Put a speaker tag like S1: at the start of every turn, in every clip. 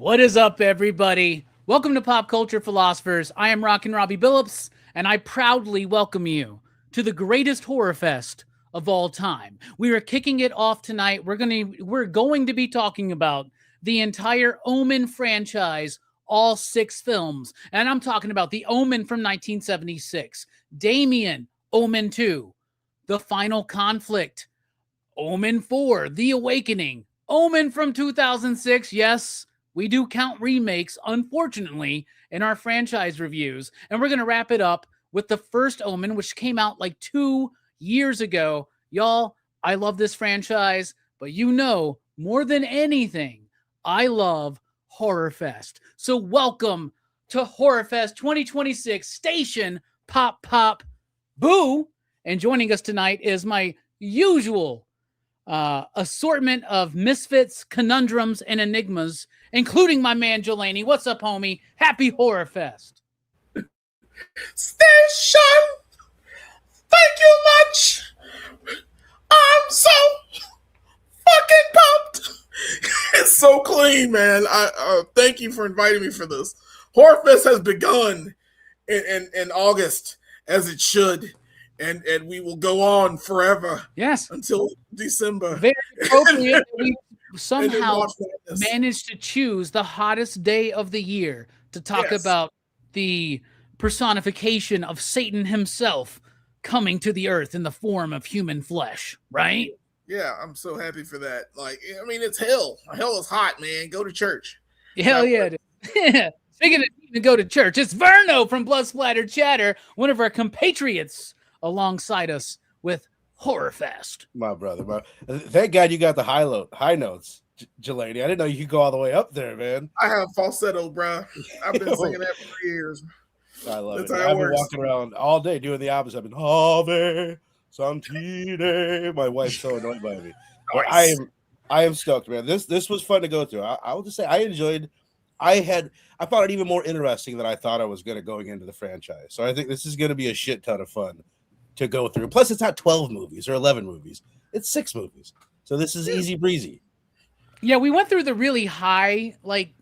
S1: What is up, everybody? Welcome to Pop Culture Philosophers. I am Rockin' Robbie Billups, and I proudly welcome you to the greatest horror fest of all time. We are kicking it off tonight. We're going to be talking about the entire OMEN franchise, all 6 films, and I'm talking about the OMEN from 1976, DAMIEN, OMEN 2, The Final Conflict, OMEN 4, The Awakening, OMEN from 2006, yes. We do count remakes, unfortunately, in our franchise reviews. And we're going to wrap it up with the first OMEN, which came out like 2 years ago. Y'all, I love this franchise, but you know, more than anything, I love Horrorfest. So welcome to Horrorfest 2026 Station Pop Pop Boo. And joining us tonight is my usual assortment of misfits, conundrums, and enigmas, including my man Jelani. What's up, homie? Happy Horror Fest.
S2: Station! Thank you much! I'm so fucking pumped! It's so clean, man. I thank you for inviting me for this. Horrorfest has begun in August, as it should. And we will go on forever.
S1: Yes.
S2: Until December.
S1: Very appropriate. We somehow managed to choose the hottest day of the year to talk about the personification of Satan himself coming to the earth in the form of human flesh, right?
S2: Yeah, I'm so happy for that. Like, I mean, it's hell. Hell is hot, man. Go to church.
S1: Hell yeah. Speaking of to go to church, it's Verno from Blood Splatter Chatter, one of our compatriots alongside us with Horrorfest.
S3: My brother. Thank God you got the high notes, Jelani. I didn't know you could go all the way up there, man.
S2: I have falsetto, bro. I've been singing that for years.
S3: I love it. I've been walking around all day doing the opposite. I've been Ave Santine. My wife's so annoyed by me. Nice. I am stoked, man. This was fun to go through. I will just say I enjoyed. I found it even more interesting than I thought I was going into the franchise. So I think this is going to be a shit ton of fun to go through. Plus, it's not 12 movies or 11 movies. It's 6 movies. So this is easy breezy.
S1: Yeah, we went through the really high, like,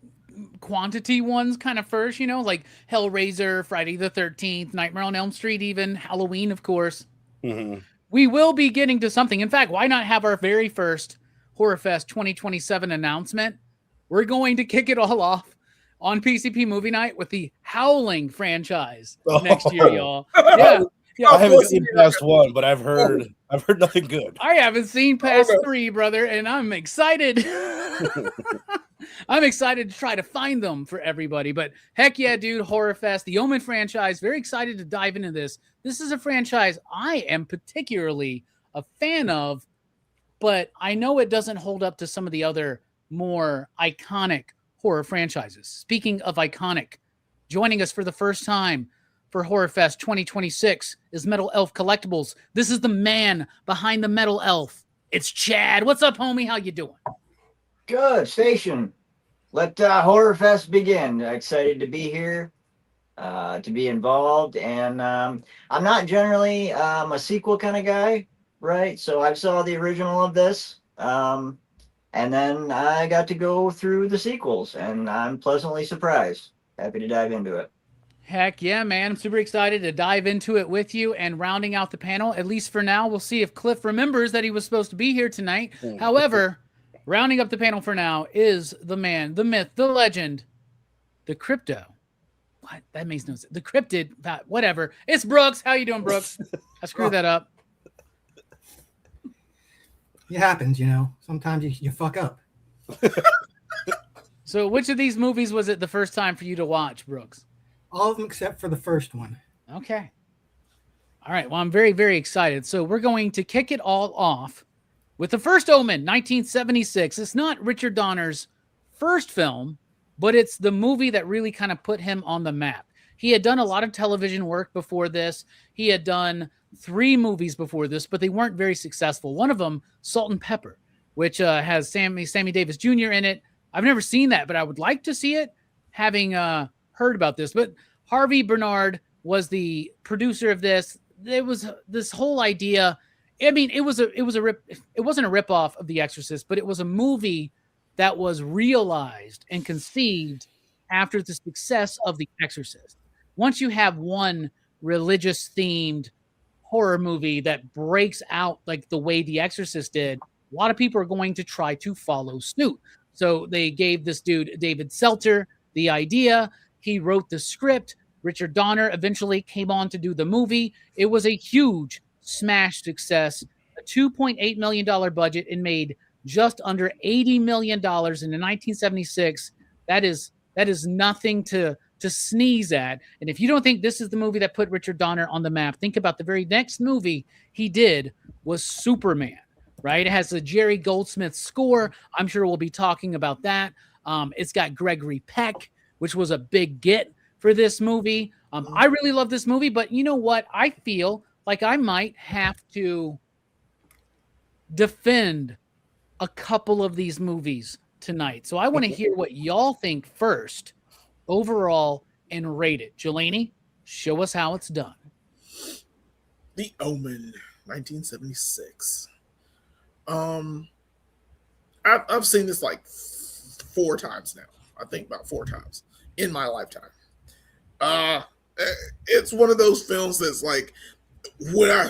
S1: quantity ones kind of first, you know, like Hellraiser, Friday the 13th, Nightmare on Elm Street, even Halloween, of course.
S3: Mm-hmm.
S1: We will be getting to something. In fact, why not have our very first Horrorfest 2027 announcement? We're going to kick it all off on PCP Movie Night with the Howling franchise next year, y'all. Yeah,
S3: I haven't seen past 1, but I've heard nothing good.
S1: I haven't seen past 3, brother, and I'm excited. I'm excited to try to find them for everybody. But heck yeah, dude, Horrorfest, the OMEN franchise, very excited to dive into this. This is a franchise I am particularly a fan of, but I know it doesn't hold up to some of the other more iconic horror franchises. Speaking of iconic, joining us for the first time for Horrorfest 2026 is Metal Elf Collectibles. This is the man behind the Metal Elf. It's Chad. What's up, homie? How you doing?
S4: Good, Station. Let Horrorfest begin. Excited to be here, to be involved. And I'm not generally a sequel kind of guy, right? So I saw the original of this. And then I got to go through the sequels, and I'm pleasantly surprised. Happy to dive into it.
S1: Heck yeah, man. I'm super excited to dive into it with you and rounding out the panel. At least for now, we'll see if Cliff remembers that he was supposed to be here tonight. However, rounding up the panel for now is the man, the myth, the legend, the crypto. What? That makes no sense. The cryptid, whatever. It's Brooks. How you doing, Brooks? I screwed that up.
S5: It happens, you know. Sometimes you fuck up.
S1: So which of these movies was it the first time for you to watch, Brooks?
S5: All of them except for the first one.
S1: Okay. All right. Well, I'm very, very excited. So we're going to kick it all off with the first OMEN, 1976. It's not Richard Donner's first film, but it's the movie that really kind of put him on the map. He had done a lot of television work before this. He had done 3 movies before this, but they weren't very successful. One of them, Salt and Pepper, which has Sammy Davis Jr. in it. I've never seen that, but I would like to see it, having heard about this. But Harvey Bernard was the producer of this. It was this whole idea. I mean, it wasn't a ripoff of The Exorcist, but it was a movie that was realized and conceived after the success of The Exorcist. Once you have one religious themed horror movie that breaks out like the way The Exorcist did, a lot of people are going to try to follow suit. So they gave this dude, David Seltzer, the idea. He wrote the script. Richard Donner eventually came on to do the movie. It was a huge smash success, a $2.8 million budget, and made just under $80 million in 1976. That is nothing to sneeze at. And if you don't think this is the movie that put Richard Donner on the map, think about the very next movie he did was Superman, right? It has a Jerry Goldsmith score. I'm sure we'll be talking about that. It's got Gregory Peck, which was a big get for this movie. I really love this movie, but you know what? I feel like I might have to defend a couple of these movies tonight. So I want to hear what y'all think first, overall, and rate it. Jelani, show us how it's done.
S2: The Omen, 1976. I've seen this like 4 times now. I think about 4 times in my lifetime. It's one of those films that's like, when I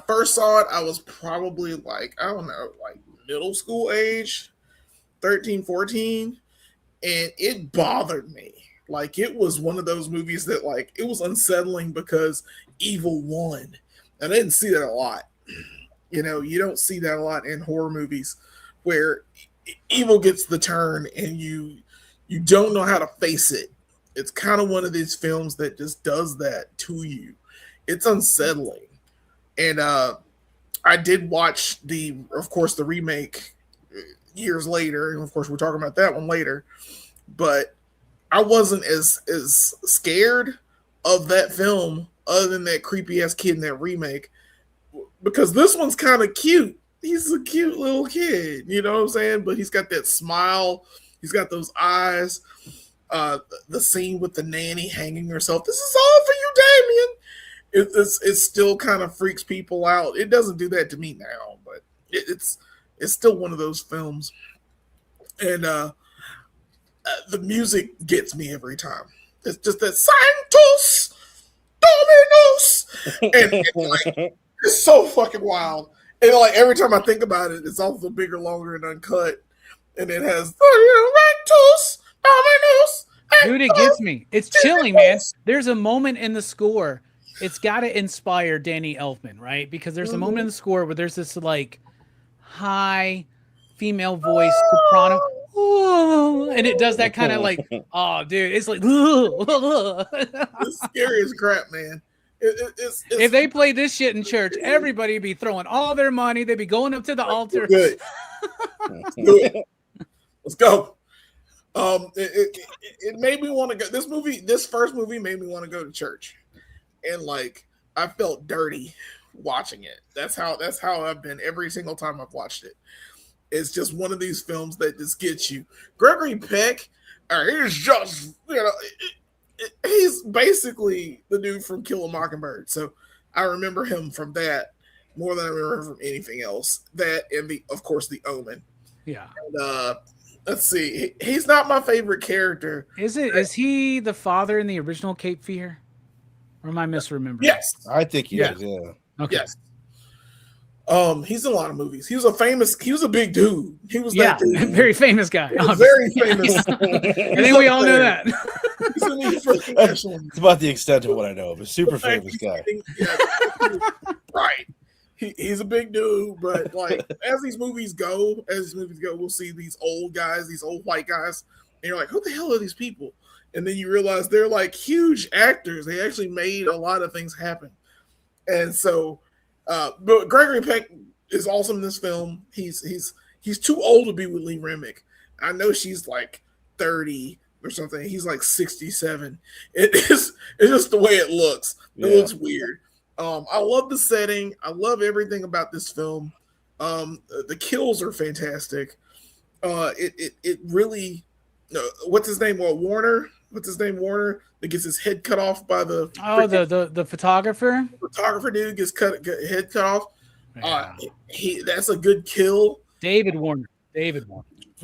S2: first saw it, I was probably like, I don't know, like middle school age, 13, 14, and it bothered me. Like, it was one of those movies that, like, it was unsettling because evil won. And I didn't see that a lot. You know, you don't see that a lot in horror movies where evil gets the turn and you don't know how to face it. It's kind of one of these films that just does that to you. It's unsettling. And I did watch of course, the remake years later. And of course, we're talking about that one later. But I wasn't as scared of that film other than that creepy ass kid in that remake, because this one's kind of cute. He's a cute little kid, you know what I'm saying? But he's got that smile. He's got those eyes. The scene with the nanny hanging herself. This is all for you, Damien. It still kind of freaks people out. It doesn't do that to me now, but it's still one of those films. And the music gets me every time. It's just that Sanctus Dominus, and like, it's so fucking wild. And like every time I think about it, it's also bigger, longer, and uncut. And it has Sanctus Dominus.
S1: Dude, it gets me. It's chilling, man. There's a moment in the score. It's got to inspire Danny Elfman, right? Because there's a moment in the score where there's this like high female voice soprano. And it does that kind of like, oh, dude, it's like,
S2: it's scary as crap, man. It's
S1: if they play this shit in church, everybody would be throwing all their money. They'd be going up to the altar.
S2: Good. Let's do it. Let's go. It made me want to go. This first movie made me want to go to church, and like I felt dirty watching it. That's how I've been every single time I've watched it. It's just one of these films that just gets you. Gregory Peck, he's just, he's basically the dude from Kill a Mockingbird. So I remember him from that more than I remember from anything else. That and of course, The Omen.
S1: Yeah.
S2: And, let's see. He's not my favorite character.
S1: Is he the father in the original Cape Fear? Or am I misremembering?
S2: Yes.
S3: I think he is, yeah.
S1: Okay.
S2: Yes. He's in a lot of movies. He was a big dude. He was that dude.
S1: Very famous guy.
S2: Very famous.
S1: I think we all know that.
S3: It's about the extent of what I know of. A super famous guy.
S2: Yeah, right. He's a big dude, but like as these movies go, we'll see these old guys, these old white guys, and you're like, who the hell are these people? And then you realize they're like huge actors. They actually made a lot of things happen. And so but Gregory Peck is awesome in this film. He's too old to be with Lee Remick. I know she's like 30 or something. He's like 67. It's just the way it looks. It looks weird. I love the setting. I love everything about this film. The kills are fantastic. It really what's his name? Warner? What's his name? Warner that gets his head cut off by the
S1: the photographer.
S2: The photographer dude gets head cut off.
S1: Yeah.
S2: That's a good kill.
S1: David Warner.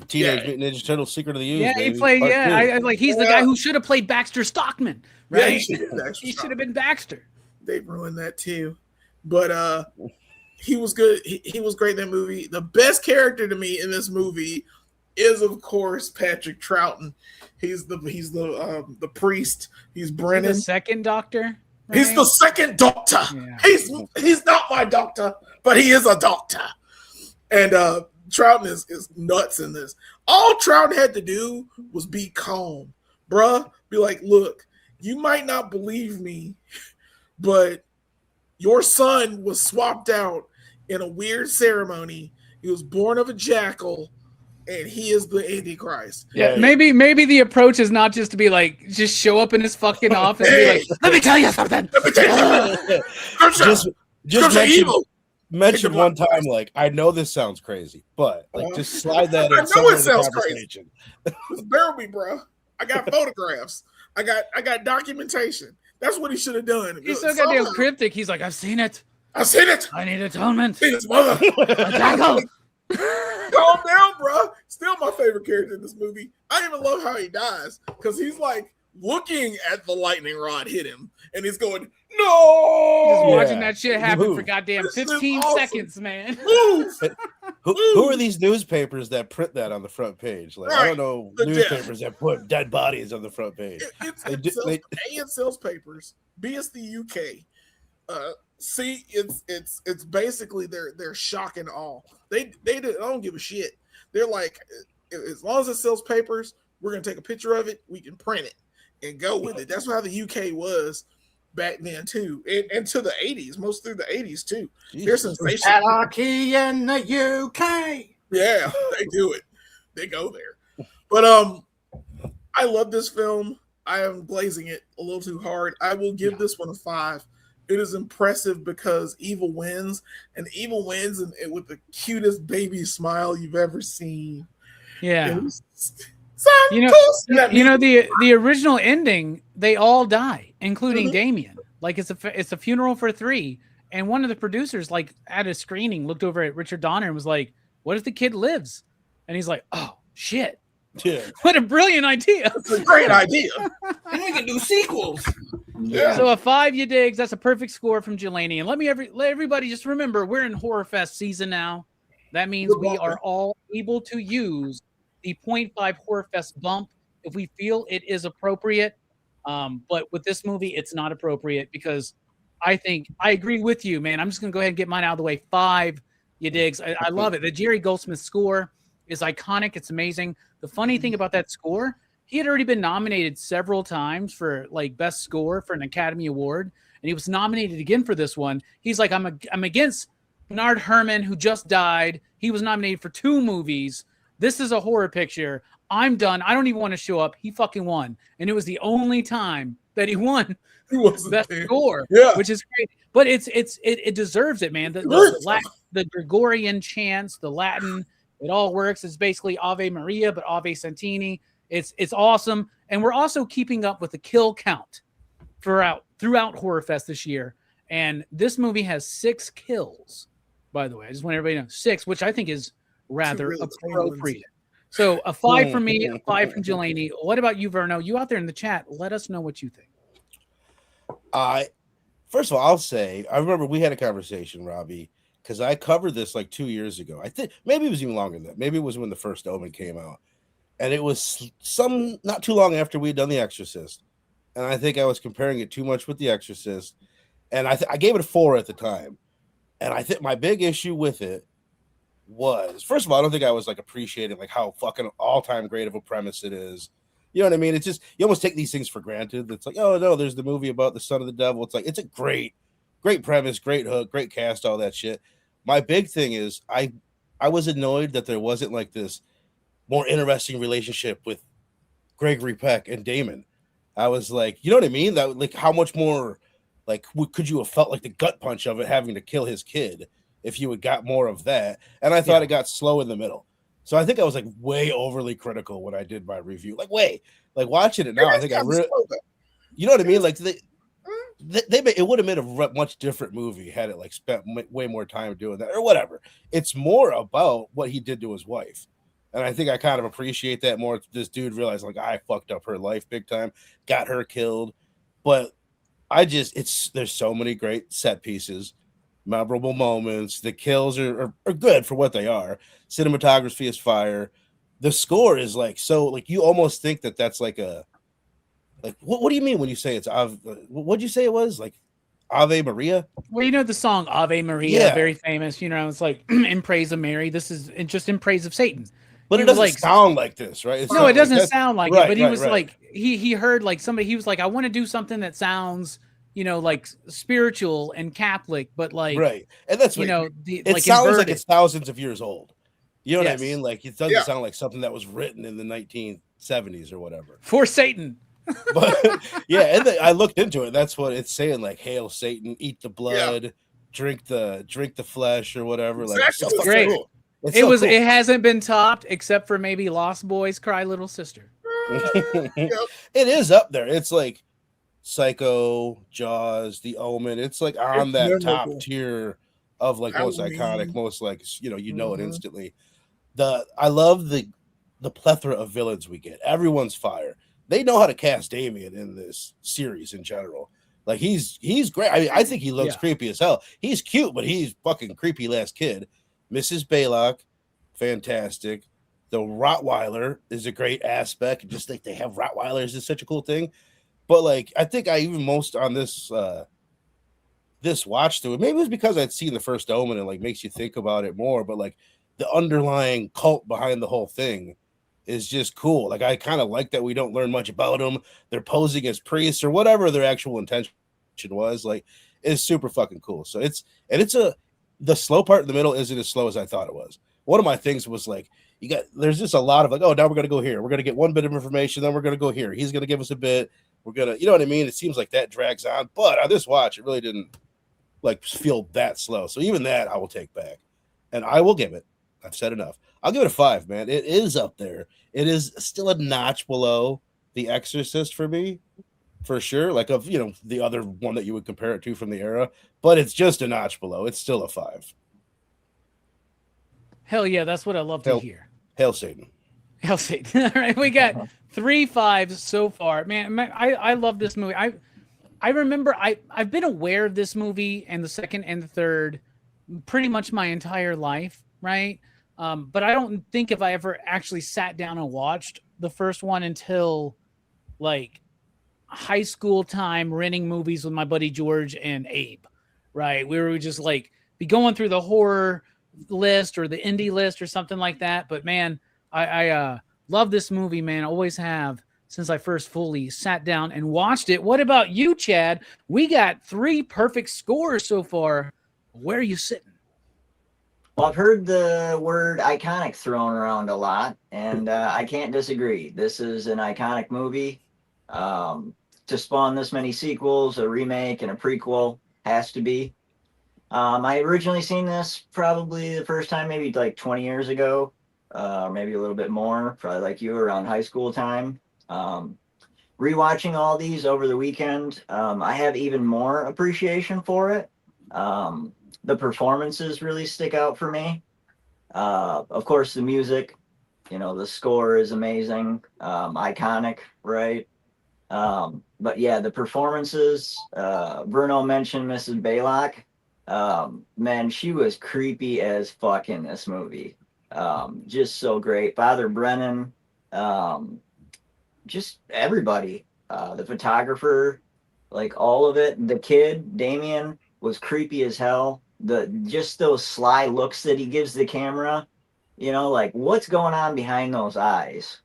S3: Teenage Mutant Ninja Turtles: Secret of the Ooze.
S1: Yeah,
S3: baby.
S1: he played.
S3: Part
S1: Yeah,
S3: two.
S1: I like he's the guy who should have played Baxter Stockman, right?
S2: Yeah, he should have
S1: been Baxter.
S2: They ruined that too, but he was good. He was great in that movie. The best character to me in this movie is, of course, Patrick Troughton. He's the priest. He's Brennan.
S1: He's the second Doctor. Right?
S2: He's the second Doctor.
S1: Yeah.
S2: He's not my doctor, but he is a doctor. And Troughton is nuts in this. All Troughton had to do was be calm, bruh. Be like, look, you might not believe me, but your son was swapped out in a weird ceremony. He was born of a jackal, and he is the Antichrist.
S1: Yeah, maybe the approach is not just to be like, just show up in his fucking office and be like, let me tell you something.
S3: Just mention one time, like, I know this sounds crazy, but like, just slide that in.
S2: I know it sounds crazy. Bear with me, bro. I got photographs. I got documentation. That's what he should have done.
S1: He's so goddamn cryptic. He's like, I've seen it. I need atonement.
S2: Seen his mother.
S1: A jackal.
S2: Calm down, bro. Still my favorite character in this movie. I even love how he dies because he's like looking at the lightning rod hit him, and he's going, "No!"
S1: Just watching that shit happen for goddamn 15 seconds, man.
S3: Who are these newspapers that print that on the front page? Like, I don't know newspapers that put dead bodies on the front page.
S2: A sells papers. B is the UK. C it's basically their shock and awe. They don't give a shit. They're like, as long as it sells papers, we're gonna take a picture of it, we can print it and go with it. That's how the UK was back then too, and to the 80s, most through the 80s too. They're sensational.
S5: Anarchy in the UK.
S2: Yeah, they do it. They go there. But I love this film. I am glazing it a little too hard. I will give this one a 5. It is impressive because evil wins, and evil wins with the cutest baby smile you've ever seen.
S1: Yeah. You know the original ending, they all die, including Damien. Like it's a funeral for 3, and one of the producers, like at a screening, looked over at Richard Donner and was like, "What if the kid lives?" And he's like, "Oh shit!
S3: Yeah,
S1: what a brilliant idea!
S2: It's a great idea.
S5: And we can do sequels."
S2: Yeah.
S1: So a 5, you digs. That's a perfect score from Jelani. And let everybody just remember, we're in Horrorfest season now. That means we are all able to use the 0.5 Horrorfest bump if we feel it is appropriate. But with this movie, it's not appropriate because I agree with you, man. I'm just going to go ahead and get mine out of the way. 5, you digs. I love it. The Jerry Goldsmith score is iconic. It's amazing. The funny thing about that score, he had already been nominated several times for like best score for an Academy Award, and he was nominated again for this one. He's like, I'm against Bernard Herrmann, who just died. He was nominated for 2 movies. This is a horror picture. I'm done. I don't even want to show up. He fucking won, and it was the only time that he won best score, which is great. But it deserves it, man. The Gregorian chants, the Latin, it all works. It's basically Ave Maria, but Ave Santini. It's awesome, and we're also keeping up with the kill count throughout Horrorfest this year. And this movie has 6 kills, by the way. I just want everybody to know 6, which I think is rather appropriate. So a 5 from me, a 5 from Jelani. What about you, Verno? You out there in the chat, let us know what you think.
S3: First of all, I'll say I remember we had a conversation, Robbie, because I covered this like 2 years ago. I think maybe it was even longer than that. Maybe it was when the first Omen came out. And it was not too long after we'd done The Exorcist. And I think I was comparing it too much with The Exorcist. And I gave it a 4 at the time. And I think my big issue with it was, first of all, I don't think I was like appreciating like how fucking all-time great of a premise it is. You know what I mean? It's just, you almost take these things for granted. It's like, oh no, there's the movie about the son of the devil. It's like, it's a great premise, great hook, great cast, all that shit. My big thing is I was annoyed that there wasn't like this more interesting relationship with Gregory Peck and Damon. I was like, you know what I mean? That like how much more like could you have felt like the gut punch of it having to kill his kid if you had got more of that? And I thought it got slow in the middle. So I think I was like way overly critical when I did my review. Like watching it now, I think I really, you know what I mean? Like they it would have made a much different movie had it like spent way more time doing that or whatever. It's more about what he did to his wife. And I think I kind of appreciate that more. This dude realized, like, I fucked up her life big time, got her killed. But there's so many great set pieces, memorable moments. The kills are good for what they are. Cinematography is fire. The score is like, so like, you almost think that that's like what do you mean when you say it's what'd you say it was, like Ave Maria?
S1: Well, you know the song Ave Maria, very famous. You know, it's like in praise of Mary. This is just in praise of Satan.
S3: But it doesn't sound like this, right?
S1: No, it doesn't sound like it. But he was like, he heard like somebody. He was like, I want to do something that sounds, you know, like spiritual and Catholic, but like,
S3: right. And that's, you know,
S1: it
S3: like, sounds inverted. Like it's thousands of years old. You know what I mean? Like, it doesn't sound like something that was written in the 1970s or whatever.
S1: For Satan.
S3: But yeah, and I looked into it. That's what it's saying. Like, hail Satan, eat the blood, drink the flesh or whatever. Exactly. Like, it's so
S1: great.
S3: Cool.
S1: Cool. It hasn't been topped except for maybe Lost Boys Cry Little Sister.
S3: It is up there. It's like Psycho, Jaws, The Omen. It's like on that top tier of like most iconic, most like, you know it instantly. I love the plethora of villains we get. Everyone's fire. They know how to cast Damien in this series in general. Like, he's great. I mean, I think he looks creepy as hell. He's cute, but he's fucking creepy last kid. Mrs. Baylock, fantastic. The Rottweiler is a great aspect. Just like they have Rottweilers is such a cool thing. But like, I think I even most on this this watch through, maybe it was because I'd seen the first Omen and like makes you think about it more. But like the underlying cult behind the whole thing is just cool. Like, I kind of like that we don't learn much about them. They're posing as priests or whatever their actual intention was. Like, it's super fucking cool. So the slow part in the middle isn't as slow as I thought it was. One of my things was like, there's just a lot of like, oh, now we're going to go here. We're going to get one bit of information. Then we're going to go here. He's going to give us a bit. We're going to, you know what I mean? It seems like that drags on, but on this watch, it really didn't like feel that slow. So even that I will take back, and I will give it, I've said enough. I'll give it a 5, man. It is up there. It is still a notch below The Exorcist for me, for sure. Like, of, you know, the other one that you would compare it to from the era, but it's just a notch below. It's still a 5.
S1: Hell yeah, that's what I love to hear.
S3: Hail Satan.
S1: Hail Satan. All right, we got 3 5s so far. Man, I love this movie. I remember I've been aware of this movie and the second and the third pretty much my entire life, right? But I don't think if I ever actually sat down and watched the first one until like high school time, renting movies with my buddy George and Abe, right? We were just like be going through the horror list or the indie list or something like that. But man, I love this movie, man. I always have since I first fully sat down and watched it. What about you, Chad? We got 3 perfect scores so far. Where are you sitting?
S4: Well, I've heard the word iconic thrown around a lot, and I can't disagree. This is an iconic movie. To spawn this many sequels, a remake, and a prequel has to be. I originally seen this probably the first time maybe like 20 years ago, maybe a little bit more, probably like you around high school time. Rewatching all these over the weekend, I have even more appreciation for it. The performances really stick out for me. Of course, the music, you know, the score is amazing, iconic, right? But yeah, the performances, Bruno mentioned Mrs. Baylock. Man, she was creepy as fuck in this movie. Just so great. Father Brennan, just everybody, the photographer, like all of it. The kid, Damien, was creepy as hell. Just those sly looks that he gives the camera, you know, like what's going on behind those eyes.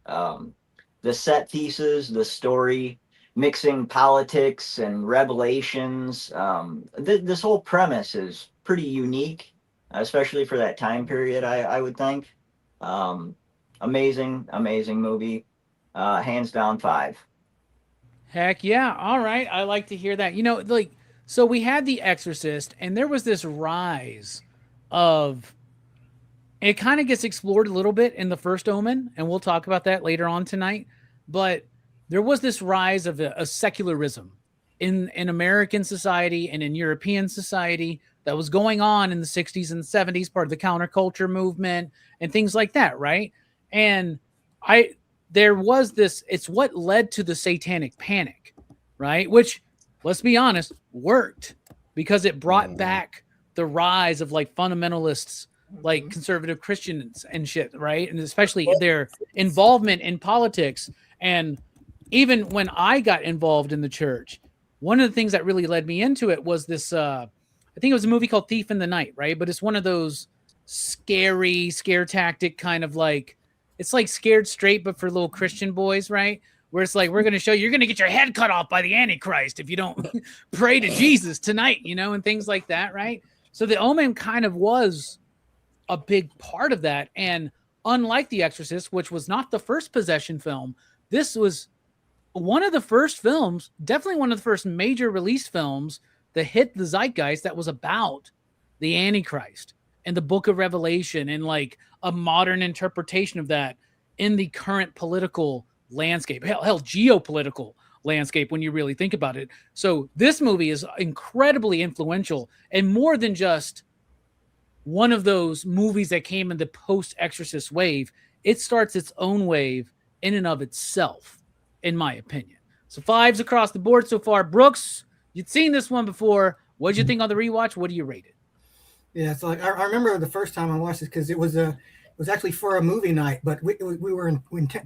S4: The set pieces, the story, mixing politics and revelations. This whole premise is pretty unique, especially for that time period, I would think. Amazing movie. Hands down 5.
S1: Heck yeah. All right. I like to hear that. You know, like, so we had The Exorcist, and there was this rise of, it kind of gets explored a little bit in the first Omen, and we'll talk about that later on tonight. But there was this rise of a secularism in American society and in European society that was going on in the 60s and 70s, part of the counterculture movement and things like that, right? And there was this, it's what led to the satanic panic, right? Which, let's be honest, worked because it brought back the rise of like fundamentalists, like conservative Christians and shit, right? And especially their involvement in politics. And even when I got involved in the church, one of the things that really led me into it was this, I think it was a movie called Thief in the Night, right? But it's one of those scare tactic kind of like, it's like Scared Straight, but for little Christian boys, right? Where it's like, we're going to show you're going to get your head cut off by the Antichrist if you don't pray to Jesus tonight, you know, and things like that, right? So the Omen kind of was a big part of that. And unlike The Exorcist, which was not the first possession film, this was one of the first films, definitely one of the first major release films that hit the zeitgeist that was about the Antichrist and the Book of Revelation and like a modern interpretation of that in the current political landscape, hell, geopolitical landscape when you really think about it. So this movie is incredibly influential and more than just one of those movies that came in the post-Exorcist wave. It starts its own wave in and of itself, in my opinion. So 5s across the board so far. Brooks, you'd seen this one before. What did you think on the rewatch? What do you rate it?
S6: Yeah, so like I remember the first time I watched this because it was actually for a movie night, but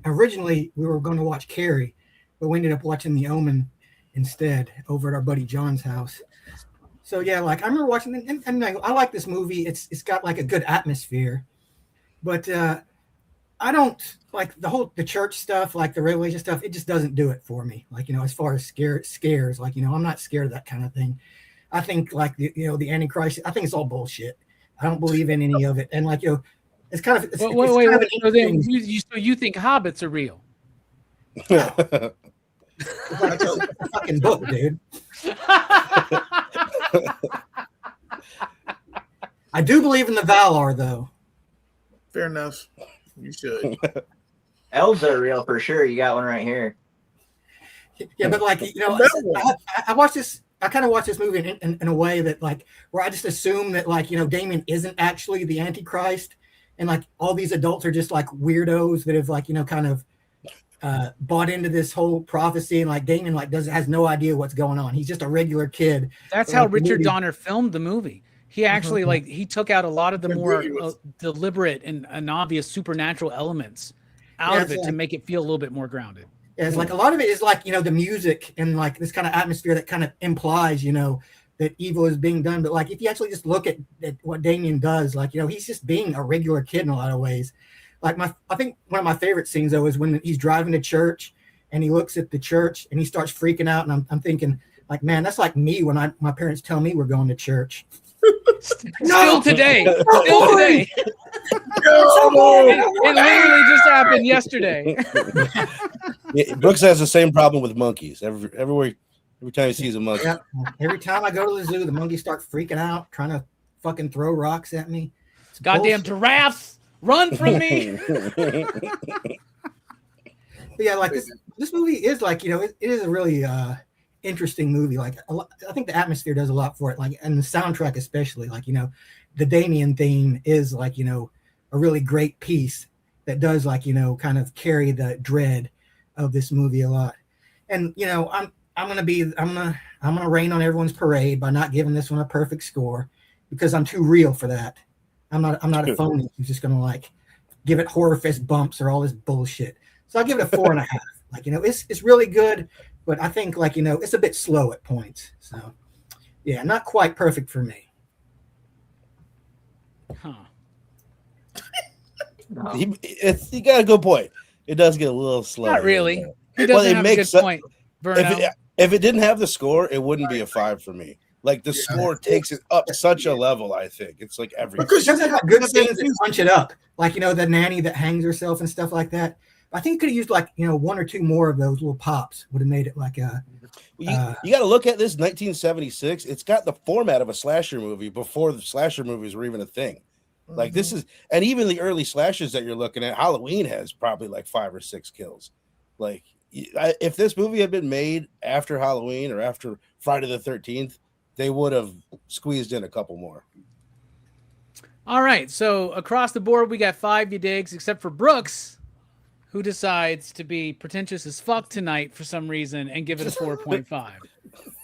S6: originally we were going to watch Carrie, but we ended up watching The Omen instead over at our buddy John's house. So yeah, like I remember watching it, and I like this movie. It's got like a good atmosphere, but I don't like the church stuff, like the Revelation stuff. It just doesn't do it for me. Like, you know, as far as scares, like, you know, I'm not scared of that kind of thing. I think like the Antichrist, I think it's all bullshit. I don't believe in any of it. And like, you know, it's kind of
S1: wait. So then you think hobbits are real?
S6: No. It's like a fucking book, dude. I do believe in the Valar, though.
S2: Fair enough. You should.
S4: Elves are real for sure. You got one right here.
S6: Yeah, but like, you know, I watched this. I kind of watched this movie in a way that like where I just assume that like, you know, Damien isn't actually the Antichrist, and like all these adults are just like weirdos that have like, you know, kind of bought into this whole prophecy, and like Damien like has no idea what's going on. He's just a regular kid.
S1: That's how Richard Donner filmed the movie. He actually like he took out a lot of the more deliberate and obvious supernatural elements out of it to make it feel a little bit more grounded.
S6: Yeah, it's like a lot of it is like, you know, the music and like this kind of atmosphere that kind of implies, you know, that evil is being done. But like if you actually just look at what Damien does, like, you know, he's just being a regular kid in a lot of ways. Like I think one of my favorite scenes though is when he's driving to church and he looks at the church and he starts freaking out, and I'm thinking like, man, that's like me when my parents tell me we're going to church.
S1: Still today. It literally just happened yesterday.
S3: Yeah, Brooks has the same problem with monkeys. Every time he sees a monkey.
S6: Yeah. Every time I go to the zoo, the monkeys start freaking out, trying to fucking throw rocks at me.
S1: It's goddamn giraffes, run from me.
S6: But yeah, like this movie is like, you know, it is a really interesting movie. Like I think the atmosphere does a lot for it, like, and the soundtrack especially. Like, you know, the Damien theme is like, you know, a really great piece that does like, you know, kind of carry the dread of this movie a lot. And you know, I'm gonna rain on everyone's parade by not giving this one a perfect score because I'm too real for that. I'm not a phony who's just gonna like give it Horrorfest bumps or all this bullshit. So I'll give it a 4.5. Like, you know, it's really good, but I think like, you know, it's a bit slow at points. So yeah, not quite perfect for me.
S1: Huh.
S3: You got a good point. It does get a little slow.
S1: Not really. It doesn't have a good point.
S3: If it didn't have the score, it wouldn't be a 5 for me. Like the score takes it up such a level. I think it's like everything.
S6: Because you have good scenes that punch it up, like, you know, the nanny that hangs herself and stuff like that. I think you could have used like, you know, 1 or 2 more of those little pops. Would have made it like a.
S3: You got to look at this 1976. It's got the format of a slasher movie before the slasher movies were even a thing. Like this is, and even the early slashers that you're looking at, Halloween has probably like 5 or 6 kills. Like if this movie had been made after Halloween or after Friday the 13th, they would have squeezed in a couple more.
S1: All right, so across the board, we got 5 you digs, except for Brooks, who decides to be pretentious as fuck tonight for some reason and give it a 4.5.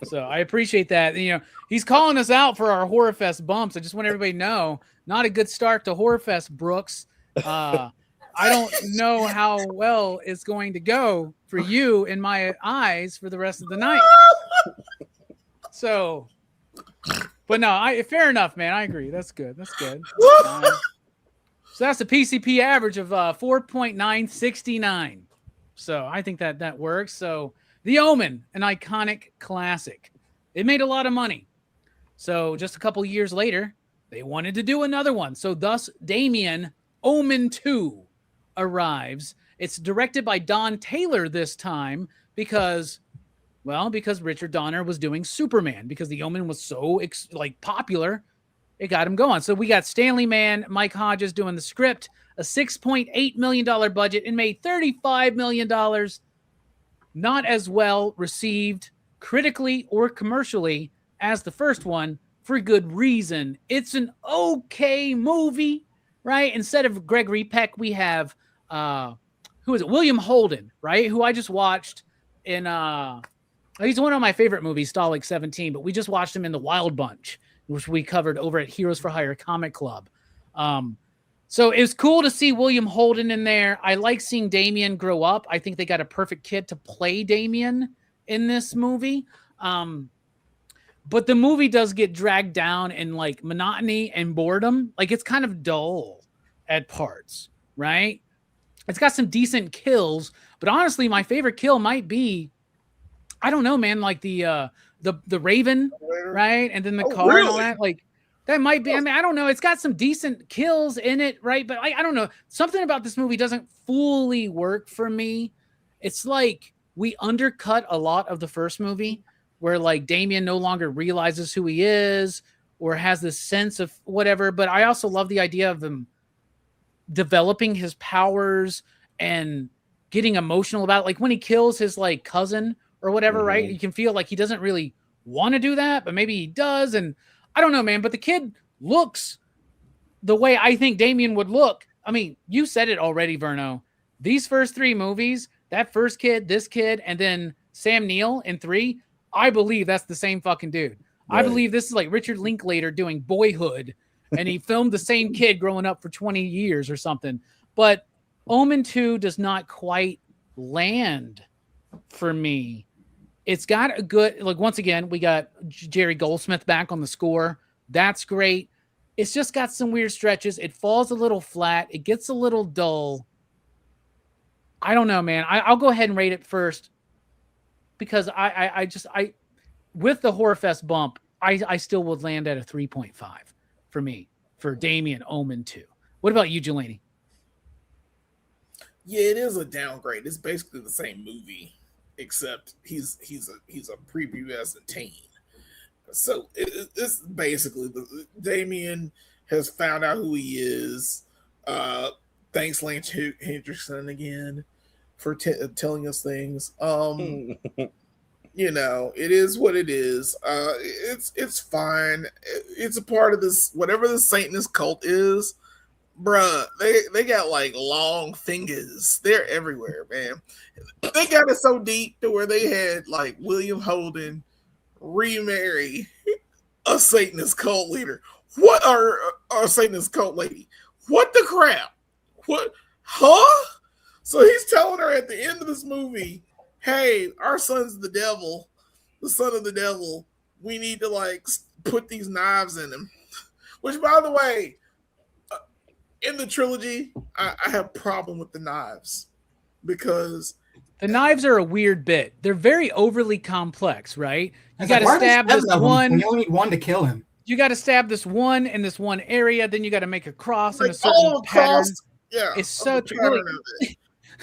S1: So I appreciate that. You know, he's calling us out for our Horrorfest bumps. I just want everybody to know, not a good start to Horrorfest, Brooks. I don't know how well it's going to go for you in my eyes for the rest of the night. So, but no, fair enough, man. I agree. That's good. That's good. So that's a PCP average of 4.969. So I think that works. So The Omen, an iconic classic. It made a lot of money. So just a couple years later, they wanted to do another one. So thus, Damien, Omen 2 arrives. It's directed by Don Taylor this time because Richard Donner was doing Superman, because The Omen was so popular. It got him going. So we got Stanley Mann, Mike Hodges doing the script, a $6.8 million budget, and made $35 million. Not as well received critically or commercially as the first one, for good reason. It's an okay movie, right? Instead of Gregory Peck, we have, who is it? William Holden, right? Who I just watched in, he's one of my favorite movies, Stalag 17, but we just watched him in The Wild Bunch, which we covered over at Heroes for Hire Comic Club. So it was cool to see William Holden in there. I like seeing Damien grow up. I think they got a perfect kid to play Damien in this movie. But the movie does get dragged down in like monotony and boredom. Like, it's kind of dull at parts, right? It's got some decent kills, but honestly, my favorite kill might be, I don't know, man, like the Raven, right? And then the car and all that. Like, that might be, I mean, I don't know. It's got some decent kills in it, right? But I don't know. Something about this movie doesn't fully work for me. It's like we undercut a lot of the first movie, where like Damien no longer realizes who he is or has this sense of whatever. But I also love the idea of him developing his powers and getting emotional about it. Like when he kills his like cousin or whatever, right? You can feel like he doesn't really want to do that, but maybe he does. And I don't know, man, but the kid looks the way I think Damien would look. I mean, you said it already, Verno. These first 3 movies, that first kid, this kid, and then Sam Neill in 3, I believe that's the same fucking dude. Right. I believe this is like Richard Linklater doing Boyhood, and he filmed the same kid growing up for 20 years or something. But Omen 2 does not quite land for me. It's got a good, like, once again, we got Jerry Goldsmith back on the score. That's great. It's just got some weird stretches. It falls a little flat. It gets a little dull. I don't know, man. I'll go ahead and rate it first, because I with the Horrorfest bump, I still would land at a 3.5 for me, for Damien Omen 2. What about you, Jelani?
S2: Yeah, it is a downgrade. It's basically the same movie, except he's a prepubescent teen. So it's basically Damien has found out who he is. Thanks, Lance Hendrickson, again for telling us things. You know, it is what it is. It's fine. It's a part of this, whatever the Satanist cult is, bruh. They got like long fingers. They're everywhere, man. They got it so deep to where they had like William Holden remarry a Satanist cult leader. What are a Satanist cult lady? What the crap? What? Huh? So he's telling her at the end of this movie, hey, our son's the devil, the son of the devil. We need to like put these knives in him. Which, by the way, in the trilogy, I have a problem with the knives, because
S1: the knives are a weird bit. They're very overly complex, right? You got to stab this one.
S6: You only need one to kill him.
S1: You got to stab this one in this one area. Then you got to make a cross in a certain pattern.
S2: Yeah,
S1: it's such really.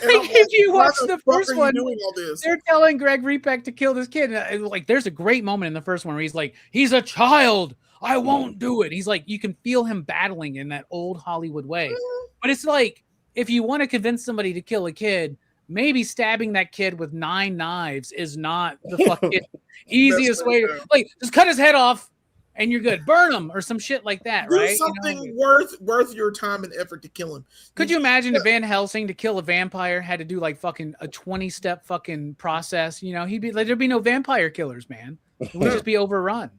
S1: Like, if you watch the first one, they're telling Gregory Peck to kill this kid. And like, there's a great moment in the first one where he's like, he's a child. I won't do it. He's like, you can feel him battling in that old Hollywood way. But it's like, if you want to convince somebody to kill a kid, maybe stabbing that kid with 9 knives is not the fucking easiest way. Like, just cut his head off. and you're good. Burn them or some shit like that,
S2: Do
S1: right?
S2: something worth your time and effort to kill him.
S1: Could you imagine if Van Helsing to kill a vampire had to do like fucking a 20-step fucking process? There'd be no vampire killers, man. It would just be overrun.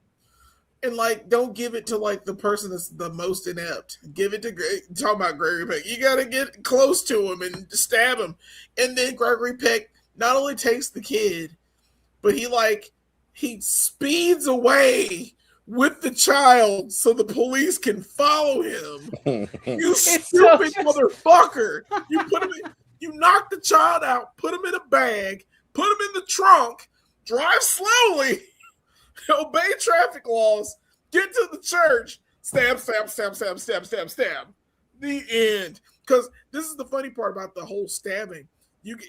S2: And like, don't give it to like the person that's the most inept. Give it to talk about Gregory Peck. You got to get close to him and stab him. And then Gregory Peck not only takes the kid, but he speeds away with the child so the police can follow him. You stupid motherfucker! You knock the child out, put him in a bag, put him in the trunk, drive slowly. Obey traffic laws, get to the church, stab. The end. Because this is the funny part about the whole stabbing.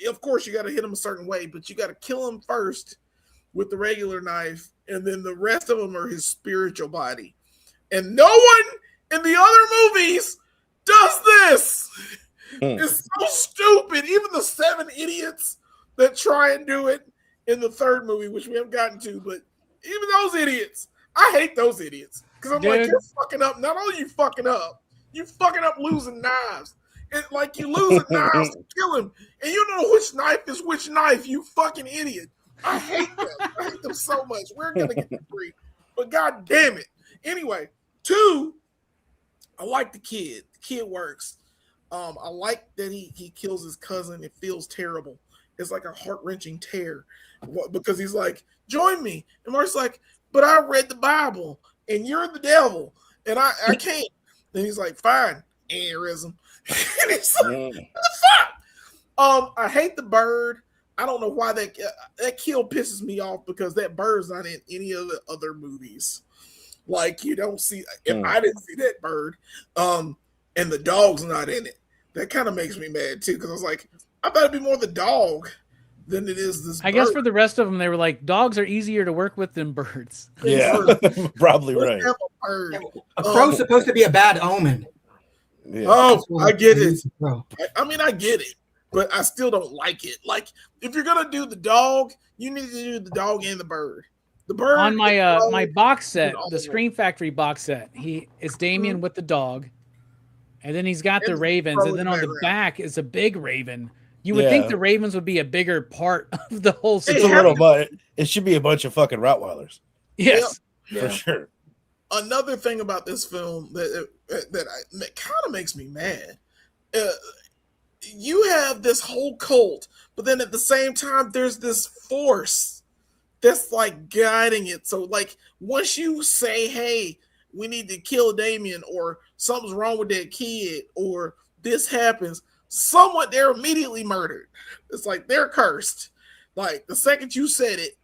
S2: Of course, you got to hit him a certain way, but you got to kill him first with the regular knife, and then the rest of them are his spiritual body. And no one in the other movies does this. It's so stupid. Even the 7 idiots that try and do it in the third movie, which we haven't gotten to, but even those idiots, I hate those idiots. Because I'm like, you're fucking up. Not only you fucking up losing knives. And like, you losing knives to kill him. And you don't know which knife is which knife, you fucking idiot. I hate them. I hate them so much. We're going to get the 3. But god damn it. Anyway, 2, I like the kid. The kid works. I like that he kills his cousin. It feels terrible. It's like a heart-wrenching tear. Because he's like, join me. And Mark's like, but I read the Bible and you're the devil and I can't. Then he's like, fine, aneurysm. And he's like, what the fuck? I hate the bird. I don't know why that kill pisses me off because that bird's not in any of the other movies. Like, you don't see, if I didn't see that bird, and the dog's not in it, that kind of makes me mad too. Because I was like, I thought it'd be more the dog than it is this bird.
S1: I guess for the rest of them, they were like, dogs are easier to work with than birds.
S3: Yeah, probably right.
S6: A crow's supposed to be a bad omen.
S3: Yeah.
S2: Oh, I get it. I mean, I get it, but I still don't like it. Like, if you're gonna do the dog, you need to do the dog and the bird. The bird
S1: on my my box set, the Scream Factory box set. It's Damien with the dog, and then he's got the ravens, and then on the back is a big raven. You would think the ravens would be a bigger part of the whole
S3: situation. It's a little, but it should be a bunch of fucking Rottweilers.
S1: Yes,
S3: for sure.
S2: Another thing about this film that kind of makes me mad. You have this whole cult, but then at the same time, there's this force that's like guiding it. So, like, once you say, "Hey, we need to kill Damien," or something's wrong with that kid, or this happens, they're immediately murdered. It's like they're cursed. Like, the second you said it,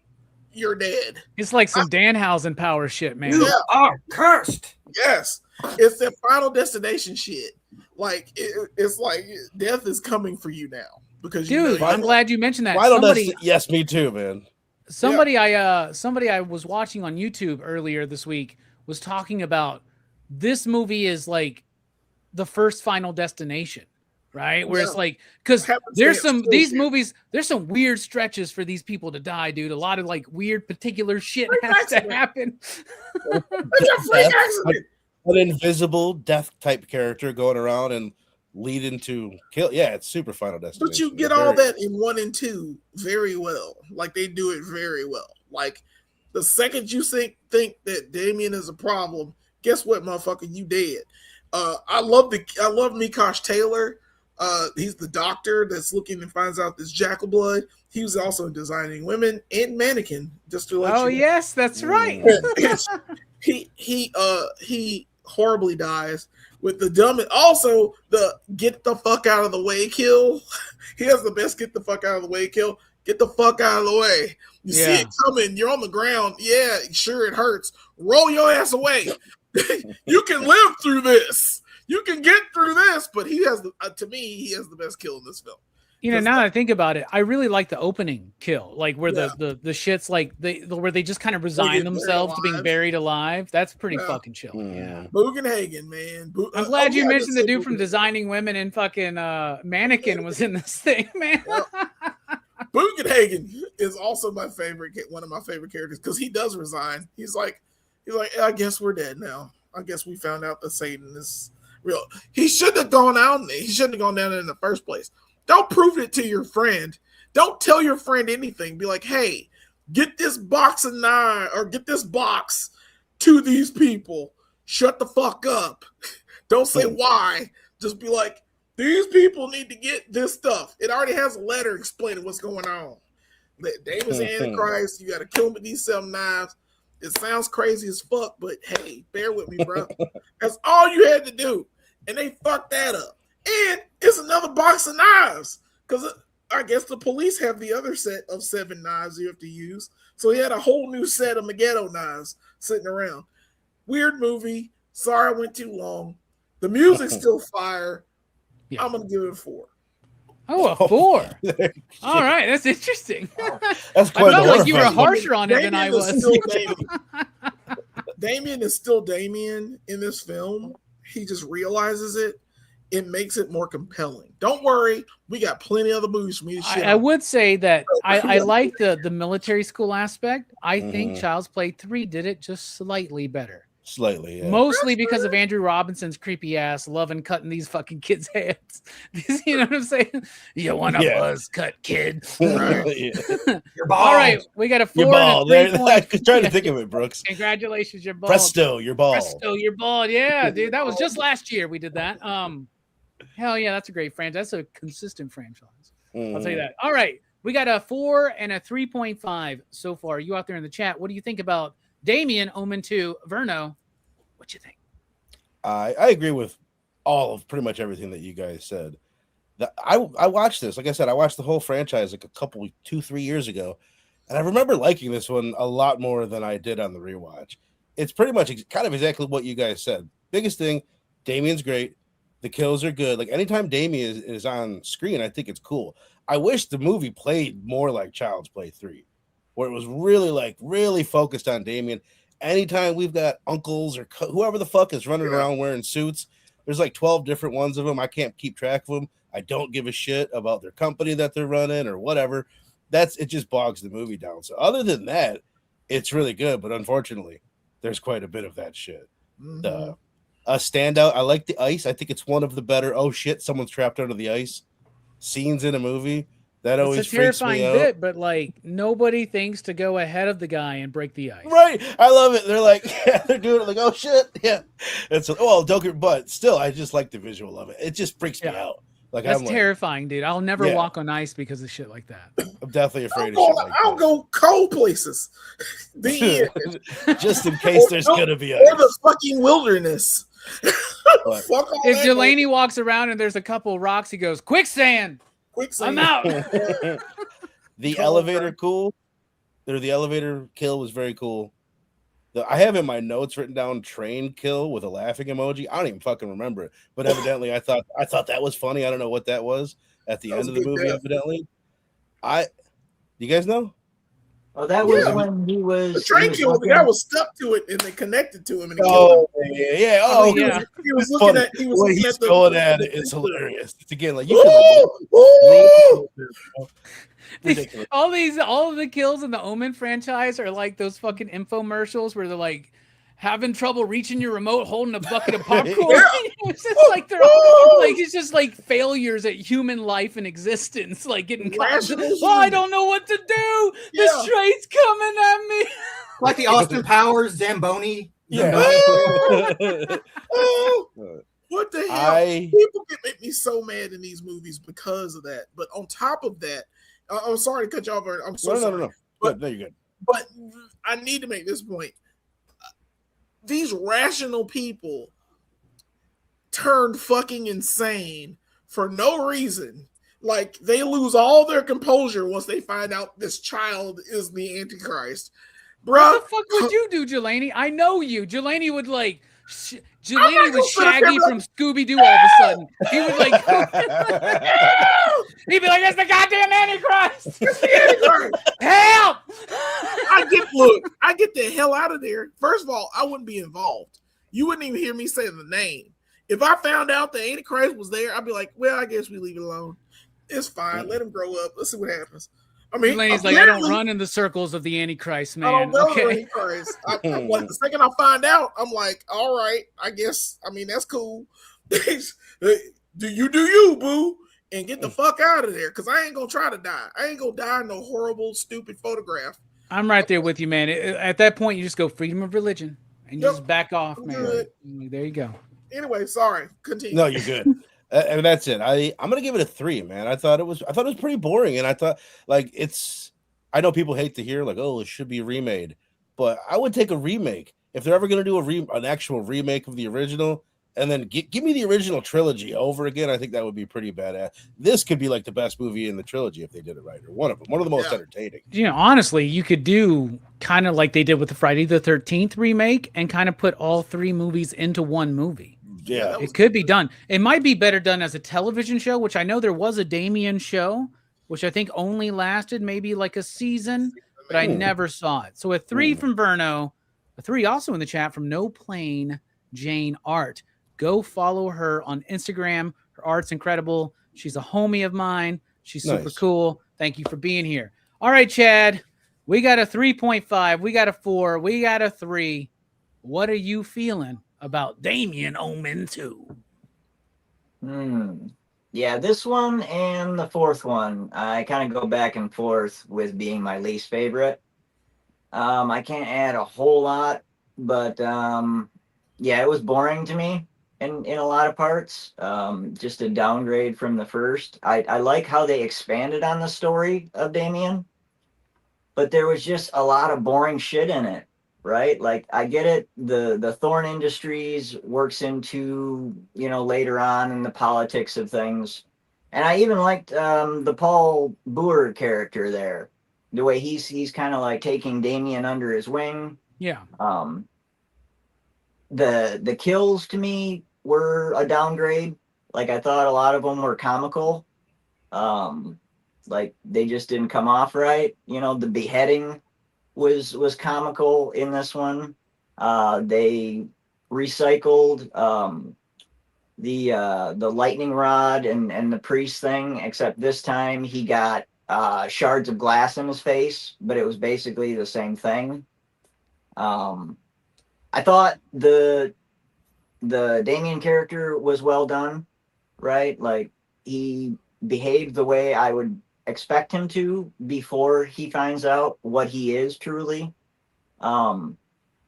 S2: you're dead.
S1: It's like some Danhausen power shit, man.
S6: You are cursed.
S2: Yes, it's that Final Destination shit. Like, it's like death is coming for you now because
S1: I'm glad you mentioned that.
S3: Yes, me too, man.
S1: Somebody I was watching on YouTube earlier this week was talking about this movie is like the first Final Destination. Right, where it's like, because there's some weird stretches for these people to die, dude. A lot of like weird particular shit has to happen.
S3: An invisible death type character going around and leading to kill. Yeah, it's super Final Destination.
S2: But you get all that in 1 and 2 very well. Like, they do it very well. Like, the second you think that Damien is a problem, guess what, motherfucker, you dead. I love Mikosh Taylor. He's the doctor that's looking and finds out this jackal blood. He was also Designing Women and Mannequin. Just to let you know.
S1: Yes, that's right.
S2: He horribly dies with the dumb. Also, the get the fuck out of the way kill. He has the best get the fuck out of the way kill. Get the fuck out of the way. You see it coming. You're on the ground. Yeah, sure, it hurts. Roll your ass away. You can live through this. You can get through this, but he has to me, he has the best kill in this film.
S1: Now that I think about it, I really like the opening kill, like where the shits like where they just kind of resign themselves to being buried alive. That's pretty fucking chill. Yeah,
S2: Bugenhagen, man.
S1: I'm glad you mentioned the dude from Designing Women and fucking Mannequin was in this thing, man.
S2: Bugenhagen is also one of my favorite characters because he does resign. He's like, He's like, I guess we're dead now. I guess we found out that Satan is real. He shouldn't have gone out. He shouldn't have gone down there in the first place. Don't prove it to your friend. Don't tell your friend anything. Be like, hey, get this box of knives or get this box to these people. Shut the fuck up. Don't say why. Just be like, these people need to get this stuff. It already has a letter explaining what's going on. Damon's Antichrist. You got to kill him with these 7 knives. It sounds crazy as fuck, but hey, bear with me, bro. That's all you had to do. And they fucked that up. And it's another box of knives. Because I guess the police have the other set of 7 knives you have to use. So he had a whole new set of Megiddo knives sitting around. Weird movie. Sorry I went too long. The music's still fire. Yeah. I'm going to give it a 4.
S1: Oh, a 4. All right, that's interesting.
S3: That's quite
S1: I felt like you were harsher on it than I was.
S2: Damien is still Damien in this film. He just realizes it. It makes it more compelling. Don't worry, we got plenty of other movies for me to share.
S1: I would say that I like the military school aspect. I think Child's Play 3 did it just slightly better.
S3: Slightly, yeah.
S1: Mostly because of Andrew Robinson's creepy ass loving cutting these fucking kids' heads. You know what I'm saying? You want a buzz cut, kid.
S6: You're bald.
S1: All right, we got a 4
S3: you're bald.
S1: and a 3
S3: I was trying to think of it, Brooks.
S1: Congratulations, you're bald.
S3: Presto, you're bald.
S1: Presto, you're bald. Yeah, dude, that was just last year we did that. Hell yeah, that's a great franchise. That's a consistent franchise. I'll tell you that. All right, we got a 4 and a 3.5 so far. You out there in the chat, what do you think about Damien, Omen 2, Verno? What you think?
S3: I agree with all of pretty much everything that you guys said. I watched this. Like I said, I watched the whole franchise like a couple, 2-3 years ago, and I remember liking this one a lot more than I did on the rewatch. It's pretty much kind of exactly what you guys said. Biggest thing, Damien's great. The kills are good. Like anytime Damien is on screen, I think it's cool. I wish the movie played more like Child's Play 3, where it was really focused on Damien. Anytime we've got uncles or whoever the fuck is running around wearing suits, there's like 12 different ones of them. I can't keep track of them. I don't give a shit about their company that they're running or whatever. It just bogs the movie down. So other than that, it's really good. But unfortunately, there's quite a bit of that shit. A standout. I like the ice. I think it's one of the better, oh shit, someone's trapped under the ice scenes in a movie. That always
S1: it's a terrifying bit, but like nobody thinks to go ahead of the guy and break the ice.
S3: Right. I love it. They're like, they're doing it like, oh shit. Yeah. Don't get, but still, I just like the visual of it. It just freaks me out. Like
S1: that's terrifying, dude. I'll never walk on ice because of shit like that.
S3: I'm definitely afraid of shit like that.
S2: I'll go cold places.
S3: Just in case there's gonna be ice.
S2: Or the fucking wilderness.
S1: If Delaney walks around and there's a couple rocks, he goes, quicksand. I'm out.
S3: The elevator cool. The elevator kill was very cool. I have in my notes written down train kill with a laughing emoji. I don't even fucking remember it, but evidently I thought that was funny. I don't know what that was at the end of the movie. Evidently, you guys know?
S4: Oh, that was when he was
S2: the train kill. The guy was stuck to it, and they connected to him. And
S3: he
S2: yeah. He was looking at. He was looking at
S3: going at it. It's hilarious. It's again like you.
S1: All of the kills in the Omen franchise are like those fucking infomercials where they're like having trouble reaching your remote, holding a bucket of popcorn. It's just like they're all, like it's just like failures at human life and existence, like getting caught. I don't know what to do. This train's coming at me.
S6: Like the Austin Powers Zamboni.
S2: Yeah. What the hell? People can make me so mad in these movies because of that. But on top of that, I'm sorry to cut you off. I'm so sorry.
S3: No.
S2: But,
S3: no, you're good.
S2: But I need to make this point. These rational people turned fucking insane for no reason. Like, they lose all their composure once they find out this child is the Antichrist. Bruh.
S1: What the fuck would you do, Jelani? I know you. Jelani would like... Jelani was Shaggy from Scooby-Doo all of a sudden. He would like... he'd be like, it's the goddamn Antichrist!
S2: It's the Antichrist!
S1: Help!
S2: I get the hell out of there. First of all, I wouldn't be involved. You wouldn't even hear me say the name. If I found out the Antichrist was there, I'd be like, well, I guess we leave it alone. It's fine. Let him grow up. Let's see what happens. I mean,
S1: Delaney's like, I don't run in the circles of the Antichrist, man.
S2: I don't know
S1: Okay.
S2: the Antichrist. The second I find out, I'm like, all right, I guess. I mean, that's cool. Do you, boo, and get the fuck out of there, because I ain't gonna try to die. I ain't gonna die in no horrible, stupid photograph.
S1: I'm right there with you, man. At that point, you just go freedom of religion, and you just back off, man.
S2: Good.
S1: There you go.
S2: Anyway, sorry. Continue.
S3: No, you're good. And that's it. I'm gonna give it a 3, man. I thought it was pretty boring, and I thought like I know people hate to hear like, oh, it should be remade, but I would take a remake if they're ever gonna do an actual remake of the original, and then give me the original trilogy over again. I think that would be pretty badass. This could be like the best movie in the trilogy if they did it right, or one of the most entertaining.
S1: You know, honestly, you could do kind of like they did with the Friday the 13th remake, and kind of put all 3 movies into one movie.
S3: Yeah,
S1: it could be done. It might be better done as a television show, which I know there was a Damien show, which I think only lasted maybe like a season, but I never saw it. So a 3 from Verno, a 3 also in the chat from No Plain Jane Art. Go follow her on Instagram. Her art's incredible. She's a homie of mine. She's super cool. Thank you for being here. All right, Chad, we got a 3.5. We got a 4. We got a 3. What are you feeling about Damien Omen 2?
S4: Yeah, this one and the 4th one, I kind of go back and forth with being my least favorite. I can't add a whole lot, but yeah, it was boring to me in a lot of parts. Just a downgrade from the first. I like how they expanded on the story of Damien, but there was just a lot of boring shit in it. Right? Like, I get it. The Thorn Industries works into, later on in the politics of things. And I even liked the Paul Boer character there. The way he's kind of like taking Damien under his wing.
S1: Yeah.
S4: The kills to me were a downgrade. Like, I thought a lot of them were comical. Like, they just didn't come off right. The beheading was comical in this one. They recycled the lightning rod and the priest thing, except this time he got shards of glass in his face, but it was basically the same thing. I thought the Damien character was well done, right? Like, he behaved the way I would expect him to before he finds out what he is truly. But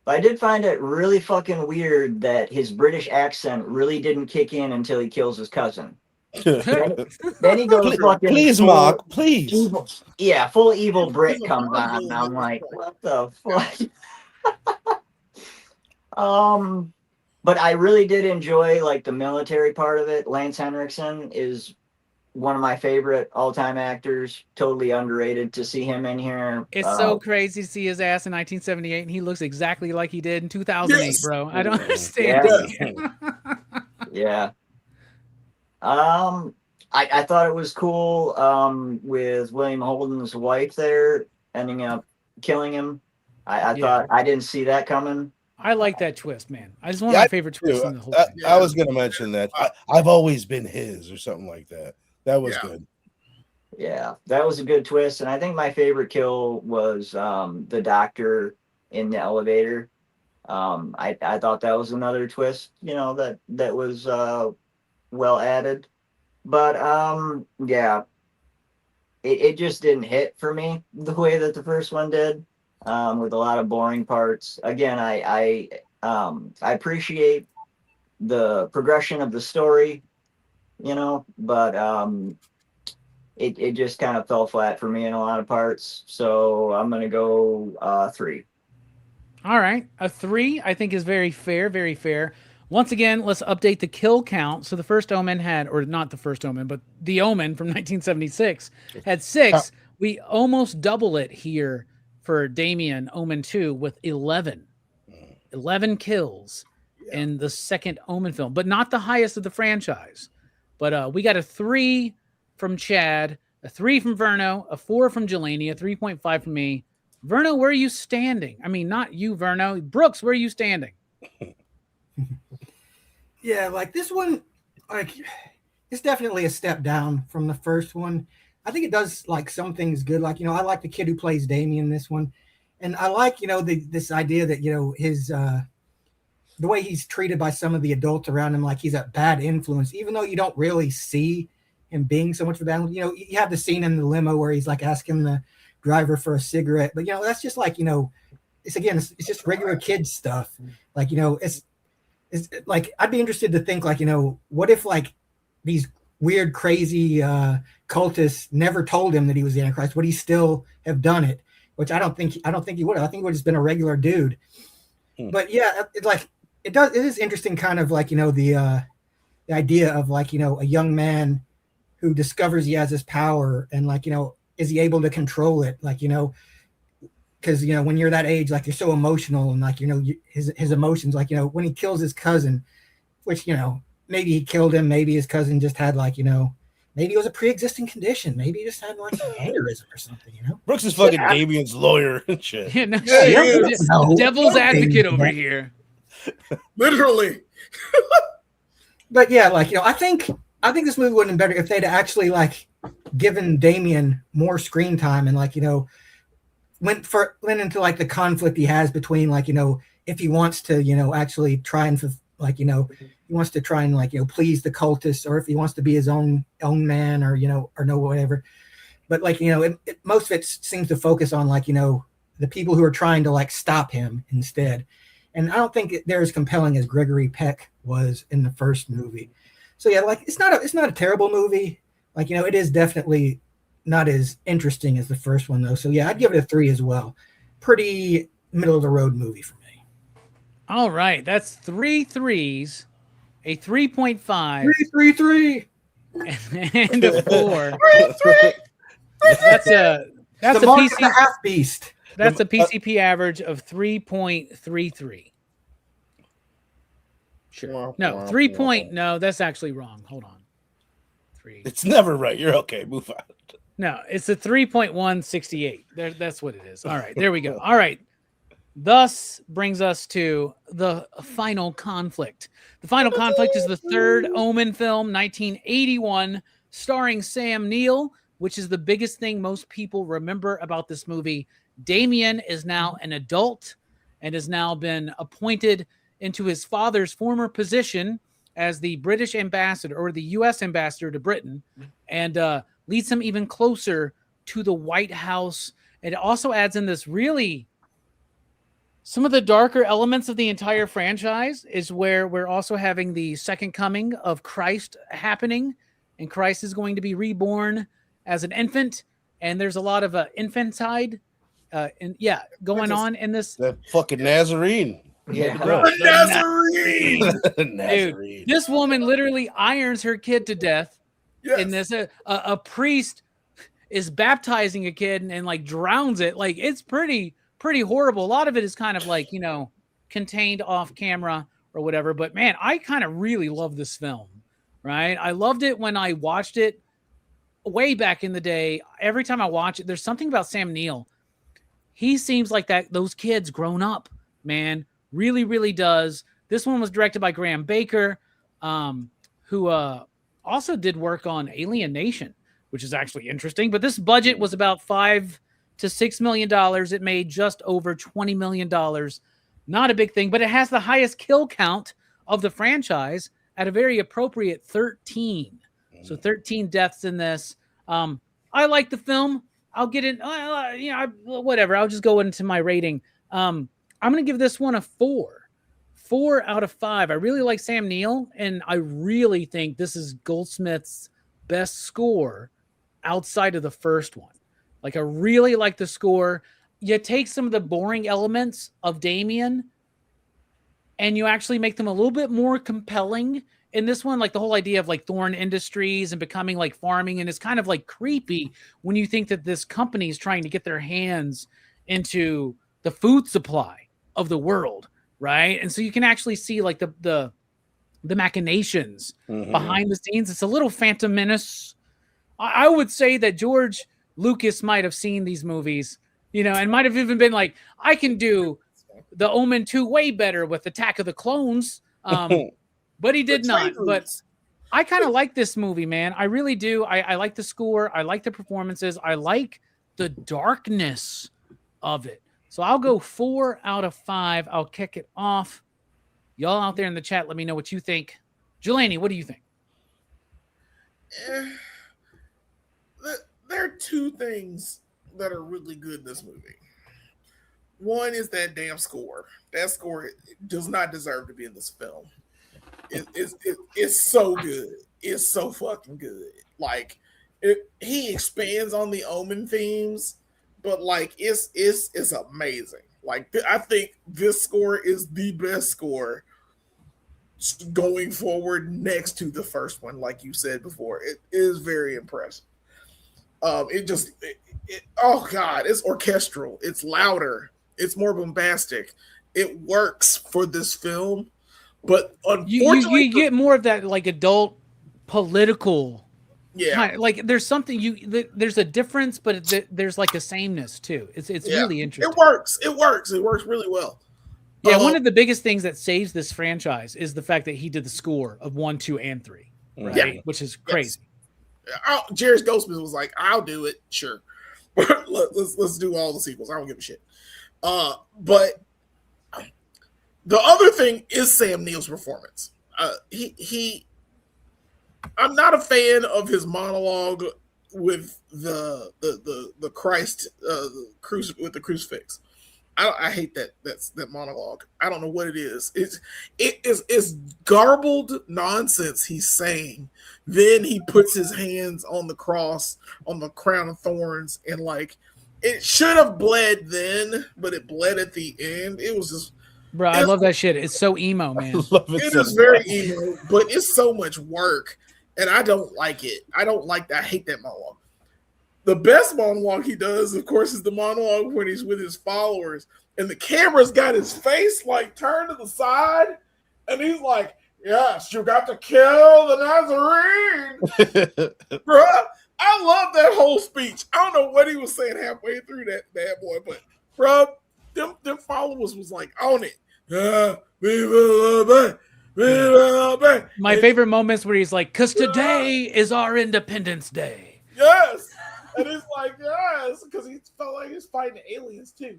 S4: I did find it really fucking weird that his British accent really didn't kick in until he kills his cousin. then he goes fucking
S3: please, Mark, please.
S4: Evil, full evil Brit comes on, and I'm like, what the fuck? But I really did enjoy like the military part of it. Lance Henriksen is one of my favorite all-time actors, totally underrated. To see him in here,
S1: it's so crazy to see his ass in 1978, and he looks exactly like he did in 2008, bro. I don't understand.
S4: Yeah. I thought it was cool with William Holden's wife there ending up killing him. I thought I didn't see that coming.
S1: I like that twist, man. It's one of my favorite twists in the whole thing.
S3: I was going to mention that. I've always been his, or something like that. That was good.
S4: Yeah, that was a good twist. And I think my favorite kill was the doctor in the elevator. I thought that was another twist, that was well added. But yeah, it just didn't hit for me the way that the first one did, with a lot of boring parts. Again, I appreciate the progression of the story, but it just kind of fell flat for me in a lot of parts. So I'm going to go 3.
S1: All right. A 3, I think, is very fair, very fair. Once again, let's update the kill count. So the first Omen had, or not the first Omen, but the Omen from 1976 had 6. We almost double it here for Damien Omen 2 with 11. 11 kills in the second Omen film, but not the highest of the franchise. But we got a 3 from Chad, a 3 from Verno, a 4 from Jelani, a 3.5 from me. Verno, where are you standing? I mean, not you, Verno. Brooks, where are you standing?
S6: Yeah, like this one, like it's definitely a step down from the first one. I think it does like some things good. Like, I like the kid who plays Damien in this one. And I like, this idea that, his, the way he's treated by some of the adults around him, like he's a bad influence, even though you don't really see him being so much of a bad influence. You have the scene in the limo where he's like asking the driver for a cigarette, but that's just like, it's just regular kid stuff. Like, it's like, I'd be interested to think like, what if like these weird, crazy cultists never told him that he was the Antichrist? Would he still have done it? Which I don't think he would have. I think he would have just been a regular dude. But yeah, it is interesting, kind of like, the idea of like, a young man who discovers he has this power and like, is he able to control it? Like, because, when you're that age, like you're so emotional and like, his emotions, like, when he kills his cousin, which, maybe he killed him. Maybe his cousin just had like, maybe it was a pre-existing condition. Maybe he just had like an aneurysm or something,
S3: Brooks is fucking Damien's lawyer and shit.
S1: Yeah, no,
S2: Yeah,
S1: devil's advocate over here.
S2: Literally.
S6: But yeah, like, I think this movie would have been better if they'd actually like given Damien more screen time and like, went into like the conflict he has between like, if he wants to, actually try and like, he wants to try and like, please the cultists, or if he wants to be his own man, or, or no, whatever. But like, most of it seems to focus on like, the people who are trying to like stop him instead. And I don't think they're as compelling as Gregory Peck was in the first movie. So yeah, like it's not a terrible movie. Like, it is definitely not as interesting as the first one though. So yeah, I'd give it a 3 as well. Pretty middle of the road movie for me.
S1: All right, that's 3 3s, a 3.5,
S6: 3
S1: and a 4.
S2: 3.
S1: That's a PC
S6: half beast.
S1: That's a PCP average of 3.33. Sure. No, 3. No, that's actually wrong. Hold on. 3.
S3: It's never right. You're okay. Move on.
S1: No, it's a 3.168. That's what it is. All right, there we go. All right. Thus brings us to the final conflict. The final conflict is the third Omen film, 1981, starring Sam Neill, which is the biggest thing most people remember about this movie. Damien is now an adult and has now been appointed into his father's former position as the British ambassador, or the U.S. ambassador to Britain, and leads him even closer to the White House. It also adds in this really, some of the darker elements of the entire franchise is where we're also having the second coming of Christ happening, and Christ is going to be reborn as an infant, and there's a lot of infanticide going on in this.
S3: That fucking Nazarene.
S6: Yeah.
S2: Nazarene.
S1: Dude, this woman literally irons her kid to death.
S2: Yes.
S1: In this, a priest is baptizing a kid and like drowns it. Like, it's pretty horrible. A lot of it is kind of like, contained off camera or whatever. But man, I kind of really love this film, right? I loved it when I watched it way back in the day. Every time I watch it, there's something about Sam Neill. He seems like those kids grown up, man. Really, really does. This one was directed by Graham Baker, who also did work on Alien Nation, which is actually interesting. But this budget was about $5 to $6 million. It made just over $20 million. Not a big thing, but it has the highest kill count of the franchise at a very appropriate 13. So 13 deaths in this. I like the film. I'll get in, whatever. I'll just go into my rating. I'm going to give this one a 4. 4 out of 5. I really like Sam Neill, and I really think this is Goldsmith's best score outside of the first one. Like, I really like the score. You take some of the boring elements of Damien, and you actually make them a little bit more compelling. In this one, like the whole idea of like Thorn Industries and becoming like farming, and it's kind of like creepy when you think that this company is trying to get their hands into the food supply of the world, right? And so you can actually see like the machinations behind the scenes. It's a little Phantom Menace. I would say that George Lucas might have seen these movies, and might have even been like, I can do the Omen 2 way better with Attack of the Clones. But he did not. But I kind of like this movie, man. I really do. I like the score. I like the performances. I like the darkness of it. So I'll go 4 out of 5. I'll kick it off. Y'all out there in the chat, let me know what you think. Jelani, what do you think?
S2: There are two things that are really good in this movie. One is that damn score. That score does not deserve to be in this film. It's so good. It's so fucking good. Like he expands on the Omen themes, but like it's amazing. Like I think this score is the best score going forward next to the first one. Like you said before, it is very impressive. Oh god, it's orchestral. It's louder. It's more bombastic. It works for this film, but unfortunately,
S1: you get more of that like adult political.
S2: Yeah,
S1: kind of, like there's something there's a difference, but there's like a sameness too. It's really interesting.
S2: It works. It works really well.
S1: Yeah, one of the biggest things that saves this franchise is the fact that he did the score of 1, 2, and 3, right?
S2: Yeah.
S1: Which is crazy.
S2: Jerry Goldsmith was like, "I'll do it, sure. let's do all the sequels. I don't give a shit." But the other thing is Sam Neill's performance. I'm not a fan of his monologue with the Christ with the crucifix. I hate that monologue. I don't know what it is. It's garbled nonsense he's saying. Then he puts his hands on the cross, on the crown of thorns, and like it should have bled then, but it bled at the end. It was just,
S1: bro. I love that shit. It's so emo, man.
S2: It is very emo, but it's so much work, and I don't like it. I don't like that. I hate that monologue. The best monologue he does, of course, is the monologue when he's with his followers and the camera's got his face like turned to the side and he's like, "Yes, you got to kill the Nazarene." Bruh, I love that whole speech. I don't know what he was saying halfway through that bad boy, but bruh, them followers was like on it.
S1: My favorite moments where he's like, "'Cause today is our Independence Day."
S2: Yes. And it's like, yes, because he felt like he was fighting aliens too.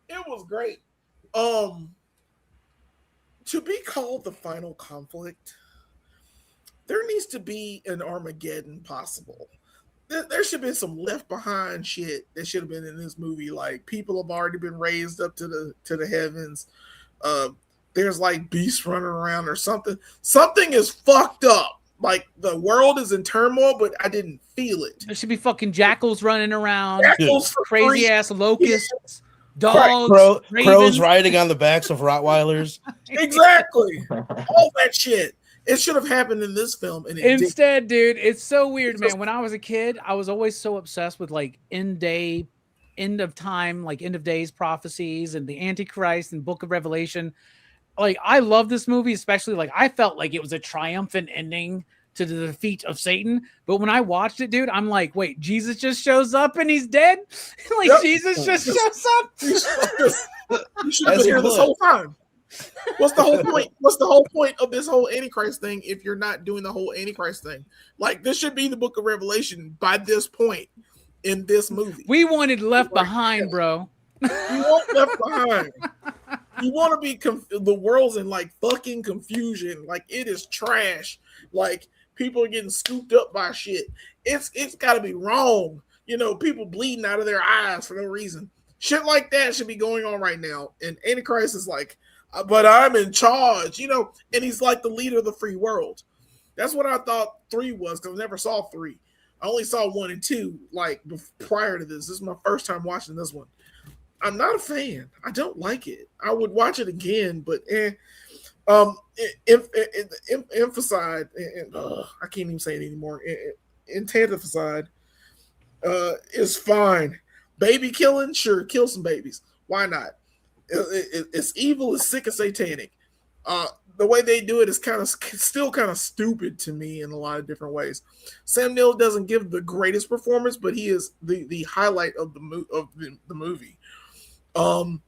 S2: It was great. To be called the final conflict, there needs to be an Armageddon possible. There should be some left behind shit that should have been in this movie. Like people have already been raised up to the heavens. There's like beasts running around or something. Something is fucked up. Like the world is in turmoil, but I didn't feel it.
S1: There should be fucking jackals running around,
S2: crazy
S1: ass locusts, dogs,
S3: crows riding on the backs of Rottweilers.
S2: Exactly. All that shit. It should have happened in this film. And
S1: instead, dude, it's so weird, man. When I was a kid, I was always so obsessed with like end of time, like end of days prophecies and the Antichrist and Book of Revelation. Like I love this movie, especially like I felt like it was a triumphant ending to the defeat of Satan. But when I watched it, dude, I'm like, wait, Jesus just shows up and he's dead? Like Jesus just shows up?
S2: You should have been here this whole time. What's the whole point? What's the whole point of this whole Antichrist thing if you're not doing the whole Antichrist thing? Like this should be the Book of Revelation by this point in this movie.
S1: We wanted Left Behind, bro.
S2: You want Left Behind. You want to be the world's in like fucking confusion. Like it is trash. Like people are getting scooped up by shit. It's got to be wrong. You know, people bleeding out of their eyes for no reason. Shit like that should be going on right now. And Antichrist is like, but I'm in charge. You know, and he's like the leader of the free world. That's what I thought 3 was because I never saw 3. I only saw 1 and 2 like prior to this. This is my first time watching this one. I'm not a fan. I don't like it. I would watch it again, but Infanticide, I can't even say it anymore. Infanticide is fine. Baby killing, sure, kill some babies. Why not? It's evil, it's sick, and satanic. The way they do it is still kind of stupid to me in a lot of different ways. Sam Neill doesn't give the greatest performance, but he is the highlight of the movie. The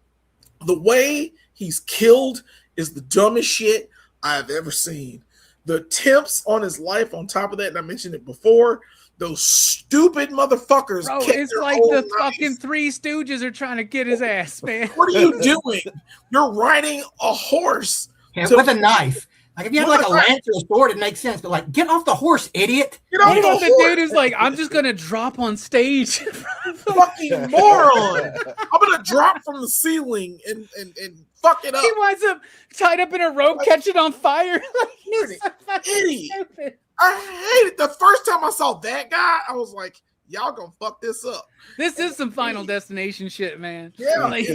S2: way he's killed is the dumbest shit I've ever seen. the temps on his life on top of that, and I mentioned it before, those stupid motherfuckers.
S1: Bro, it's like the fucking Three Stooges are trying to get his ass, man.
S2: What are you doing? You're riding a horse
S6: with a knife. Like if you had like a lance or a sword, it makes sense. But like, get off the horse, idiot!
S1: What about the dude who's like, I'm just gonna drop on stage?
S2: Fucking moron! I'm gonna drop from the ceiling and fuck it up.
S1: He winds up tied up in a rope, catching on fire.
S2: He's idiot. I hate it. The first time I saw that guy, I was like, y'all gonna fuck this up.
S1: This is some Final Destination shit, man.
S2: Yeah.
S1: Like,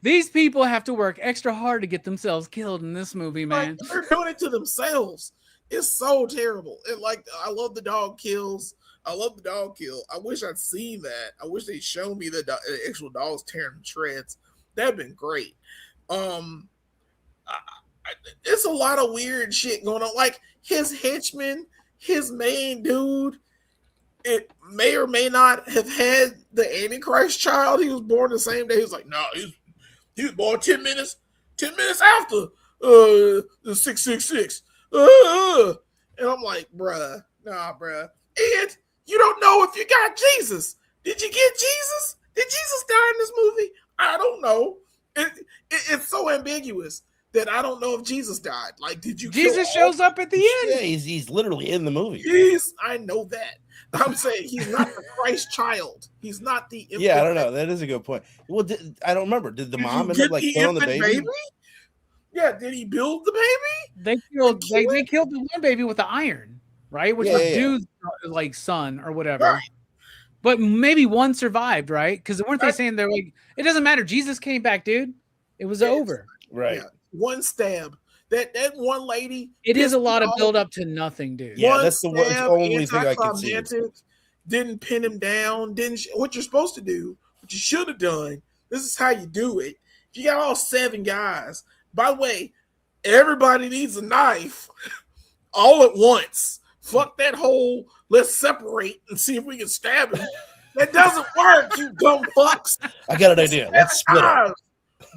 S1: these people have to work extra hard to get themselves killed in this movie, man.
S2: Like, they're doing it to themselves. It's so terrible. And like, I love the dog kills. I love the dog kill. I wish I'd seen that. I wish they'd shown me the actual dogs tearing to shreds. That'd been great. It's a lot of weird shit going on. Like his henchman, his main dude, it may or may not have had the Antichrist child. He was born the same day. He was like, no, he was born 10 minutes after the 666. And I'm like, bruh, nah, bruh. And you don't know if you got Jesus. Did you get Jesus? Did Jesus die in this movie? I don't know. It's so ambiguous that I don't know if Jesus died. Like, did you?
S1: Jesus shows up at the end.
S3: Yeah, he's literally in the movie.
S2: I know that. I'm saying he's not the Christ child. He's not the.
S3: Yeah, I don't know. That is a good point. Well, I don't remember. Did the mom end up like killing the baby?
S2: Yeah, did he build the baby?
S1: They killed the one baby with the iron, right? Which was dude's like son or whatever.
S2: Right.
S1: But maybe one survived, right? Because weren't they saying they're like, it doesn't matter. Jesus came back, dude. It was over.
S3: Right.
S2: Yeah. One stab. That one lady.
S1: It is a lot of build up to nothing, dude.
S3: Yeah, that's the only thing I can see.
S2: Didn't pin him down. What you're supposed to do, what you should have done. This is how you do it. If you got all 7 guys. By the way, everybody needs a knife all at once. Fuck that whole let's separate and see if we can stab him. That doesn't work, you dumb fucks.
S3: I got an idea. Let's split up.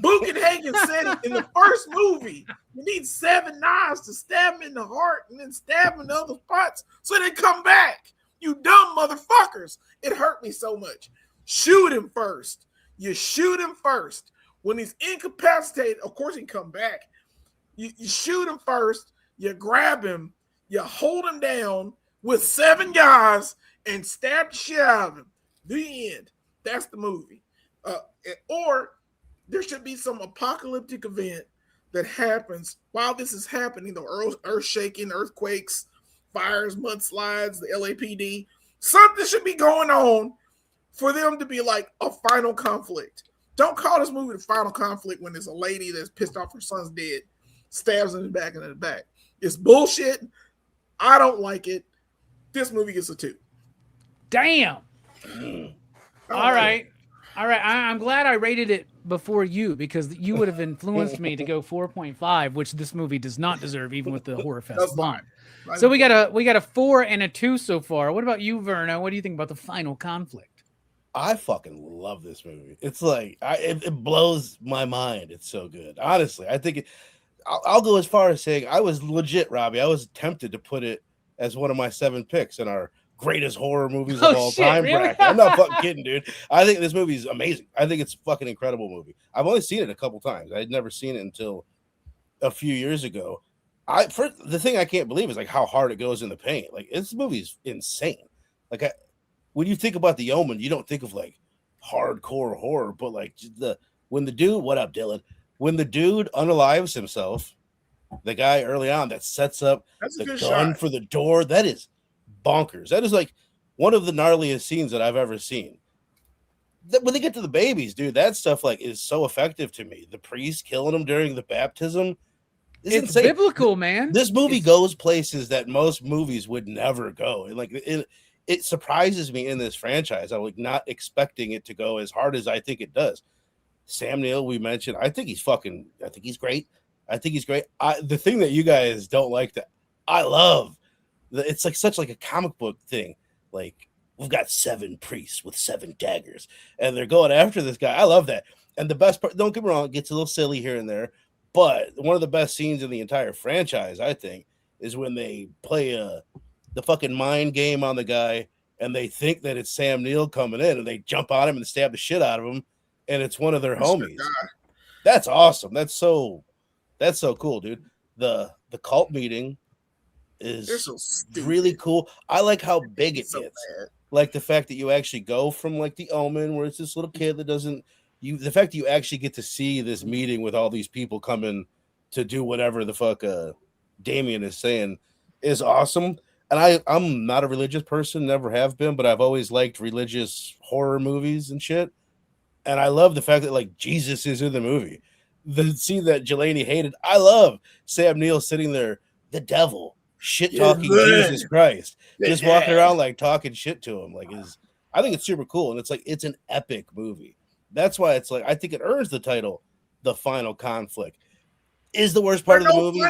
S2: Buchenhagen said it in the first movie. You need 7 knives to stab him in the heart and then stab him in other spots so they come back. You dumb motherfuckers. It hurt me so much. Shoot him first. You shoot him first. When he's incapacitated, of course he can come back. You shoot him first. You grab him. You hold him down with 7 guys and stab the shit out of him. The end. That's the movie. Or there should be some apocalyptic event that happens while this is happening. The earth shaking, earthquakes, fires, mudslides, the LAPD. Something should be going on for them to be like a final conflict. Don't call this movie the final conflict when there's a lady that's pissed off her son's dead, stabs in the back and in the back. It's bullshit. I don't like it. This movie gets a 2.
S1: Damn. All right. I'm glad I rated it before you because you would have influenced me to go 4.5, which this movie does not deserve, even with the Horrorfest bomb. So we got a 4 and a 2 so far. What about you, Verno? What do you think about the final conflict?
S3: I fucking love this movie. It's like it blows my mind. It's so good. Honestly, I think I'll go as far as saying I was legit, Robbie. I was tempted to put it as one of my 7 picks in our greatest horror movies of all time.
S1: Really?
S3: Bracket. I'm not fucking kidding, dude. I think this movie is amazing. I think it's a fucking incredible movie. I've only seen it a couple times. I'd never seen it until a few years ago. The thing I can't believe is like how hard it goes in the paint. Like this movie is insane. Like when you think about the Omen, you don't think of like hardcore horror, but like when the dude, what up, Dylan? When the dude unalives himself, the guy early on that sets up the gun shot for the door, that is bonkers. That is like one of the gnarliest scenes that I've ever seen. When they get to the babies, dude, that stuff like is so effective to me. The priest killing them during the baptism.
S1: It's
S3: insane.
S1: Biblical, man.
S3: This movie goes places that most movies would never go. And like it surprises me in this franchise. I'm like not expecting it to go as hard as I think it does. Sam Neill, we mentioned. I think he's great. The thing that you guys don't like that I love, it's like such like a comic book thing. Like we've got 7 priests with 7 daggers and they're going after this guy. I love that. And the best part, don't get me wrong, it gets a little silly here and there, But one of the best scenes in the entire franchise, I think, is when they play the fucking mind game on the guy, and they think that it's Sam Neill coming in, and they jump on him and stab the shit out of him, and it's one of their homies. That's awesome. That's so cool, dude. The cult meeting is really cool. I like how big it gets. Like the fact that you actually go from like the Omen, where it's this little kid that doesn't. The fact that you actually get to see this meeting with all these people coming to do whatever the fuck Damien is saying is awesome. And I'm not a religious person, never have been, but I've always liked religious horror movies and shit. And I love the fact that like Jesus is in the movie. The scene that Jelani hated, I love Sam Neill sitting there, the devil, shit talking Jesus Christ, just walking around like talking shit to him. Like I think it's super cool, and it's like it's an epic movie. That's why it's like I think it earns the title, The Final Conflict. Is the worst part of the movie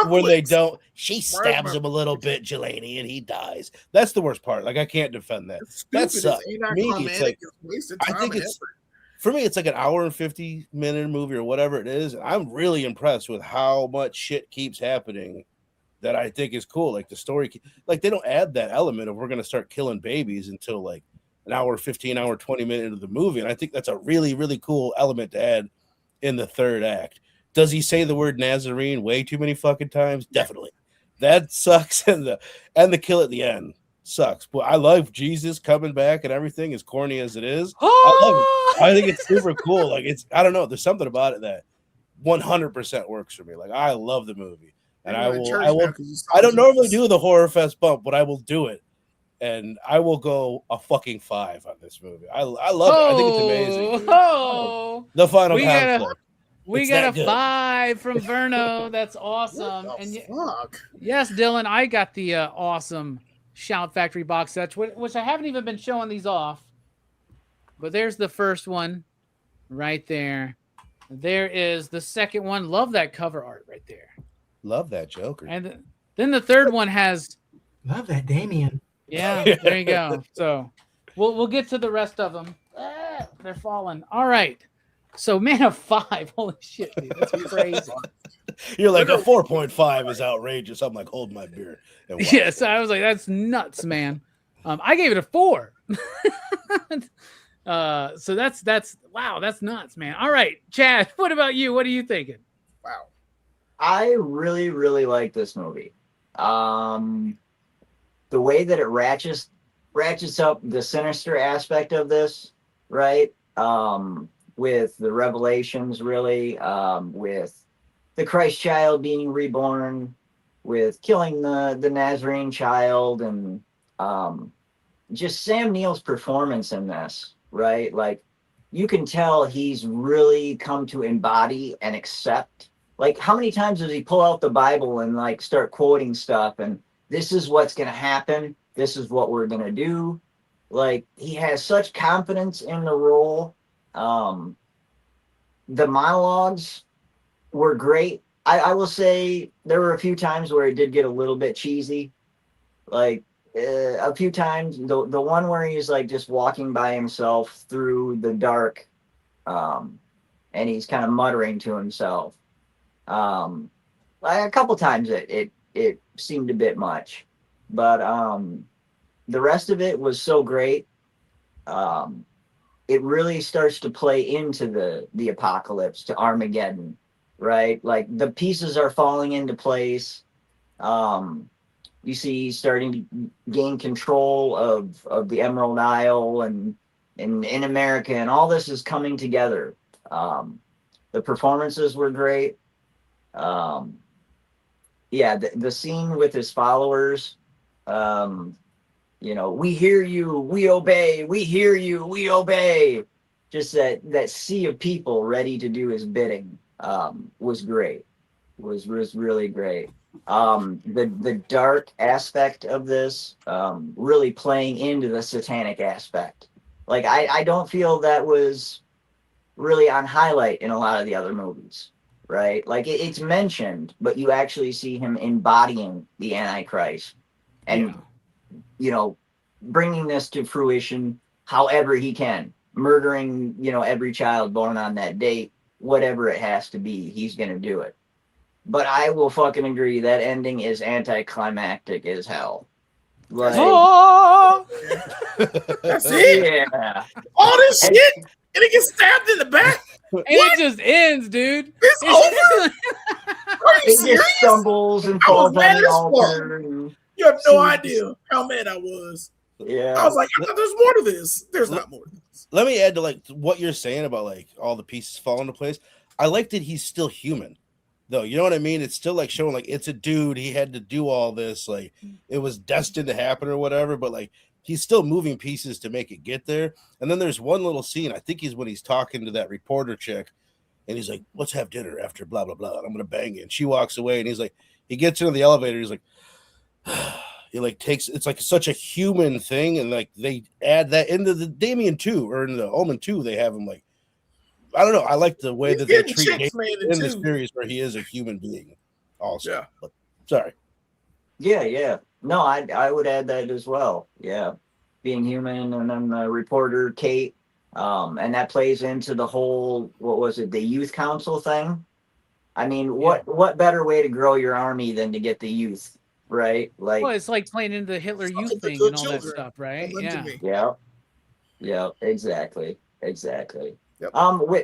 S3: when they don't. She stabs him a little bit, Jelani, and he dies. That's the worst part. Like I can't defend that. That sucks. Me, it's like I think it's for me. It's like an hour and 50-minute movie or whatever it is. I'm really impressed with how much shit keeps happening that I think is cool. Like the story, like they don't add that element of we're gonna start killing babies until like an hour, 15 hour, 20-minute into the movie. And I think that's a really, really cool element to add in the third act. Does he say the word Nazarene way too many fucking times? Definitely. That sucks. And the kill at the end sucks. But I love Jesus coming back and everything, as corny as it is. I love it. I think it's super cool. Like I don't know. There's something about it that 100% works for me. Like I love the movie. And I don't normally do the Horrorfest bump, but I will do it. And I will go a fucking 5 on this movie. I love it. I think it's amazing. The Final Conflict.
S1: We got a 5 from Verno. That's awesome. And yes, Dylan, I got the awesome Shout Factory box sets, which I haven't even been showing these off. But there's the first one right there. There is the second one. Love that cover art right there.
S3: Love that Joker.
S1: And then the third one has.
S6: Love that Damien.
S1: Yeah, there you go. So we'll get to the rest of them. They're falling. All right. So Man of 5. Holy shit, dude. That's crazy.
S3: You're like, a 4.5 is outrageous. I'm like, hold my beer.
S1: Yes, I was like, that's nuts, man. I gave it a 4. So that's wow, that's nuts, man. All right, Chad, what about you? What are you thinking?
S2: Wow.
S4: I really, really like this movie. The way that it ratchets up the sinister aspect of this, right? With the revelations, really, with the Christ child being reborn, with killing the Nazarene child, and just Sam Neill's performance in this, right? Like, you can tell he's really come to embody and accept. Like, how many times does he pull out the Bible and like start quoting stuff and this is what's going to happen. This is what we're going to do. Like, he has such confidence in the role. The monologues were great. I will say there were a few times where it did get a little bit cheesy. Like, a few times, the one where he's like just walking by himself through the dark, and he's kind of muttering to himself. Like a couple times it seemed a bit much, but the rest of it was so great. It really starts to play into the apocalypse, to Armageddon, right? Like the pieces are falling into place. You see he's starting to gain control of the Emerald Isle and in America, and all this is coming together. The performances were great. Yeah, the scene with his followers, we hear you, we obey, we hear you, we obey. Just that sea of people ready to do his bidding was great. Was really great. The dark aspect of this really playing into the satanic aspect. Like, I don't feel that was really on highlight in a lot of the other movies, right? Like, it's mentioned, but you actually see him embodying the Antichrist and, bringing this to fruition however he can, murdering, every child born on that date, whatever it has to be, he's gonna do it. But I will fucking agree that ending is anticlimactic as hell. Like,
S2: That's it.
S4: Yeah.
S2: All this shit, and it gets stabbed in the back.
S1: And it just ends, dude.
S2: It's over. Are you
S4: It
S2: serious?
S4: just stumbles and
S2: I was
S4: falls on
S2: mad
S4: the
S2: as
S4: altar. And,
S2: You have no idea how mad I was.
S4: yeah.
S2: I was like, I thought there's more to this. There's not more to this.
S3: Let me add to like what you're saying about like all the pieces fall into place. I like that he's still human, though. You know what I mean? It's still like showing like it's a dude. He had to do all this. Like it was destined to happen or whatever. But like he's still moving pieces to make it get there. And then there's one little scene. I think he's when he's talking to that reporter chick, and he's like, "Let's have dinner after blah blah blah. And I'm gonna bang you." And she walks away, and he's like, he gets into the elevator. He's like. He like takes it's like such a human thing, and like they add that into the Damien 2 or in the Omen 2, they have him like I don't know. I like the way that they treat him in the series where he is a human being. Also,
S2: Yeah.
S3: But, sorry.
S4: Yeah. No, I would add that as well. Yeah, being human, and then the reporter Kate, and that plays into the whole the youth council thing. I mean, what better way to grow your army than to get the youth? Right, like
S1: well, it's like playing into the Hitler Youth thing and all that stuff, right?
S4: Yeah, exactly.
S2: Yep.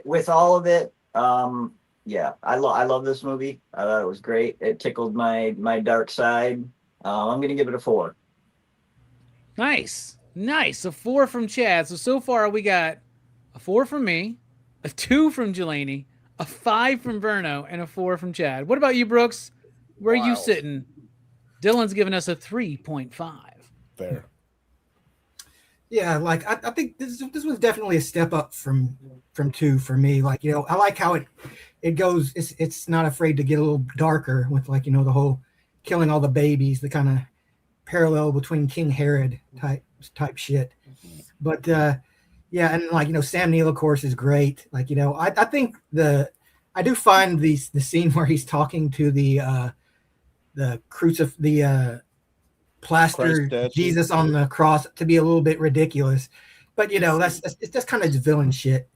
S4: With all of it, yeah, I love this movie. I thought it was great. It tickled my dark side. I'm gonna give it a 4.
S1: Nice. A 4 from Chad. So far we got a 4 from me, a 2 from Jelani, a 5 from Verno, and a 4 from Chad. What about you, Brooks? Where are you sitting? Dylan's giving us a 3.5.
S3: Fair.
S6: Yeah, like I think this was definitely a step up from 2 for me. Like, you know, I like how it goes. It's not afraid to get a little darker with, like, you know, the whole killing all the babies, the kind of parallel between King Herod type shit. But yeah, and like, you know, Sam Neill of course is great. Like, you know, I think I do find the scene where he's talking to the plaster Jesus on the cross to be a little bit ridiculous, but you know it's just kind of villain shit.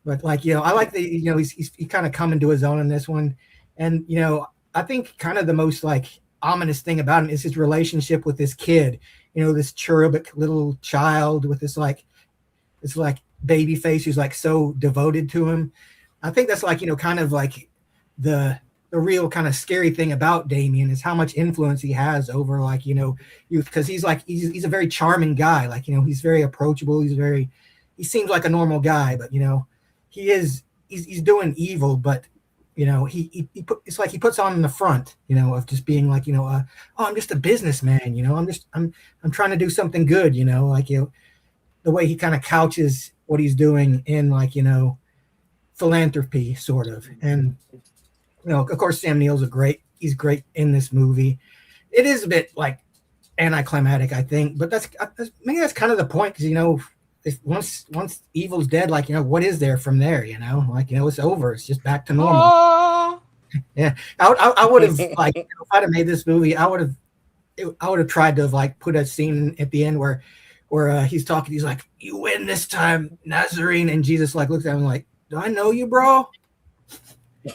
S6: But like, you know, I like you know, he's kind of coming to his own in this one, and you know, I think kind of the most like ominous thing about him is his relationship with this kid. You know, this cherubic little child with this like baby face who's like so devoted to him. I think that's like, you know, kind of like the real kind of scary thing about Damien is how much influence he has over, like, you know, youth, because he's a very charming guy. Like, you know, he's very approachable. He seems like a normal guy, but you know, he's doing evil, but you know, it's like he puts on the front, you know, of just being like, you know, oh, I'm just a businessman, you know, I'm trying to do something good, you know, like, you know, the way he kind of couches what he's doing in, like, you know, philanthropy sort of. And you know, of course, Sam Neill's he's great in this movie. It is a bit like anticlimactic, I think, but maybe that's kind of the point, because you know, if once evil's dead, like, you know, what is there from there? You know, like, you know, it's over. It's just back to normal. Yeah, I would have like, you know, if I'd have made this movie, I would have tried to like put a scene at the end where he's talking. He's like, "You win this time, Nazarene," and Jesus like looks at him like, "Do I know you, bro?"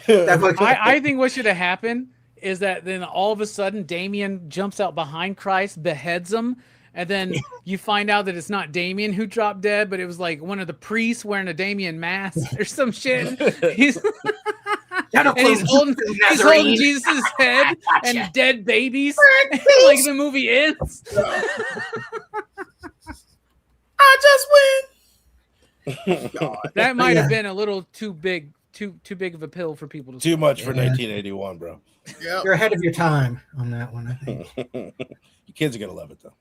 S1: I think what should have happened is that then all of a sudden Damien jumps out behind Christ, beheads him, and then you find out that it's not Damien who dropped dead, but it was like one of the priests wearing a Damien mask or some shit. He's holding Jesus' head and dead babies. Like the movie ends.
S2: I just win.
S1: That might have been a little too big of a pill for people to
S3: too much for 1981, bro.
S2: Yeah,
S6: you're ahead of your time on that one, I think.
S3: You kids are gonna love it though.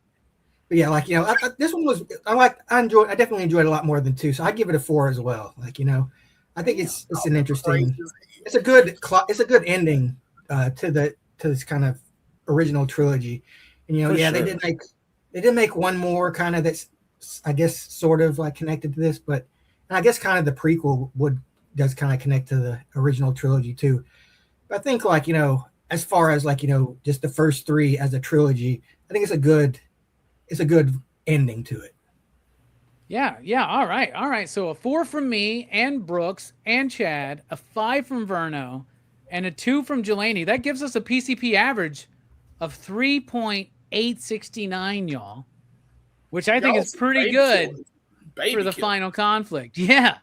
S6: But yeah, like, you know, this one was I definitely enjoyed it a lot more than 2, so I give it a 4 as well. Like, you know, I think it's an interesting, it's a good ending to this kind of original trilogy. And you know, they did make one more kind of that's, I guess, sort of like connected to this, but I guess kind of the prequel does kind of connect to the original trilogy too. But I think, like, you know, as far as like, you know, just the first 3 as a trilogy, I think it's a good ending to it.
S1: Yeah. All right. So a 4 from me and Brooks and Chad, a 5 from Verno, and a 2 from Jelani. That gives us a PCP average of 3.869, y'all, which I think is pretty good for the final conflict. Yeah.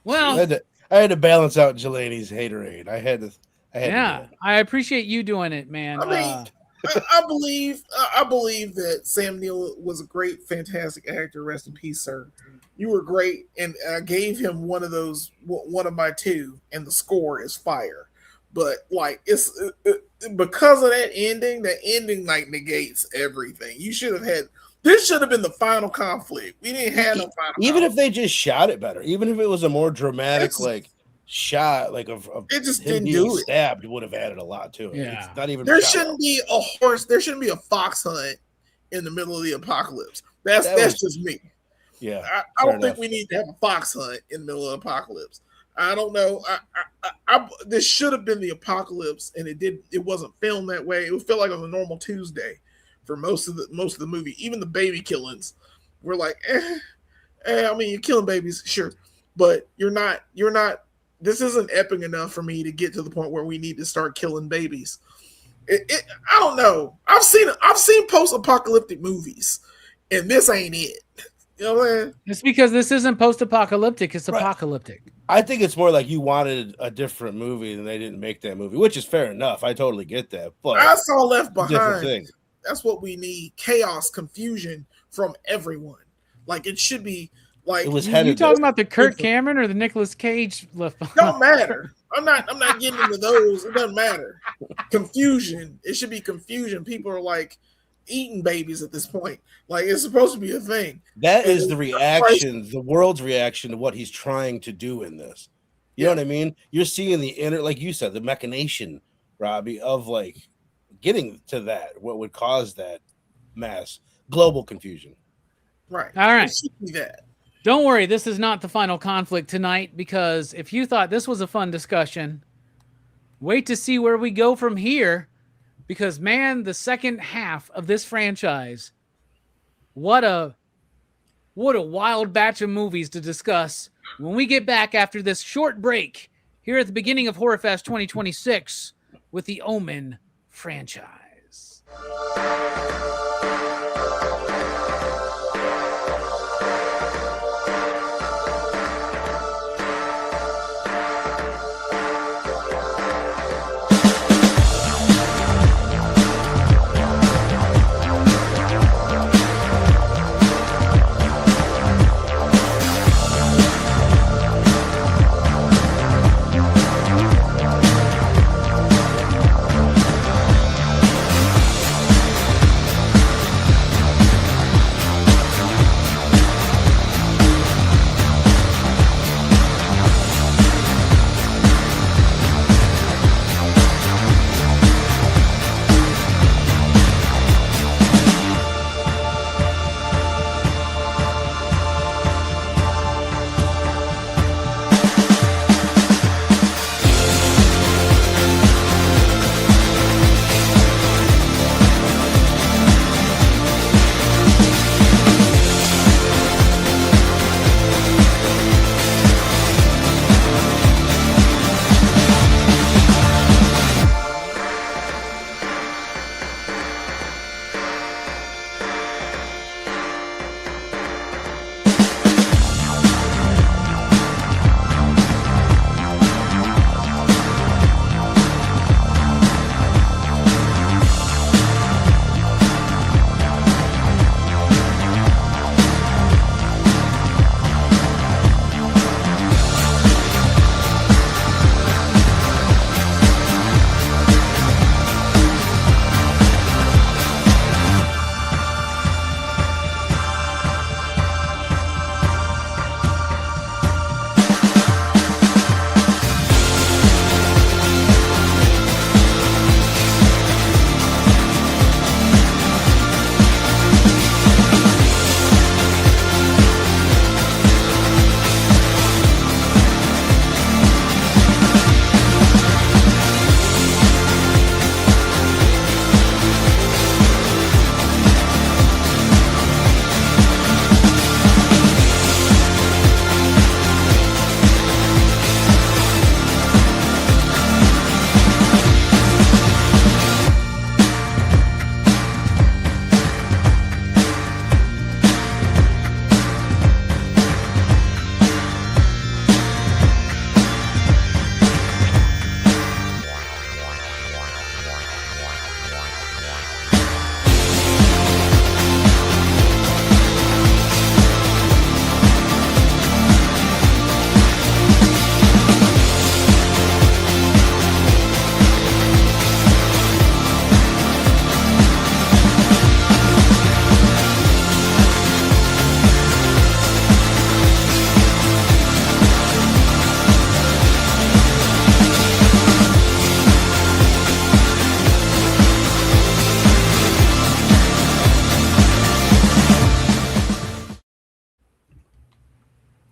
S1: Well,
S3: I had to balance out Jelani's haterade. I had to.
S1: I appreciate you doing it, man.
S2: I mean, I believe that Sam Neill was a great, fantastic actor. Rest in peace, sir. You were great, and I gave him one of my 2, and the score is fire. But like, it's because of that ending. That ending like negates everything. You should have had. This should have been the final conflict. We didn't have no final.
S3: Even if they just shot it better, even if it was a more dramatic shot, like of
S2: it just
S3: him
S2: didn't
S3: being
S2: do it.
S3: Stabbed, would have added a lot to it.
S1: Yeah.
S3: It's not even.
S2: There shouldn't be a horse. There shouldn't be a fox hunt in the middle of the apocalypse. That's just me.
S3: Yeah,
S2: I don't think we need to have a fox hunt in the middle of the apocalypse. I don't know. This should have been the apocalypse, and it wasn't filmed that way. It felt like it was a normal Tuesday for most of the movie. Even the baby killings were like, I mean, you're killing babies, sure, but you're not. This isn't epic enough for me to get to the point where we need to start killing babies. I don't know. I've seen post-apocalyptic movies, and this ain't it. You know what I'm saying?
S1: It's because this isn't post-apocalyptic; it's apocalyptic.
S3: I think it's more like you wanted a different movie and they didn't make that movie, which is fair enough. I totally get that. But
S2: I saw Left
S3: different
S2: Behind.
S3: thing.
S2: That's what we need: chaos, confusion from everyone. Like it should be. Like
S3: It was
S1: You
S3: headed
S1: talking about the Kurt Cameron or the Nicolas Cage Left Behind?
S2: don't matter. I'm not getting into those. It doesn't matter. Confusion. It should be confusion. People are like eating babies at this point. Like it's supposed to be a thing.
S3: That is the reaction, the world's reaction to what he's trying to do in this. You know what I mean? You're seeing the inner, like you said, the machination, Robbie, of like getting to that, what would cause that mass global confusion.
S2: Right.
S1: All right.
S2: It should be that.
S1: Don't worry, this is not the final conflict tonight, because if you thought this was a fun discussion, wait to see where we go from here, because man, the second half of this franchise, what a wild batch of movies to discuss when we get back after this short break here at the beginning of Horrorfest 2026 with the OMEN franchise.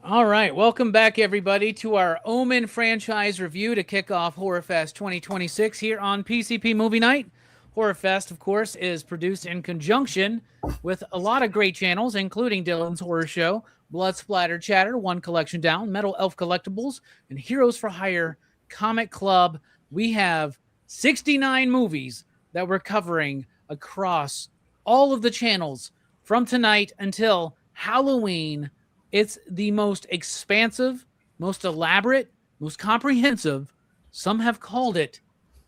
S1: All right, welcome back, everybody, to our OMEN Franchise review to kick off Horrorfest 2026 here on PCP Movie Night. Horrorfest, of course, is produced in conjunction with a lot of great channels, including Dylan's Horror Show, Blood Splatter Chatter, One Collection Down, Metal Elf Collectibles, and Heroes for Hire Comic Club. We have 69 movies that we're covering across all of the channels from tonight until Halloween. It's the most expansive, most elaborate, most comprehensive. Some have called it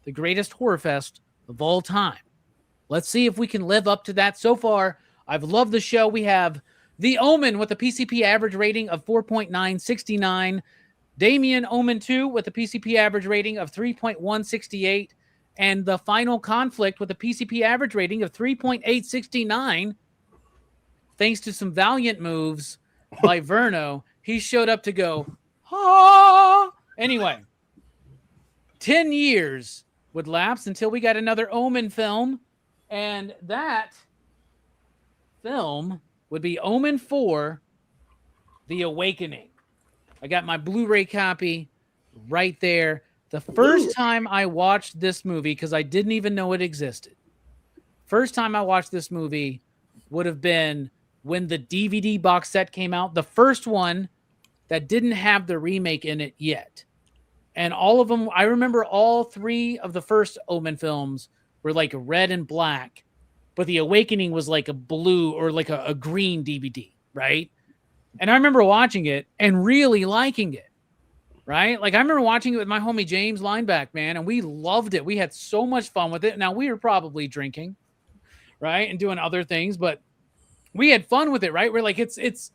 S1: the greatest horror fest of all time. Let's see if we can live up to that. So far, I've loved the show. We have The Omen with a PCP average rating of 4.969. DAMIEN Omen 2 with a PCP average rating of 3.168. And The Final Conflict with a PCP average rating of 3.869. Thanks to some valiant moves by Verno. He showed up to go, ah! Anyway, 10 years would lapse until we got another Omen film, and that film would be Omen 4, The Awakening. I got my Blu-ray copy right there. The first time I watched this movie, because I didn't even know it existed, first time I watched this movie would have been when the DVD box set came out, the first one that didn't have the remake in it yet. And all of them, I remember all three of the first Omen films were like red and black, but The Awakening was like a blue or like a green DVD, right? And I remember watching it and really liking it, right? Like I remember watching it with my homie James Lineback, man, and we loved it. We had so much fun with it. Now we were probably drinking, right, and doing other things, but we had fun with it, right? We're like, it's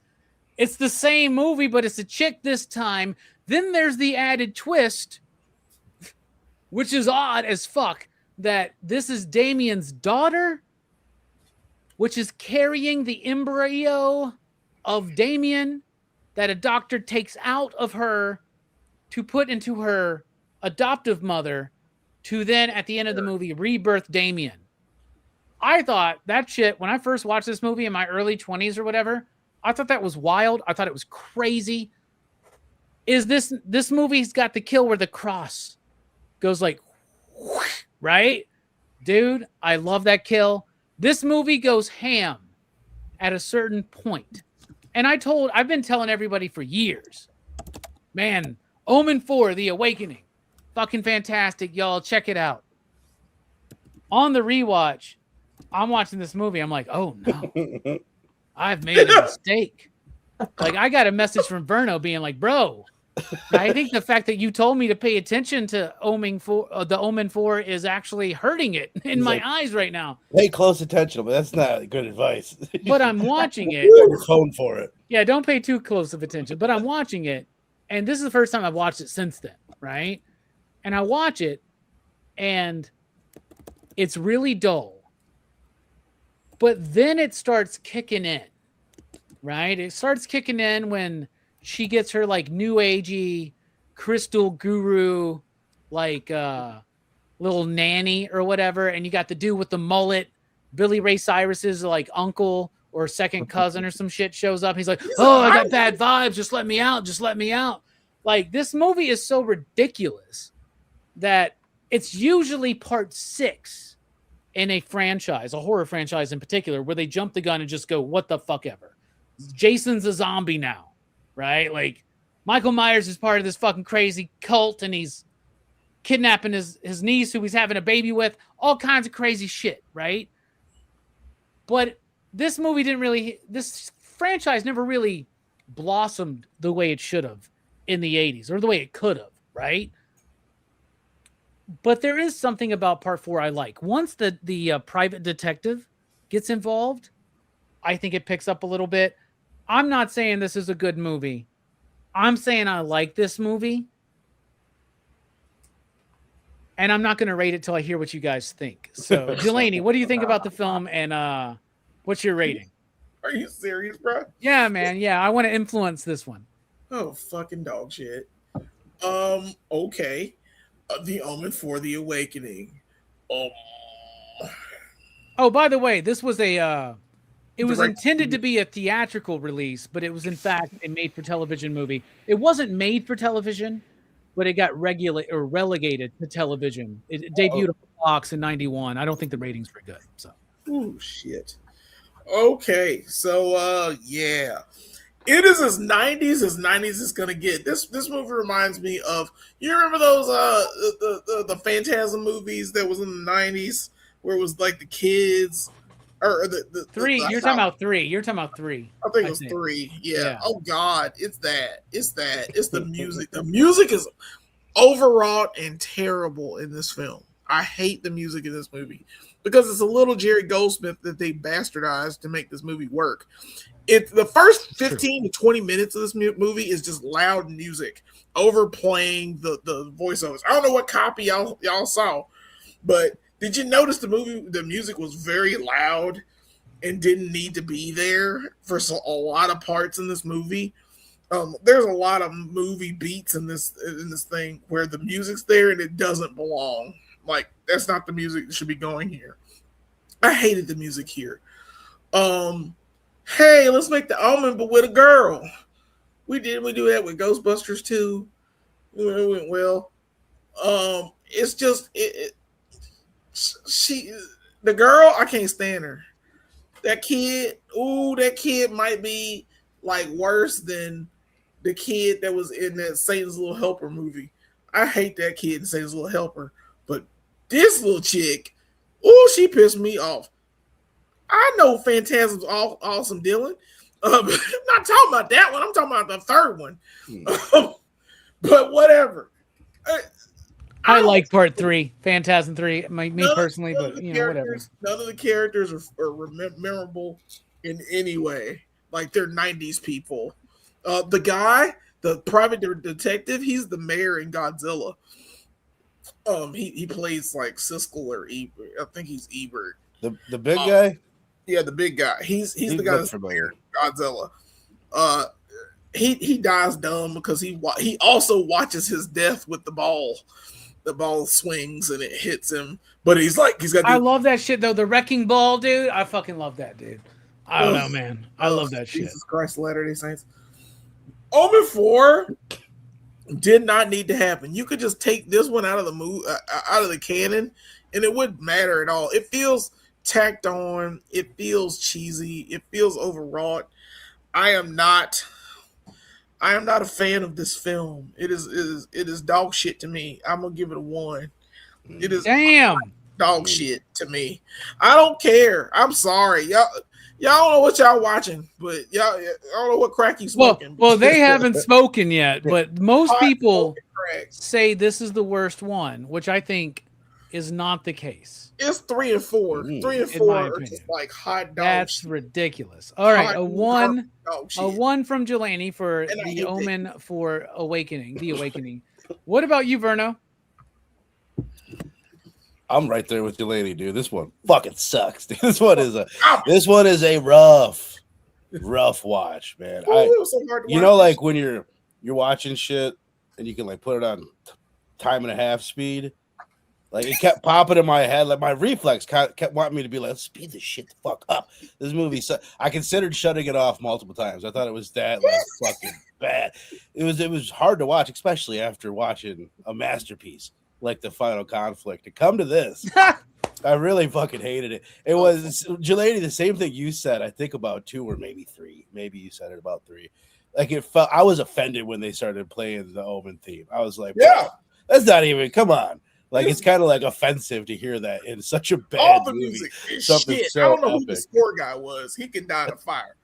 S1: the same movie, but it's a chick this time. Then there's the added twist, which is odd as fuck, that this is Damien's daughter, which is carrying the embryo of Damien that a doctor takes out of her to put into her adoptive mother to then, at the end of the movie, rebirth Damien. I thought that shit, when I first watched this movie in my early 20s or whatever, I thought that was wild. I thought it was crazy. Is this movie's got the kill where the cross goes like, whoosh, right? Dude, I love that kill. This movie goes ham at a certain point. And I've been telling everybody for years, man, Omen 4, The Awakening, fucking fantastic, y'all. Check it out. On the rewatch, I'm watching this movie. I'm like, oh no, I've made a mistake. Like I got a message from Verno being like, bro, I think the fact that you told me to pay attention to Omen 4, the Omen 4 is actually hurting it in my eyes right now.
S3: Pay close attention, but that's not good advice.
S1: But I'm watching it.
S3: Your phone for it.
S1: Yeah, don't pay too close of attention. But I'm watching it, and this is the first time I've watched it since then, right? And I watch it, and it's really dull. But then it starts kicking in, right? It starts kicking in when she gets her like new agey crystal guru, like little nanny or whatever. And you got the dude with the mullet, Billy Ray Cyrus's like uncle or second cousin or some shit shows up. He's like, oh, I got bad vibes. Just let me out. Just let me out. Like this movie is so ridiculous that it's usually part 6 in a franchise, a horror franchise in particular, where they jump the gun and just go, what the fuck ever. Jason's a zombie now, right? Like Michael Myers is part of this fucking crazy cult and he's kidnapping his niece who he's having a baby with, all kinds of crazy shit, right? But this franchise never really blossomed the way it should have in the 80s or the way it could have, right? But there is something about part 4 I like. Once the private detective gets involved, I think it picks up a little bit. I'm not saying this is a good movie. I'm saying I like this movie. And I'm not going to rate it till I hear what you guys think. So, Delaney, what do you think about the film and what's your rating?
S2: Are you serious, bro?
S1: Yeah, man. Yeah, I want to influence this one.
S2: Oh, fucking dog shit. Okay. The Omen 4, The Awakening.
S1: Oh, by the way, this was a It was intended to be a theatrical release, but it was in fact a made-for-television movie. It wasn't made for television, but it got relegated to television. It debuted on Fox in '91. I don't think the ratings were good. So,
S2: oh shit. Okay, so yeah, it is as 90s is gonna get. This movie reminds me of, you remember those the Phantasm movies that was in the 90s where it was like the kids. Or the
S1: three. You're talking about three. You're talking about three.
S2: I think it was three. Yeah. Oh God, it's that. It's the music. The music is overwrought and terrible in this film. I hate the music in this movie because it's a little Jerry Goldsmith that they bastardized to make this movie work. It's the first 15 to 20 minutes of this movie is just loud music overplaying the voiceovers. I don't know what copy y'all saw, but did you notice the music was very loud and didn't need to be there for a lot of parts in this movie? There's a lot of movie beats in this thing where the music's there and it doesn't belong. Like, that's not the music that should be going here. I hated the music here. Hey, let's make the Omen, but with a girl. We do that with Ghostbusters too. It went well. It's just the girl, I can't stand her. That kid might be like worse than the kid that was in that Satan's Little Helper movie. I hate that kid in Satan's Little Helper, but this little chick, she pissed me off. I know Phantasm's awesome, Dylan. I'm not talking about that one. I'm talking about the third one. But whatever.
S1: I like part 3, Phantasm 3, me personally, but whatever.
S2: None of the characters are memorable in any way. Like, they're 90s people. The guy, the private detective, he's the mayor in Godzilla. He plays like Siskel or Ebert. I think he's Ebert.
S3: The big guy?
S2: Yeah, the big guy. He's the guy that's familiar. Godzilla. He dies dumb because he also watches his death with the ball. The ball swings and it hits him, but he's got.
S1: I love that shit though. The wrecking ball, dude. I fucking love that, dude. I don't know, man. I love that shit.
S2: Jesus Christ, Latter-day Saints. Omen 4 did not need to happen. You could just take this one out of the out of the canon, and it wouldn't matter at all. It feels tacked on. It feels cheesy. It feels overwrought. I am not a fan of this film. It is dog shit to me. I'm gonna give it a 1. It is dog shit to me. I don't care. I'm sorry, y'all don't know what y'all watching, but y'all I don't know what crack you smoking.
S1: Well, they haven't spoken yet, but most people say this is the worst one, which I think is not the case.
S2: It's 3 and 4. 3 and 4 are just like hot dogs.
S1: That's ridiculous. All right, a 1 from Jelani for the Omen for Awakening. The Awakening. What about you, Verno?
S3: I'm right there with Jelani, dude. This one fucking sucks. Dude. This one is a rough watch, man. Like when you're watching shit and you can like put it on time and a half speed. Like, it kept popping in my head. Like, my reflex kept wanting me to be like, let's speed this shit the fuck up. This movie, I considered shutting it off multiple times. I thought it was that fucking bad. It was hard to watch, especially after watching a masterpiece like The Final Conflict. To come to this, I really fucking hated it. It was, Jelani, the same thing you said, I think about 2 or maybe 3. Maybe you said it about 3. Like, it felt, I was offended when they started playing the Omen theme. I was like, yeah, that's not even, come on. Like, it's kind of like offensive to hear that in such a bad movie.
S2: Music is shit. So I don't know who the score guy was. He can die in a fire.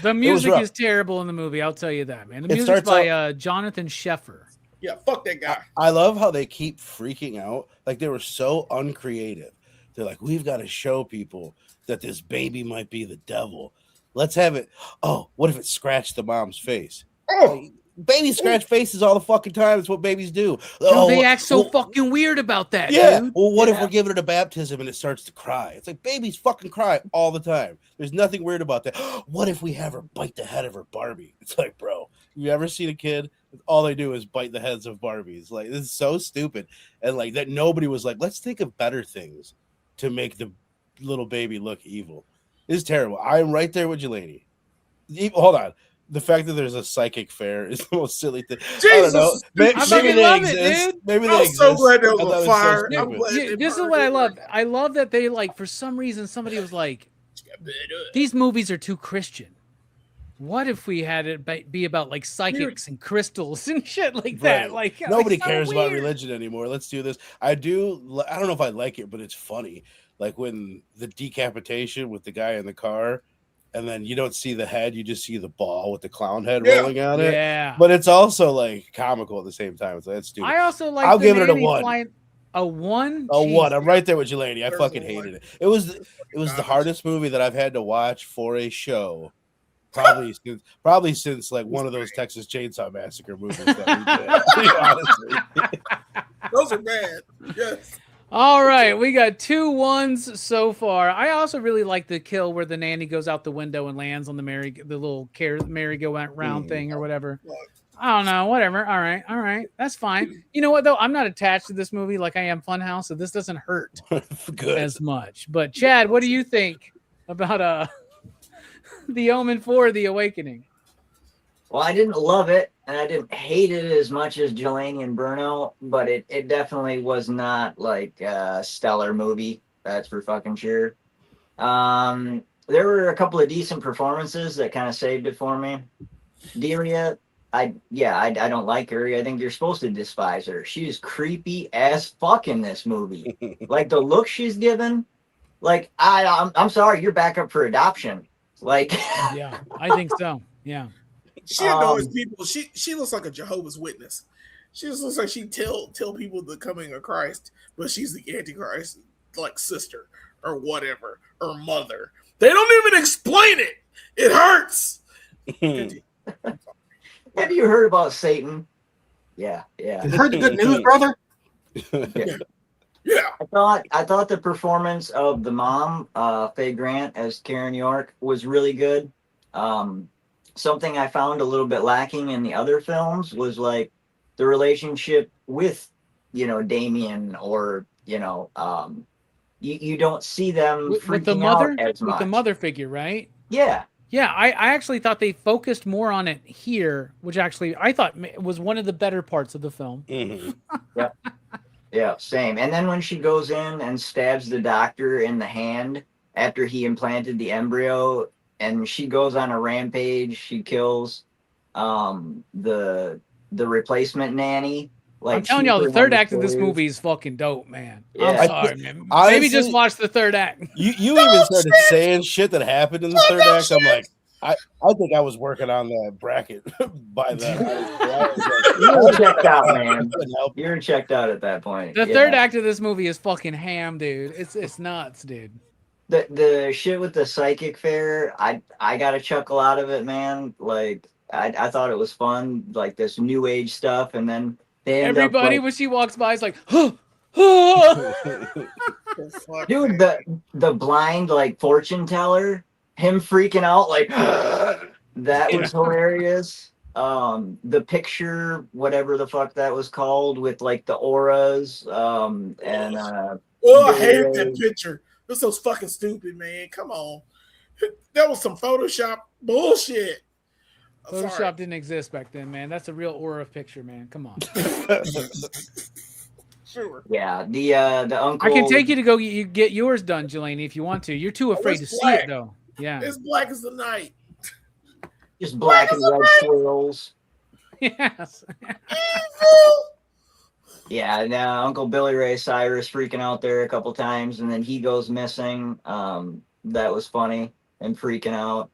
S1: The music is terrible in the movie. I'll tell you that, man. The music's by Jonathan Sheffer.
S2: Yeah, fuck that guy.
S3: I love how they keep freaking out. Like, they were so uncreative. They're like, we've got to show people that this baby might be the devil. Let's have it. Oh, what if it scratched the mom's face?
S2: Oh.
S3: Like, babies scratch faces all the fucking time. It's what babies do.
S1: They act so fucking weird about that, dude.
S3: Well, what if we're giving it a baptism and it starts to cry? It's like babies fucking cry all the time. There's nothing weird about that. What if we have her bite the head of her Barbie? It's like, bro, you ever seen a kid? All they do is bite the heads of Barbies. Like, this is so stupid. And like that, nobody was like, let's think of better things to make the little baby look evil. It's terrible. I'm right there with you, lady. Hold on. The fact that there's a psychic fair is the most silly thing. I don't know. Maybe
S1: fucking
S3: they
S1: love it,
S3: exist.
S1: dude.
S3: Maybe they
S2: I'm
S3: exist.
S2: so glad there
S3: I
S2: was
S3: thought
S2: a
S3: it
S2: fire.
S3: so
S2: I'm
S3: stupid.
S2: glad
S1: This is what I love. I love that they like, for some reason, somebody was like, these movies are too Christian. What if we had it be about like psychics and crystals and shit like that? Like
S3: nobody
S1: so
S3: cares about
S1: weird.
S3: religion anymore. Let's do this. I don't know if I like it, but it's funny. Like when the decapitation with the guy in the car, and then you don't see the head, you just see the ball with the clown head rolling on it.
S1: Yeah.
S3: But it's also like comical at the same time. So that's stupid.
S1: I also like.
S3: I'll give it a 1.
S1: A 1.
S3: A
S1: Jeez.
S3: 1. I'm right there with you, lady. I fucking hated it. It was the hardest movie that I've had to watch for a show. Probably since like one of those Texas Chainsaw Massacre movies that we did. Honestly.
S2: Those are bad. Yes.
S1: All right, we got 2 1s so far. I also really like the kill where the nanny goes out the window and lands on the little merry-go-round thing or whatever. I don't know, whatever. All right, that's fine. You know what though? I'm not attached to this movie like I am Funhouse, so this doesn't hurt as much. But Chad, what do you think about the Omen 4, The Awakening?
S4: Well, I didn't love it, and I didn't hate it as much as Jelani and Bruno, but it definitely was not like a stellar movie. That's for fucking sure. There were a couple of decent performances that kind of saved it for me. Delia, I don't like her. I think you're supposed to despise her. She's creepy as fuck in this movie. Like the look she's given. Like I'm sorry, you're back up for adoption. Like
S1: yeah, I think so. Yeah.
S2: She annoys people. She looks like a Jehovah's Witness. She just looks like she tell people the coming of Christ, but she's the Antichrist, like sister or whatever, or mother. They don't even explain it. It hurts.
S4: Have you heard about Satan? Yeah.
S6: You heard the good news, brother?
S2: Yeah.
S4: I thought the performance of the mom, Faye Grant as Karen York, was really good. Something I found a little bit lacking in the other films was like the relationship with, Damien, or you don't see them
S1: with the mother as much. With the mother figure, right?
S4: Yeah.
S1: Yeah, I actually thought they focused more on it here, which actually I thought was one of the better parts of the film.
S3: Mm-hmm.
S4: Yep. Yeah, same. And then when she goes in and stabs the doctor in the hand after he implanted the embryo, and she goes on a rampage, she kills the replacement nanny. Like,
S1: I'm telling y'all, the third act of this movie is fucking dope, man. Yeah. I'm sorry, man.
S3: Honestly,
S1: maybe just watch the third act.
S3: You even started saying shit that happened in the third act. I'm like, I think I was working on that bracket by then.
S4: You were checked out, man. You were checked out at that point.
S1: The third act of this movie is fucking ham, dude. It's nuts, dude.
S4: The shit with the psychic fair, I got a chuckle out of it, man. Like I thought it was fun, like this new age stuff, and then
S1: everybody when she walks by is like,
S4: dude, the blind like fortune teller, him freaking out like that was hilarious. The picture, whatever the fuck that was called, with like the auras, and
S2: I hated that picture. This was fucking stupid, man. Come on. That was some Photoshop bullshit.
S1: Photoshop didn't exist back then, man. That's a real aura picture, man. Come on.
S2: Sure.
S4: Yeah, the uncle.
S1: I can take you to go get yours done, Jelani, if you want to. You're too afraid to see it, though. Yeah.
S2: It's black as the night.
S4: Just black and red swirls.
S1: Yes.
S4: Yeah, now Uncle Billy Ray Cyrus freaking out there a couple times, and then he goes missing. That was funny and freaking out.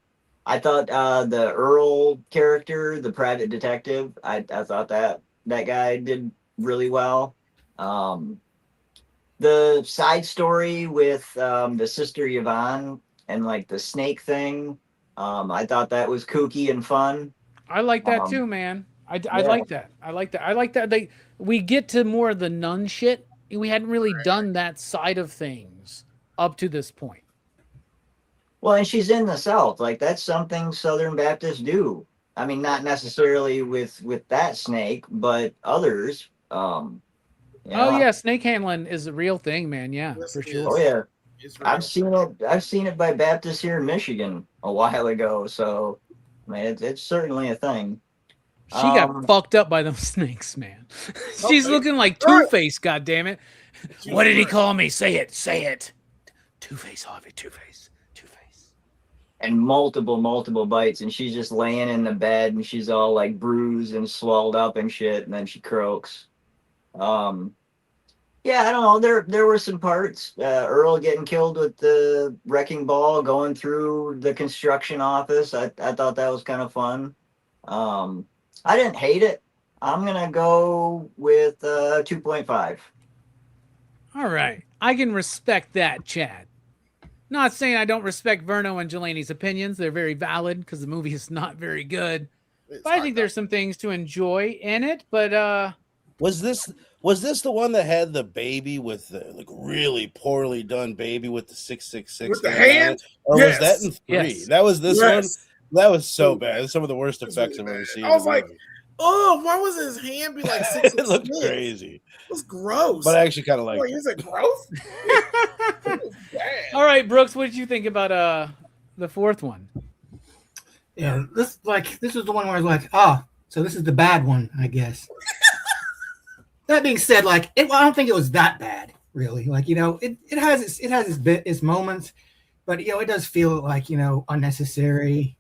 S4: I thought the Earl character, the private detective, I thought that guy did really well. The side story with the sister Yvonne and like the snake thing, I thought that was kooky and fun.
S1: I like that too, man. I like that. I like that. We get to more of the nun shit. We hadn't really done that side of things up to this point.
S4: Well, and she's in the South. Like, that's something Southern Baptists do. I mean, not necessarily with that snake, but others.
S1: Oh, yeah. Snake handling is a real thing, man. Yeah, for sure.
S4: Oh, yeah.
S2: It's real.
S4: I've seen it by Baptist here in Michigan a while ago. So, I mean, it's certainly a thing.
S1: She got fucked up by them snakes, man. She's looking like Two-Face, goddammit. What did he call me? Say it. Say it. Two-Face, Harvey. Two-Face. Two-Face.
S4: And multiple bites, and she's just laying in the bed, and she's all like bruised and swelled up and shit, and then she croaks. Yeah, I don't know. There were some parts. Earl getting killed with the wrecking ball going through the construction office. I thought that was kind of fun. I didn't hate it. I'm gonna go with 2.5.
S1: All right. I can respect that, Chad. Not saying I don't respect Verno and Jelani's opinions. They're very valid because the movie is not very good. But I think there's some things to enjoy in it. But
S3: was this the one that had the baby with the like really poorly done baby with the 666
S2: with the hand?
S3: Or was that in 3?
S1: Yes.
S3: That was this one. That was so bad. It's some of the worst effects I've ever seen.
S2: I was like, oh, why was his hand be like 666?
S3: It looked crazy.
S2: It was gross.
S3: But I actually kind of like
S2: it. Is it gross? It was bad.
S1: all right, Brooks, what did you think about the fourth one?
S6: Yeah, this is the one where I was like, so this is the bad one, I guess. That being said, I don't think it was that bad, really. It has its moments, but it does feel like unnecessary.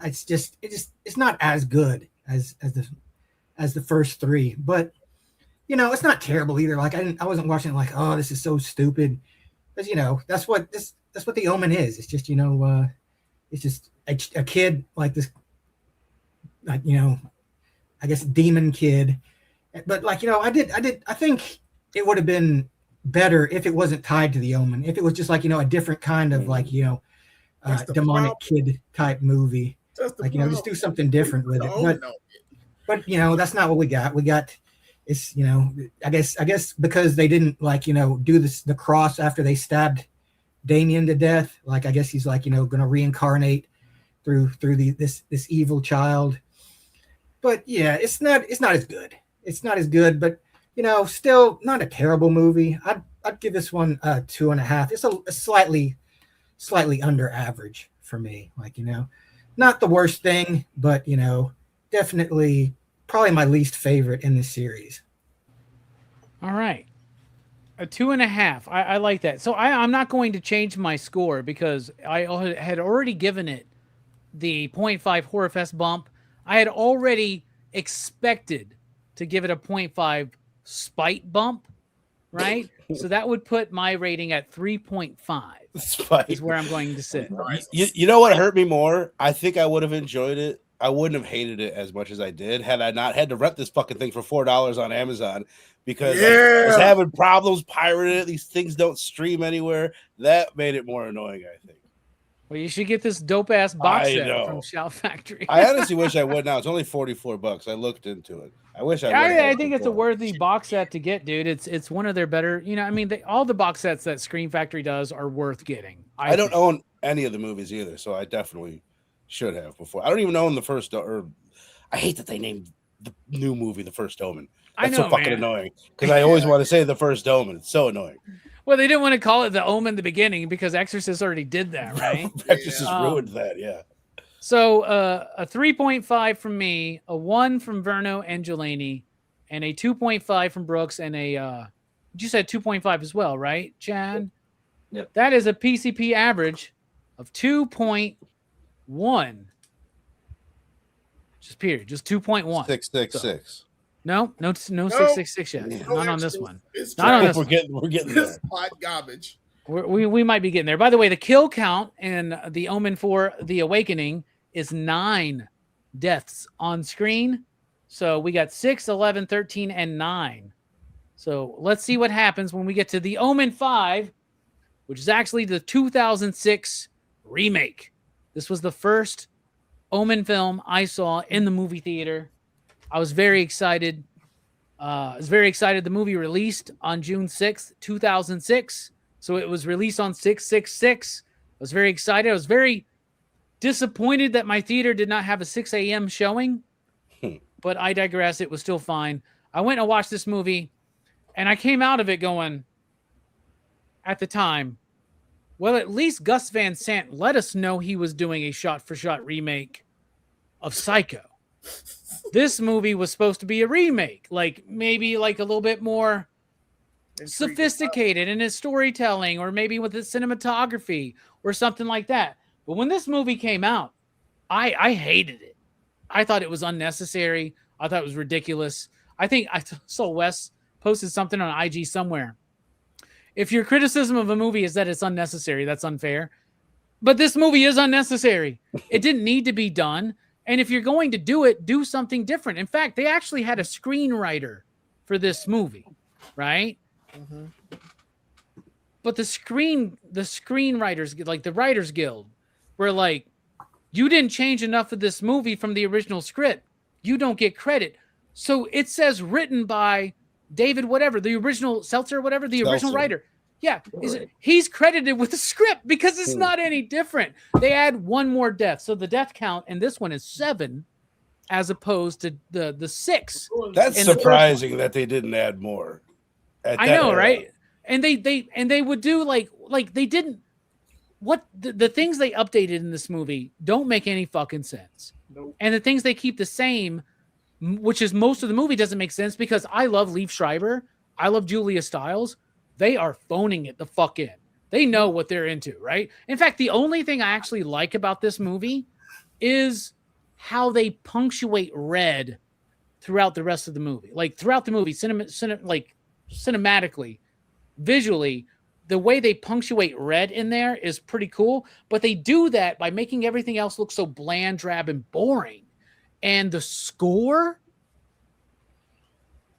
S6: It's not as good as the first 3, but it's not terrible either. I wasn't watching it like, oh, this is so stupid, because that's what the Omen is. It's just it's just a kid like this, I guess demon kid. But I think it would have been better if it wasn't tied to the Omen. If it was just a different kind of demonic kid type movie. Just do something different with it. But that's not what we got. We got it's I guess because they didn't do the cross after they stabbed Damien to death. I guess he's going to reincarnate through this evil child. But yeah, it's not as good. It's not as good, but still not a terrible movie. I'd give this one 2.5. It's a slightly under average for me. Not the worst thing, but definitely probably my least favorite in the series.
S1: All right. A 2.5. I like that. So I'm not going to change my score because I had already given it the 0.5 Horrorfest bump. I had already expected to give it a 0.5 spite bump, right? So that would put my rating at 3.5 is where I'm going to sit.
S3: You know what hurt me more? I think I would have enjoyed it. I wouldn't have hated it as much as I did had I not had to rent this fucking thing for $4 on Amazon because I was having problems pirating it. These things don't stream anywhere. That made it more annoying, I think.
S1: Well, you should get this dope ass box set from Shout Factory.
S3: I honestly wish I would now. It's only $44. I looked into it. I wish I would.
S1: I think it's a worthy box set to get, dude. It's one of their better. All the box sets that Scream Factory does are worth getting.
S3: I don't own any of the movies either, so I definitely should have before. I don't even own the first. Or I hate that they named the new movie The First Omen. That's so fucking annoying because I always want to say The First Omen. It's so annoying.
S1: Well, they didn't want to call it The Omen in the beginning because Exorcist already did that, right?
S3: Exorcist ruined that, yeah.
S1: So a 3.5 from me, a 1 from Verno and Jelani, and a 2.5 from Brooks, and you said 2.5 as well, right, Chad?
S4: Yep.
S1: That is a PCP average of 2.1. Just period, just 2.1.
S3: 666.
S1: No 666 yet.
S2: No,
S1: Not on this one.
S2: Not
S1: on this
S3: we're getting there.
S2: This hot garbage.
S1: We might be getting there. By the way, the kill count in the Omen 4 The Awakening is 9 deaths on screen. So we got 6, 11, 13, and 9. So let's see what happens when we get to the Omen 5, which is actually the 2006 remake. This was the first Omen film I saw in the movie theater. I was very excited. The movie released on June 6th, 2006. So it was released on 6/6/6. I was very excited. I was very disappointed that my theater did not have a 6 a.m. showing. But I digress. It was still fine. I went and watched this movie, and I came out of it going, at the time, well, at least Gus Van Sant let us know he was doing a shot-for-shot remake of Psycho. This movie was supposed to be a remake, like maybe like a little bit more sophisticated in its storytelling, or maybe with its cinematography or something like that. But when this movie came out, I hated it. I thought it was unnecessary. I thought it was ridiculous. I think I saw Wes posted something on IG somewhere. If your criticism of a movie is that it's unnecessary, that's unfair. But this movie is unnecessary. It didn't need to be done. And if you're going to do it, do something different. In fact, they actually had a screenwriter for this movie, right?
S2: Mm-hmm.
S1: But the screenwriters, like the Writers Guild, were like, you didn't change enough of this movie from the original script. You don't get credit. So it says written by David whatever, the original Seltzer, whatever, the original writer. Yeah, he's credited with the script because it's not any different. They add one more death. So the death count in this one is 7 as opposed to the 6.
S3: That's surprising that they didn't add more.
S1: I know, right? And they would do like they didn't what the things they updated in this movie don't make any fucking sense.
S2: Nope.
S1: And the things they keep the same, which is most of the movie, doesn't make sense because I love Liev Schreiber. I love Julia Stiles. They are phoning it the fuck in. They know what they're into, right? In fact, the only thing I actually like about this movie is how they punctuate red throughout the rest of the movie. Like throughout the movie, cinematically, visually, the way they punctuate red in there is pretty cool. But they do that by making everything else look so bland, drab, and boring. And the score,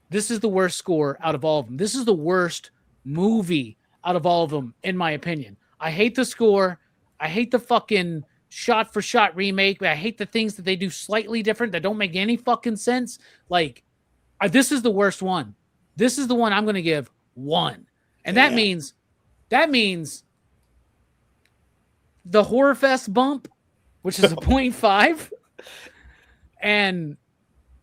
S1: this is the worst score out of all of them. This is the worst movie out of all of them, in my opinion. I hate the score. I hate the fucking shot-for-shot remake. I hate the things that they do slightly different that don't make any fucking sense. Like, this is the worst one. This is the one I'm going to give 1. And that means the Horrorfest bump, which is a 0.5, and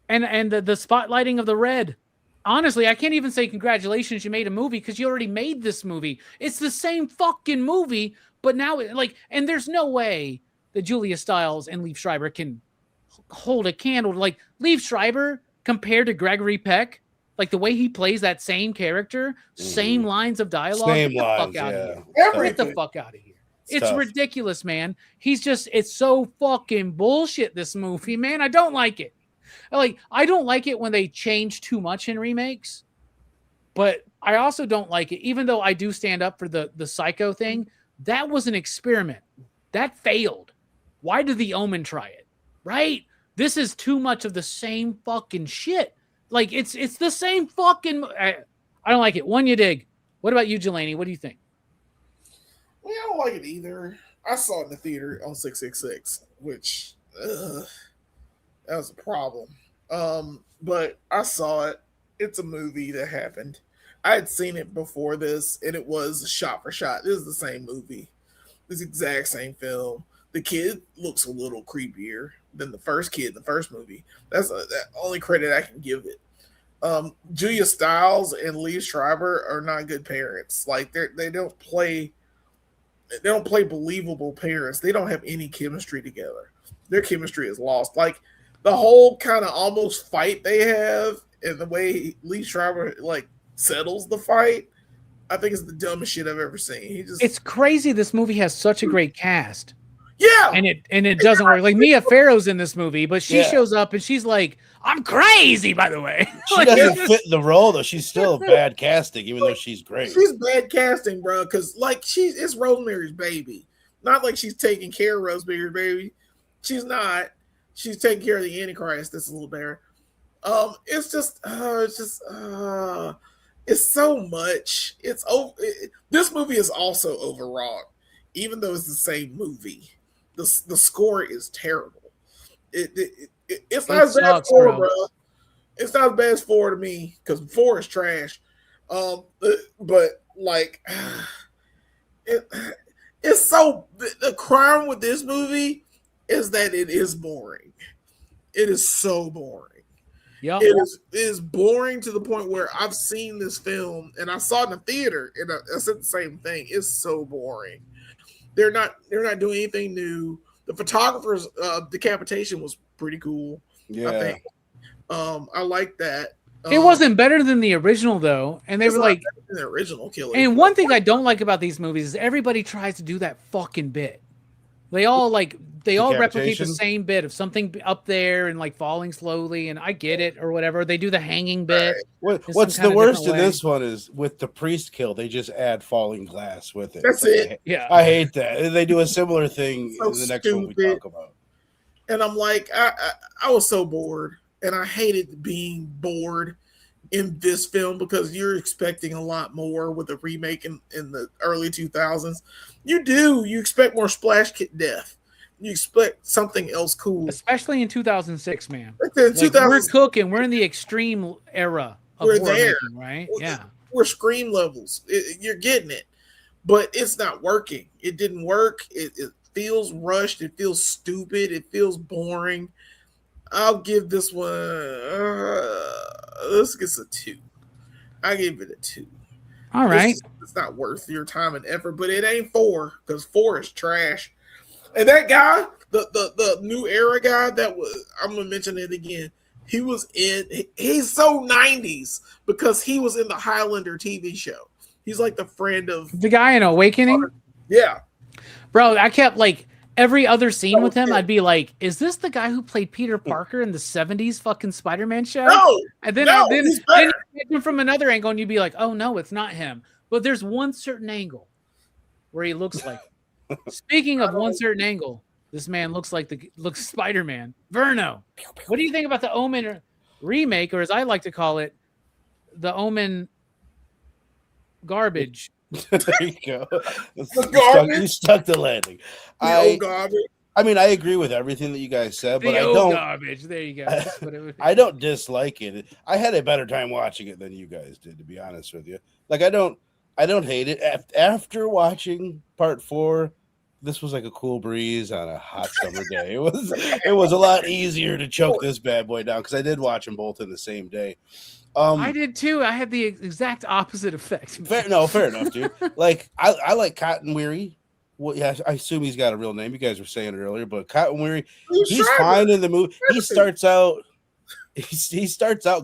S1: the spotlighting of the red. Honestly, I can't even say congratulations, you made a movie, because you already made this movie. It's the same fucking movie, but now, and there's no way that Julia Stiles and Liev Schreiber can hold a candle. Like, Liev Schreiber compared to Gregory Peck, like the way he plays that same character, same lines of dialogue.
S3: Same
S1: Get the
S3: lines,
S1: fuck out of here.
S2: Everything.
S1: Get the fuck out of here. It's
S3: tough.
S1: ridiculous, man. It's so fucking bullshit, this movie, man. I don't like it. I don't like it when they change too much in remakes, but I also don't like it, even though I do stand up for the Psycho thing. That was an experiment. That failed. Why did the Omen try it? Right? This is too much of the same fucking shit. Like, it's the same fucking... I don't like it. One you dig. What about you, Jelani? What do you think?
S2: Well, I don't like it either. I saw it in the theater on 666, which... that was a problem. But I saw it. It's a movie that happened. I had seen it before this, and it was shot for shot. This is the same movie. This exact same film. The kid looks a little creepier than the first kid in the first movie. That's the only credit I can give it. Julia Stiles and Liev Schreiber are not good parents. Like, they don't play believable parents. They don't have any chemistry together. Their chemistry is lost. Like, the whole kind of almost fight they have and the way Liev Schreiber settles the fight, I think it's the dumbest shit I've ever seen.
S1: It's crazy this movie has such a great cast.
S2: Yeah.
S1: And it doesn't work. Like, Mia Farrow's in this movie, but she shows up and she's like, I'm crazy, by the way.
S3: She doesn't fit the role, though. She's still bad casting, even though she's great.
S2: She's bad casting, bro, because it's Rosemary's Baby. Not like she's taking care of Rosemary's Baby. She's not. She's taking care of the Antichrist. That's a little better. It's so much. This movie is also overwrought, even though it's the same movie. The score is terrible. It's not as bad as 4, bro. It's not as bad as 4 to me, because 4 is trash. But it's so, the crime with this movie is that it is boring. It is so boring.
S1: Yep.
S2: It is boring to the point where I've seen this film and I saw it in the theater and I said the same thing. It's so boring. They're not doing anything new. The photographer's decapitation was pretty cool.
S3: Yeah.
S2: I think. I like that.
S1: It wasn't better than the original though, and they were like
S2: the original killer.
S1: And one thing I don't like about these movies is everybody tries to do that fucking bit. They all replicate the same bit of something up there and like falling slowly, and I get it or whatever. They do the hanging bit.
S3: What's the worst in this one is with the priest kill, they just add falling glass with it.
S2: That's it.
S1: Yeah,
S3: I hate that. They do a similar thing
S2: so
S3: in the next one we talk about.
S2: And I'm like, I was so bored, and I hated being bored in this film because you're expecting a lot more with a remake in the early 2000s. You expect more splash kit death. You expect something else cool,
S1: especially in 2006, man.
S2: Like
S1: we're cooking. We're in the extreme era of horror making, right? Yeah,
S2: we're Scream levels. You're getting it, but it's not working. It didn't work. It feels rushed. It feels stupid. It feels boring. I'll give this one. This gets a 2. I gave it a 2.
S1: All right.
S2: It's not worth your time and effort, but it ain't 4 because 4 is trash. And that guy, the new era guy, I'm gonna mention it again. He's so 90s because he was in the Highlander TV show. He's like the friend of
S1: the guy in Awakening.
S2: Yeah,
S1: bro. I kept like. Every other scene with him, I'd be like, is this the guy who played Peter Parker in the 70s fucking Spider-Man show?
S2: No.
S1: And then you get him from another angle and you'd be like, oh no, it's not him. But there's one certain angle where he looks like Speaking of one certain angle, this man looks Spider-Man. Verno, what do you think about the Omen remake, or as I like to call it, the Omen garbage?
S3: There you go. You stuck the landing. I mean, I agree with everything that you guys said, but I don't.
S1: Garbage. There you go.
S3: I don't dislike it. I had a better time watching it than you guys did, to be honest with you. Like, I don't hate it. After watching part 4, this was like a cool breeze on a hot summer day. It was a lot easier to choke this bad boy down because I did watch them both in the same day.
S1: I did too. I had the exact opposite effect.
S3: Fair enough, dude. Like I like Cotton Weary. Well, yeah, I assume he's got a real name. You guys were saying it earlier, but Cotton Weary, he's fine in the movie. He starts out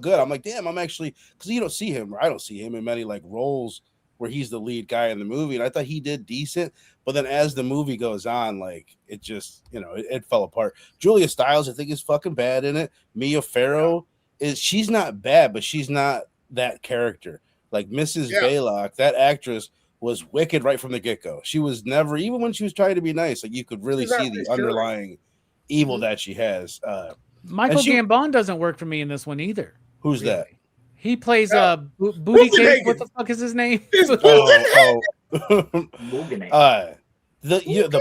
S3: good. I'm like, damn, I'm actually, because you don't see him, or I don't see him in many like roles where he's the lead guy in the movie, and I thought he did decent. But then as the movie goes on, like it just, it fell apart. Julia Stiles, I think, is fucking bad in it. Mia Farrow she's not bad, but she's not that character. Like Mrs. Baylock, that actress was wicked right from the get-go. She was never, even when she was trying to be nice, like you could really see the underlying evil that she has.
S1: Michael Gambon doesn't work for me in this one either.
S3: Who's that?
S1: He plays Booty Cake. What the fuck is his name?
S3: The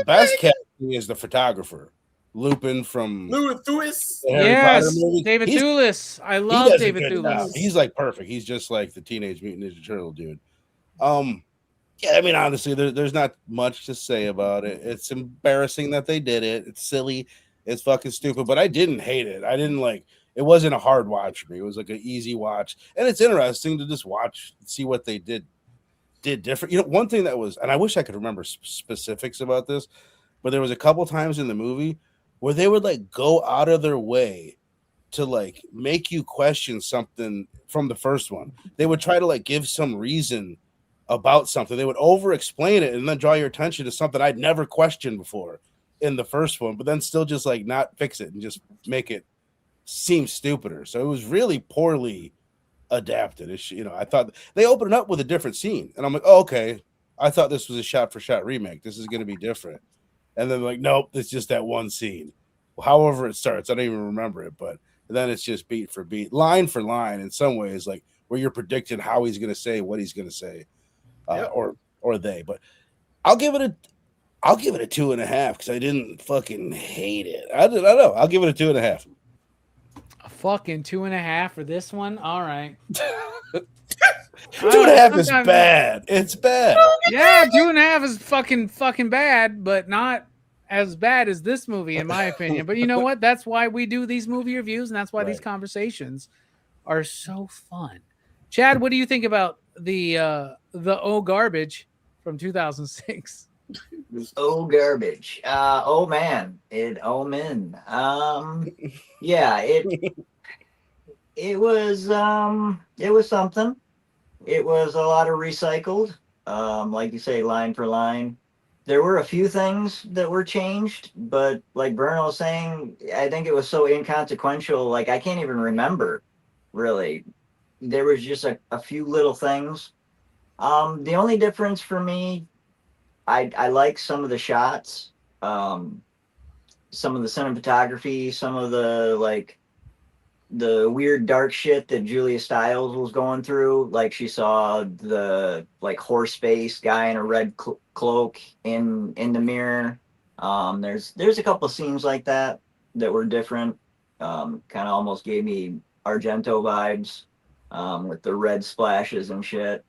S3: best casting is the photographer. Lupin from
S2: Thewlis.
S1: Yes, David Thewlis. I love David Thewlis.
S3: He's like perfect. He's just like the Teenage Mutant Ninja Turtle dude. Yeah, I mean, honestly, there's not much to say about it. It's embarrassing that they did it. It's silly. It's fucking stupid. But I didn't hate it. I didn't like. It wasn't a hard watch for me. It was like an easy watch, and it's interesting to just watch, see what they did different. One thing that was, and I wish I could remember specifics about this, but there was a couple times in the movie where they would like go out of their way to like make you question something from the first one. They would try to like give some reason about something. They would over explain it and then draw your attention to something I'd never questioned before in the first one, but then still just like not fix it and just make it seem stupider. So it was really poorly adapted. I thought they opened up with a different scene and I'm like, oh, okay. I thought this was a shot for shot remake. This is going to be different. And then like, nope, it's just that one scene. However it starts, I don't even remember it, but then it's just beat for beat, line for line in some ways, like where you're predicting how he's going to say what he's going to say, or they. But I'll give it a 2.5 because I didn't fucking hate it. I don't know. I'll give it a 2.5.
S1: A fucking 2.5 for this one. All right.
S3: 2.5 is bad. It's bad.
S1: Yeah, 2.5 is fucking bad, but not as bad as this movie, in my opinion. But you know what? That's why we do these movie reviews, and that's why these conversations are so fun. Chad, what do you think about the O Garbage from 2006?
S4: Oh, garbage. Oh man, OMEN. Yeah, it was something. It was a lot of recycled. Like you say, line for line. There were a few things that were changed, but like Bruno was saying, I think it was so inconsequential. Like I can't even remember, really. There was just a few little things. The only difference for me, I like some of the shots, some of the cinematography, some of the weird dark shit that Julia Stiles was going through. Like she saw the like horse face guy in a red cloak in the mirror. There's a couple scenes like that were different. Kind of almost gave me Argento vibes, with the red splashes and shit.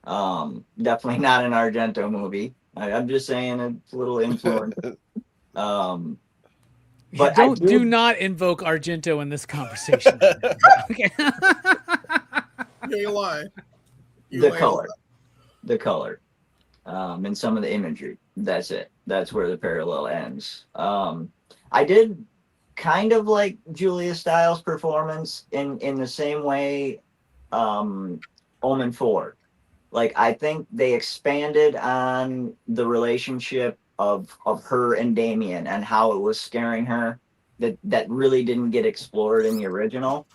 S4: Definitely not an Argento movie. I'm just saying it's a little influence.
S1: But do not invoke Argento in this conversation. Okay.
S2: You ain't lying.
S4: The color, and some of the imagery. That's it. That's where the parallel ends. I did kind of like Julia Stiles' performance in the same way, Omen 4. Like I think they expanded on the relationship of her and Damien and how it was scaring her that really didn't get explored in the original.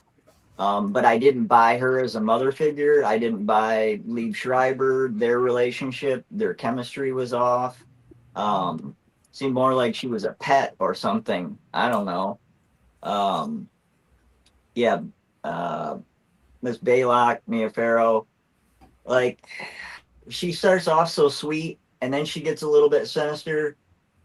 S4: But I didn't buy her as a mother figure. I didn't buy Liev Schreiber, their relationship. Their chemistry was off. Seemed more like she was a pet or something. I don't know. Miss Baylock, Mia Farrow, like she starts off so sweet and then she gets a little bit sinister,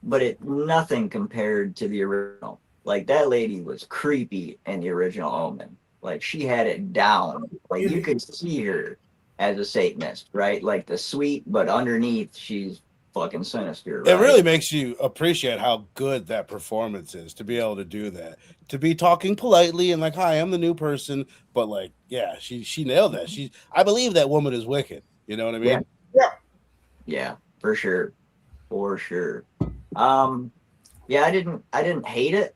S4: but nothing compared to the original. Like that lady was creepy in the original Omen. Like she had it down. Like you could see her as a Satanist, right? Like the sweet, but underneath she's fucking sinister. Right?
S3: It really makes you appreciate how good that performance is to be able to do that, to be talking politely and like, "Hi, I'm the new person," but like, yeah, she nailed that. I believe that woman is wicked. You know what I mean?
S4: Yeah, for sure. Yeah, I didn't hate it.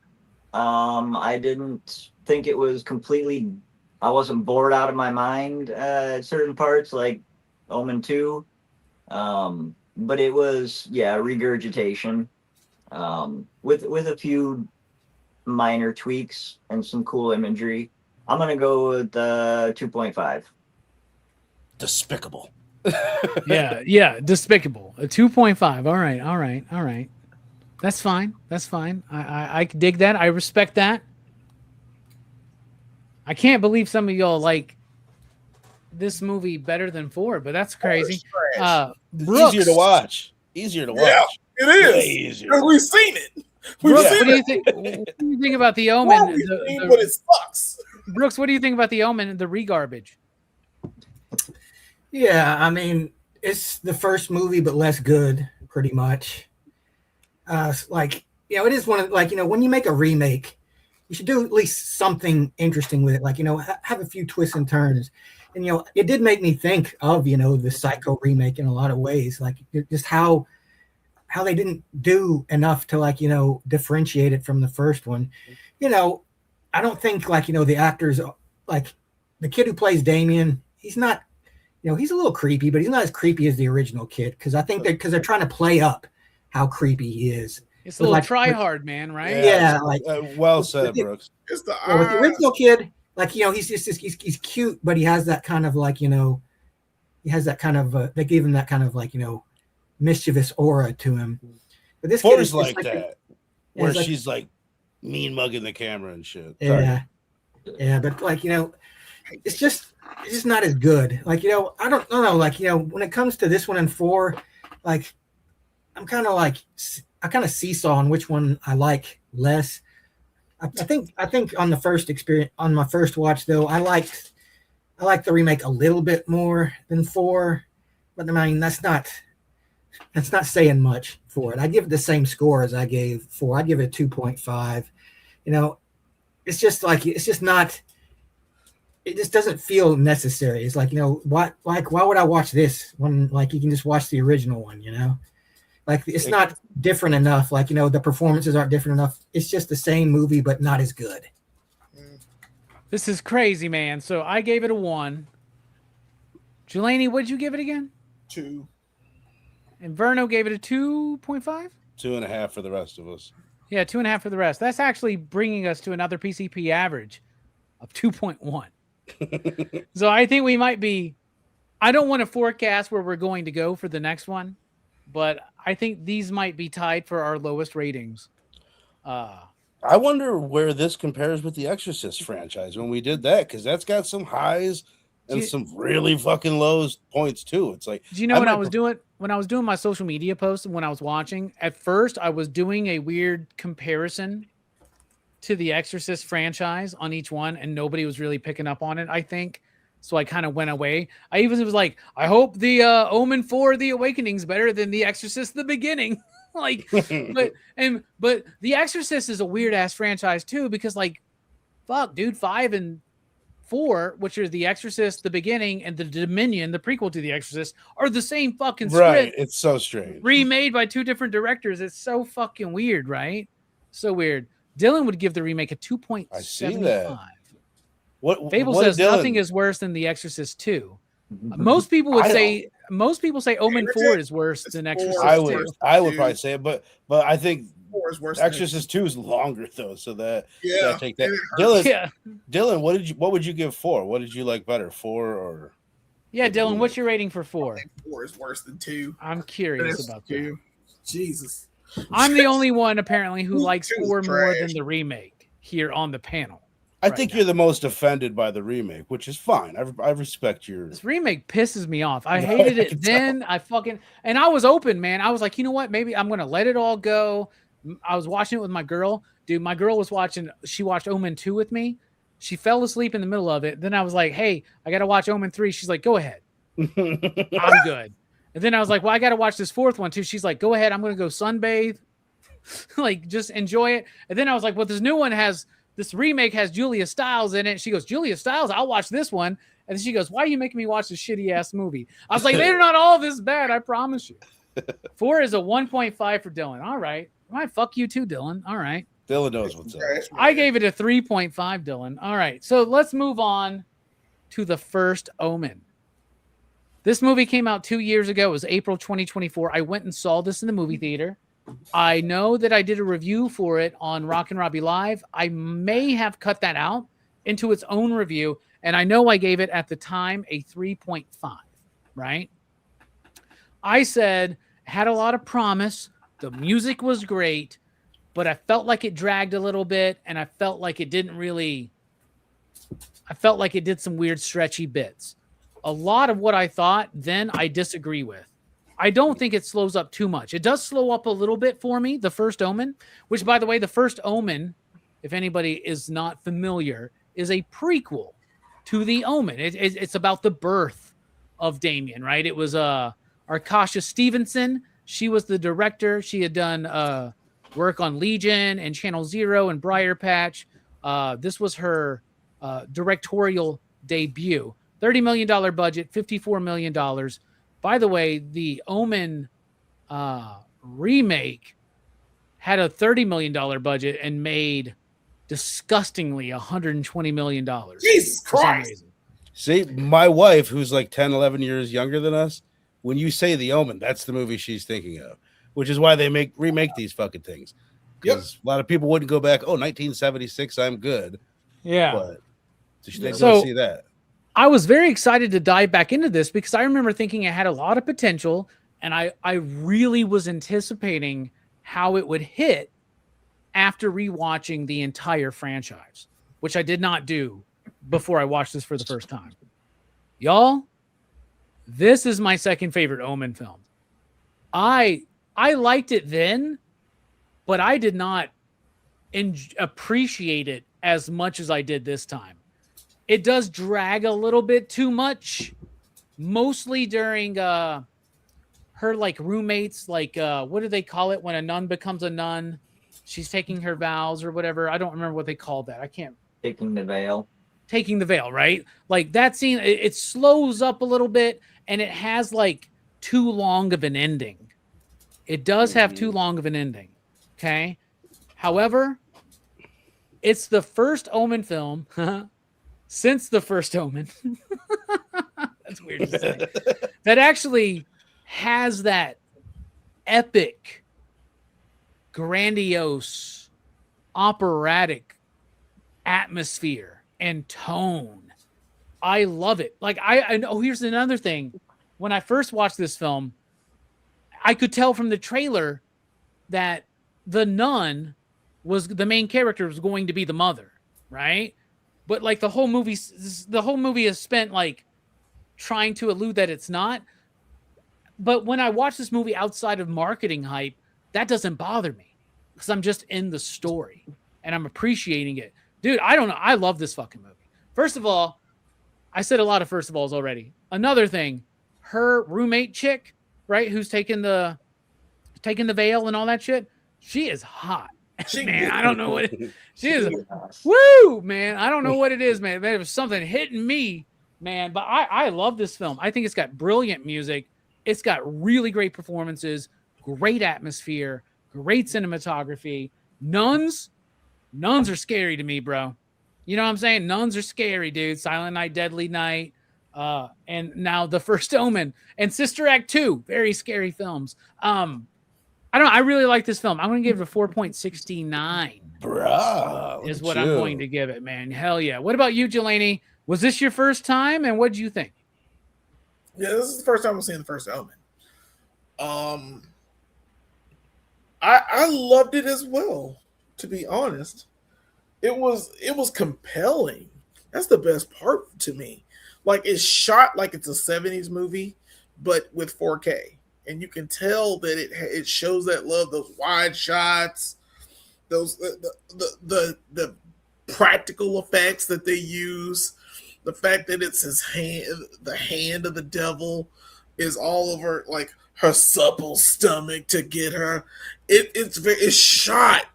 S4: I didn't think it was completely. I wasn't bored out of my mind at certain parts, like Omen 2. But it was, regurgitation, with a few minor tweaks and some cool imagery. I'm gonna go with 2.5.
S3: Despicable.
S1: yeah, despicable. A 2.5. All right. That's fine. I dig that. I respect that. I can't believe some of y'all like this movie better than 4, but that's crazy.
S3: Easier to watch.
S2: Yeah, it is. Because we've seen it.
S1: Brooks, what do you think? What do you think about the Omen?
S2: But it sucks.
S1: Brooks, what do you think about the Omen and the re-garbage?
S6: Yeah, I mean, it's the first movie, but less good, pretty much. It is one of, when you make a remake, you should do at least something interesting with it. Have a few twists and turns. And, it did make me think of, the Psycho remake in a lot of ways, like just how they didn't do enough to differentiate it from the first one. I don't think the actors, like the kid who plays Damien, he's not, he's a little creepy, but he's not as creepy as the original kid. Cause I think because they're trying to play up how creepy he is.
S1: It's a little try hard, man, right?
S6: Yeah.
S3: Well said, Brooks.
S2: It's the
S6: with the original kid, he's just he's cute, but he has that kind of he has that kind of they gave him that kind of mischievous aura to him. But this kid is
S3: like that, where she's like mean mugging the camera and shit.
S6: Yeah, but it's just not as good. I don't know. When it comes to this one and 4, I'm kind of I kind of seesaw on which one I like less. I think on the first experience, on my first watch though, I liked the remake a little bit more than 4, but I mean that's not saying much. for it. I give it the same score as I gave 4. I give it a 2.5. You know, it's just not. It just doesn't feel necessary. It's like, you know, why would I watch this when, like, you can just watch the original one, you know? Like, it's not different enough. Like, you know, the performances aren't different enough. It's just the same movie, but not as good.
S1: This is crazy, man. So I gave it a 1. Jelani, what'd you give it again?
S2: 2.
S1: And Verno gave it a 2.5?
S3: 2.5 for the rest of us.
S1: Yeah, 2.5 for the rest. That's actually bringing us to another PCP average of 2.1. So I think we might be, I don't want to forecast where we're going to go for the next one, but I think these might be tied for our lowest ratings.
S3: I wonder where this compares with the Exorcist franchise when we did that, because that's got some highs and some really fucking low points too. It's like,
S1: do you know what I was doing when I was doing my social media posts and when I was watching? At first, I was doing a weird comparison to the Exorcist franchise on each one, and nobody was really picking up on it, I think. So I kind of went away. I even was like, I hope the Omen 4 The Awakening's better than the Exorcist The Beginning. Like, but the Exorcist is a weird ass franchise too, because like, fuck, dude, 5 and 4, which are the Exorcist The Beginning and the Dominion, the prequel to the Exorcist, are the same fucking script.
S3: Right, it's so strange.
S1: Remade by 2 different directors. It's so fucking weird, right? So weird. Dylan would give the remake a 2.75.
S3: I see that.
S1: Fable says nothing is worse than The Exorcist 2. Most people would say Omen 4 is worse than Exorcist 2.
S3: I would probably say it, but I think 4 is worse. Exorcist 2 is longer though, so that take that. Dylan, what would you give 4? What did you like better, 4 or?
S1: Yeah, Dylan, what's your rating for 4?
S2: I think 4 is worse than 2.
S1: I'm curious about 2.
S2: That. Jesus.
S1: I'm the only one apparently who likes 4 more than the remake here on the panel.
S3: I think you're the most offended by the remake, which is fine. I respect your.
S1: This remake pisses me off. I hated it then. And I was open, man. I was like, you know what? Maybe I'm gonna let it all go. I was watching it with my girl. Dude, my girl was watching. She watched Omen 2 with me. She fell asleep in the middle of it. Then I was like, hey, I gotta watch Omen 3. She's like, go ahead. I'm good. And then I was like, well, I got to watch this 4th one too. She's like, go ahead. I'm going to go sunbathe. Like, just enjoy it. And then I was like, well, this remake has Julia Stiles in it. She goes, Julia Stiles? I'll watch this one. And she goes, why are you making me watch this shitty ass movie? I was like, they're not all this bad. I promise you. 4 is a 1.5 for Dylan. All right. Fuck you too, Dylan. All right.
S3: Dylan knows what's up.
S1: I gave it a 3.5, Dylan. All right. So let's move on to the first Omen. This movie came out 2 years ago. It was April 2024. I went and saw this in the movie theater. I know that I did a review for it on Rockin' Robbie Live. I may have cut that out into its own review, and I know I gave it at the time a 3.5, right? I said, had a lot of promise. The music was great, but I felt like it dragged a little bit, and I felt like it did some weird stretchy bits. A lot of what I thought then I disagree with. I don't think it slows up too much. It does slow up a little bit for me, the first Omen, which, by the way, the first Omen, if anybody is not familiar, is a prequel to the Omen. It's about the birth of Damien, right? It was Arkasha Stevenson. She was the director. She had done work on Legion and Channel Zero and Briar Patch. This was her directorial debut. $30 million budget, $54 million. By the way, the Omen remake had a $30 million budget and made disgustingly $120 million.
S2: Jesus Christ.
S3: See, my wife, who's like 10, 11 years younger than us, when you say The Omen, that's the movie she's thinking of, which is why they remake these fucking things. Because a lot of people wouldn't go back, 1976, I'm good.
S1: Yeah.
S3: But they go see that.
S1: I was very excited to dive back into this because I remember thinking it had a lot of potential, and I really was anticipating how it would hit after rewatching the entire franchise, which I did not do before I watched this for the first time. Y'all, this is my second favorite Omen film. I liked it then, but I did not appreciate it as much as I did this time. It does drag a little bit too much, mostly during her like roommates, like what do they call it when a nun becomes a nun? She's taking her vows or whatever. I don't remember what they called that. I can't.
S4: Taking the veil.
S1: Taking the veil, right? Like that scene, it slows up a little bit, and it has like too long of an ending. It does have too long of an ending. Okay. However, it's the first Omen film since the first Omen. That's weird to say. That actually has that epic, grandiose, operatic atmosphere and tone. I love it. Like I know. Here's another thing. When I first watched this film, I could tell from the trailer that the nun was the main character was going to be the mother, right? But like the whole movie is spent like trying to allude that it's not. But when I watch this movie outside of marketing hype, that doesn't bother me because I'm just in the story and I'm appreciating it. Dude, I don't know. I love this fucking movie. First of all, I said a lot of first of alls already. Another thing, her roommate chick, right, who's taking the veil and all that shit, she is hot. Man, I don't know what she is. Woo, man. I don't know what it is, man. There was something hitting me, man. But I love this film. I think it's got brilliant music. It's got really great performances, great atmosphere, great cinematography. Nuns are scary to me, bro. You know what I'm saying? Nuns are scary, dude. Silent Night, Deadly Night, and now The First Omen and Sister Act 2. Very scary films. I really like this film. I'm going to give it a 4.69.
S3: Bruh,
S1: is what I'm going to give it, man. Hell yeah. What about you, Jelani? Was this your first time, and what did you think?
S2: Yeah, this is the first time I'm seeing The First Omen. I loved it as well, to be honest. It was compelling. That's the best part to me. Like, it's shot like it's a 70s movie, but with 4K. And you can tell that it shows that love, those wide shots, those the practical effects that they use, the fact that it's his hand, the hand of the devil is all over like her supple stomach to get her. It's shot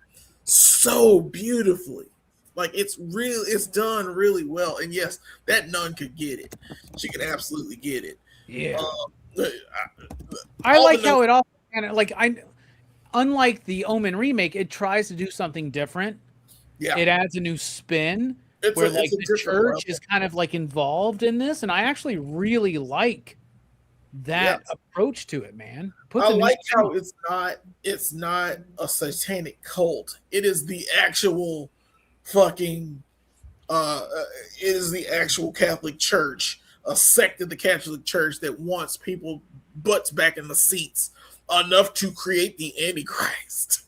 S2: so beautifully. Like it's done really well. And yes, that nun could get it. She could absolutely get it.
S1: Yeah. I like how it all kind of like unlike the Omen remake, it tries to do something different. Yeah, it adds a new spin where the church is kind of like involved in this, and I actually really like that approach to it, man.
S2: I like how it's not a satanic cult. It is the actual fucking it is the actual Catholic Church, a sect of the Catholic Church that wants people butts back in the seats enough to create the Antichrist.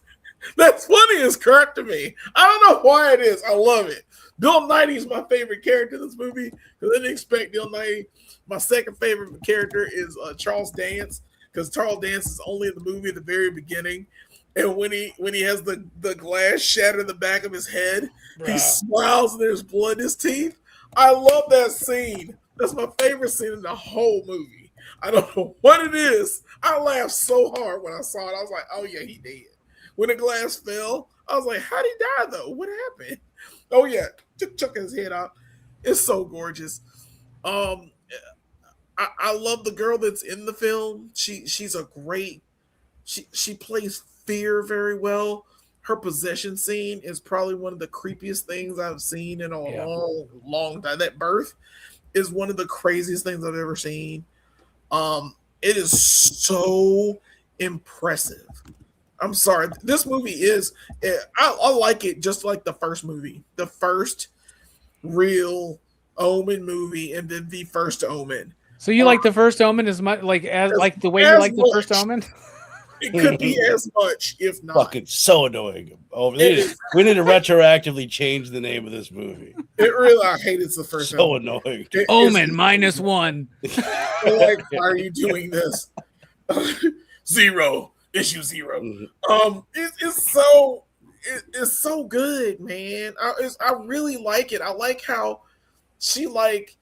S2: That's funny as crap to me. I don't know why it is. I love it. Bill Nighy is my favorite character in this movie because I didn't expect Bill Nighy. My second favorite character is Charles Dance because Charles Dance is only in the movie at the very beginning. And when he has the glass shatter in the back of his head, he smiles and there's blood in his teeth. I love that scene. That's my favorite scene in the whole movie. I don't know what it is. I laughed so hard when I saw it. I was like, oh yeah, he did. When the glass fell, I was like, how'd he die though? What happened? Oh yeah, chuck his head out. It's so gorgeous. I love the girl that's in the film. She's a great. She plays fear very well. Her possession scene is probably one of the creepiest things I've seen in a long time. That birth is one of the craziest things I've ever seen. It is so impressive. I'm sorry. This movie is, I like it just like the first movie. The first real Omen movie and then the first Omen.
S1: So you like the first Omen as much like the way you like the first Omen?
S2: It could be as much, if not.
S3: Fucking so annoying. Oh, we need to retroactively change the name of this movie.
S2: It really, I hate it's the first.
S3: So annoying.
S1: Omen -1.
S2: Like, why are you doing this? 0 issue 0. It's so good, man. I really like it. I like how she like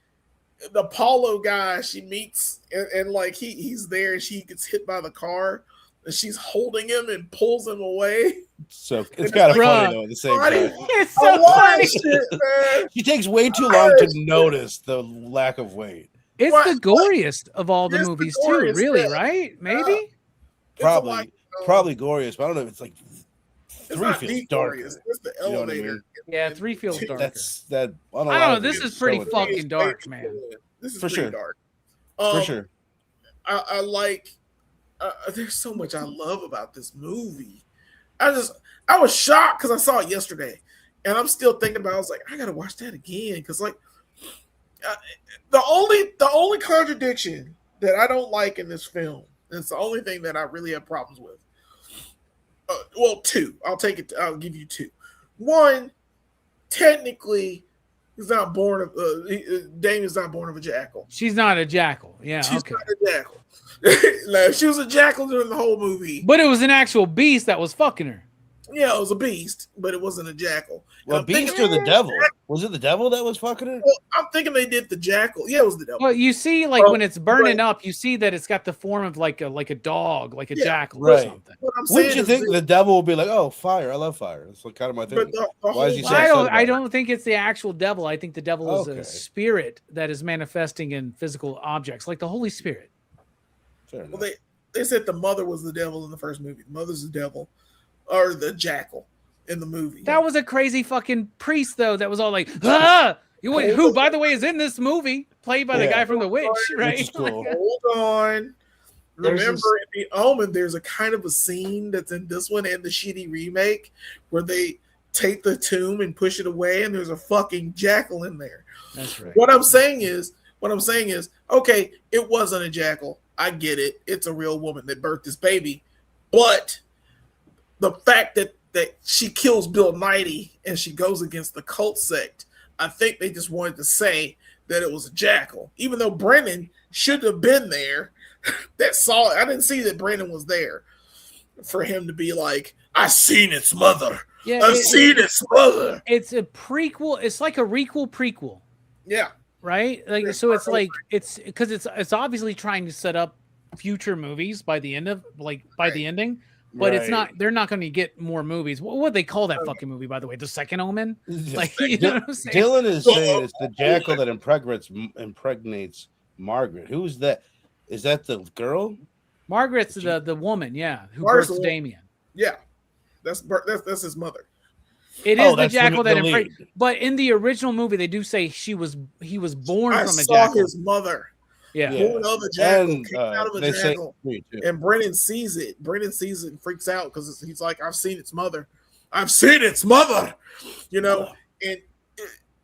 S2: the Paulo guy she meets, and like he's there, and she gets hit by the car, and she's holding him and pulls him away.
S3: So it's kind of funny though at the same time.
S1: It's so funny.
S2: Shit, man.
S3: She takes way too long to notice the lack of weight.
S1: It's
S2: What?
S1: the goriest of all the
S2: It's the
S1: movies too,
S2: goriest,
S1: really,
S2: yeah.
S1: right? Maybe.
S3: Probably goriest, but I don't know if it's like
S2: It's
S3: 3
S2: not
S3: feels
S2: the
S3: darker.
S2: glorious, it's the
S3: You know what I
S2: elevator.
S3: mean?
S1: Yeah, 3 feels darker.
S3: That's that.
S1: I don't know. This is pretty fucking dark, man.
S2: This is
S3: For
S2: pretty
S3: sure.
S2: dark.
S3: For sure.
S2: I like. There's so much I love about this movie. I was shocked because I saw it yesterday, and I'm still thinking about. I was like, I gotta watch that again because like the only contradiction that I don't like in this film. It's the only thing that I really have problems with. Well, two. I'll take it. I'll give you two. One, technically, he's not born of. Damien's not born of a jackal.
S1: She's not a jackal. Yeah,
S2: She's
S1: okay.
S2: not a jackal. Like, she was a jackal during the whole movie.
S1: But it was an actual beast that was fucking her.
S2: Yeah, it was a beast, but it wasn't a jackal.
S3: Well, beast or the devil? Was it the devil that was fucking her?
S2: Well, I'm thinking they did the jackal. Yeah, it was the devil.
S1: Well, you see, like when it's burning up, you see that it's got the form of like a dog, like a jackal or
S3: right.
S1: something.
S2: What I'm
S3: Wouldn't
S2: saying
S3: you
S2: is
S3: think
S2: that-
S3: the devil would be like, "Oh, fire! I love fire." That's like kind of my thing.
S2: but the
S3: Why is he
S2: whole-
S3: so
S1: I
S3: upset
S1: don't.
S3: about
S1: I
S3: it?
S1: don't think it's the actual devil. I think the devil is
S3: Okay.
S1: a spirit that is manifesting in physical objects, like the Holy Spirit.
S3: Fair enough.
S2: Well, they said the mother was the devil in the first movie. The mother's the devil, or the jackal in the movie.
S1: That was a crazy fucking priest, though. That was all like, ah, who, by the way, is in this movie, played by the
S3: Yeah.
S1: guy from The Witch,
S3: Which
S1: right?
S3: is cool.
S2: Hold on.
S4: There's
S2: Remember
S4: this-
S2: in the Omen, there's a kind of a scene that's in this one and the shitty remake where they take the tomb and push it away, and there's a fucking jackal in there.
S1: That's right.
S2: What I'm saying is, okay, it wasn't a jackal. I get it. It's a real woman that birthed this baby. But the fact that she kills Bill Knighty and she goes against the cult sect, I think they just wanted to say that it was a jackal. Even though Brennan should have been there that saw it. I didn't see that Brennan was there for him to be like, I seen its mother.
S1: Yeah,
S2: I've seen its mother.
S1: it's a prequel. It's like a prequel.
S2: Yeah.
S1: Right? Like, so it's like it's because it's obviously trying to set up future movies by the end of the ending, but it's
S3: Right.
S1: not. They're not going to get more movies. What would they call that fucking movie, by the way? The second Omen? Like, you know what I'm saying?
S3: Dylan is saying it's the jackal that impregnates Margaret. Who's that? Is that the girl?
S1: Margaret's the woman, yeah, who
S2: Margaret's
S1: births
S2: the-
S1: Damien.
S2: Yeah. That's his mother.
S1: It
S3: Oh,
S1: is the
S3: that's the-
S1: jackal that
S3: the lead.
S1: but in the original movie, they do say he was born
S2: I
S1: from a
S2: saw
S1: jackal.
S2: his mother.
S1: Yeah.
S3: Yeah.
S2: Born of a jackal,
S3: And
S2: kicked out of a
S3: they say
S2: jackal.
S3: too.
S2: And Brennan sees it. Brennan sees it and freaks out because he's like, I've seen its mother. I've seen its mother. You know, and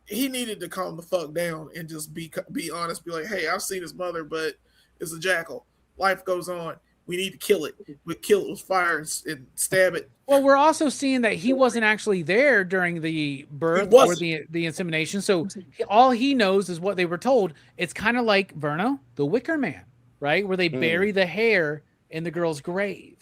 S2: he needed to calm the fuck down and just be honest. Be like, hey, I've seen his mother, but it's a jackal. Life goes on. We need to kill it. We kill it with fire and stab it.
S1: Well, we're also seeing that he wasn't actually there during the birth
S2: He
S1: or
S2: wasn't.
S1: the insemination. So all he knows is what they were told. It's kind of like Verno, the Wicker Man, right? Where they bury the hair in the girl's grave,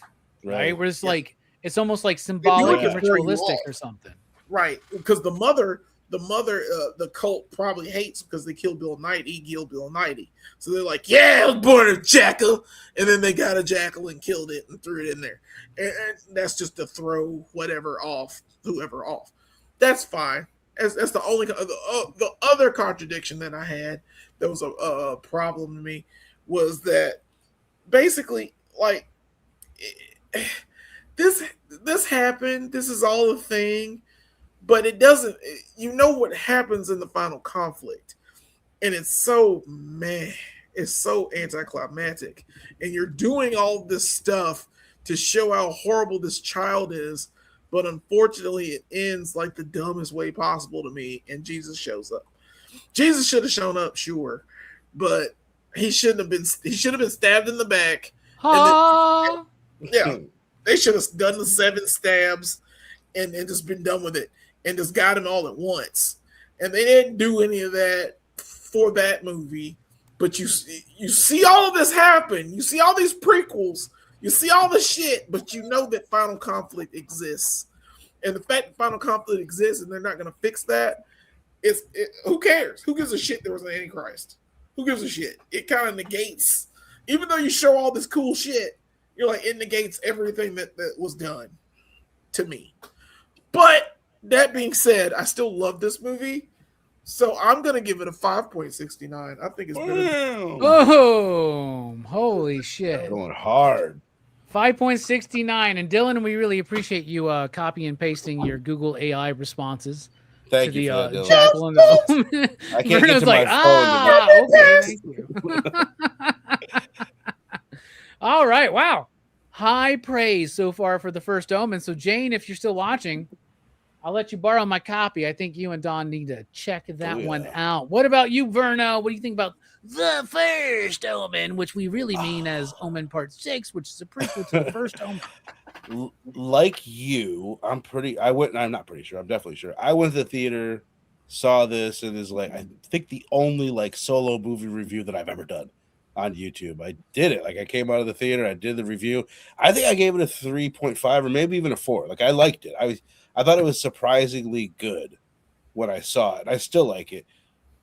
S1: right? Where it's like, it's almost like symbolic
S2: Yeah.
S1: and ritualistic or something.
S2: Right. Because the mother, the cult probably hates because they killed Bill Knighty. He killed Bill Knighty. So they're like, yeah, I was born a jackal. And then they got a jackal and killed it and threw it in there. And that's just to throw whoever off. That's fine. That's the only, the other contradiction that I had that was a problem to me was that basically, like, this happened. This is all a thing. But it doesn't, you know what happens in the final conflict. And it's so, it's so anticlimactic. And you're doing all this stuff to show how horrible this child is. But unfortunately, it ends like the dumbest way possible to me. And Jesus shows up. Jesus should have shown up, sure. But he should have been stabbed in the back.
S1: Ha!
S2: Yeah. They should have done the 7 stabs and just been done with it. And just got him all at once. And they didn't do any of that for that movie. But you see all of this happen. You see all these prequels. You see all the shit. But you know that Final Conflict exists. And the fact that Final Conflict exists and they're not going to fix that, who cares? Who gives a shit there was an Antichrist? who gives a shit? It kind of negates, even though you show all this cool shit, you're like, it negates everything that was done to me. But that being said, I still love this movie. So I'm going to give it a 5.69. I think it's better.
S1: Oh, holy shit.
S3: Going hard.
S1: 5.69. And Dylan, we really appreciate you copy and pasting your Google AI responses.
S3: Thank
S1: to
S3: you
S1: the
S3: for that, Dylan.
S1: Jackal and the
S3: I can't
S1: Bruno's
S3: get to my
S1: like,
S3: phone.
S1: okay, thank you. All right, wow. High praise so far for the first Omen. So Jane, if you're still watching, I'll let you borrow my copy. I think you and Don need to check that one out. What about you, Verno? What do you think about the first Omen, which we really mean as Omen Part 6, which is a prequel to the first Omen?
S3: Like you, I'm not pretty sure. I'm definitely sure. I went to the theater, saw this, and is like, I think the only like solo movie review that I've ever done on YouTube. I did it. Like I came out of the theater, I did the review. I think I gave it a 3.5 or maybe even a 4. Like I liked it. I thought it was surprisingly good when I saw it. I still like it.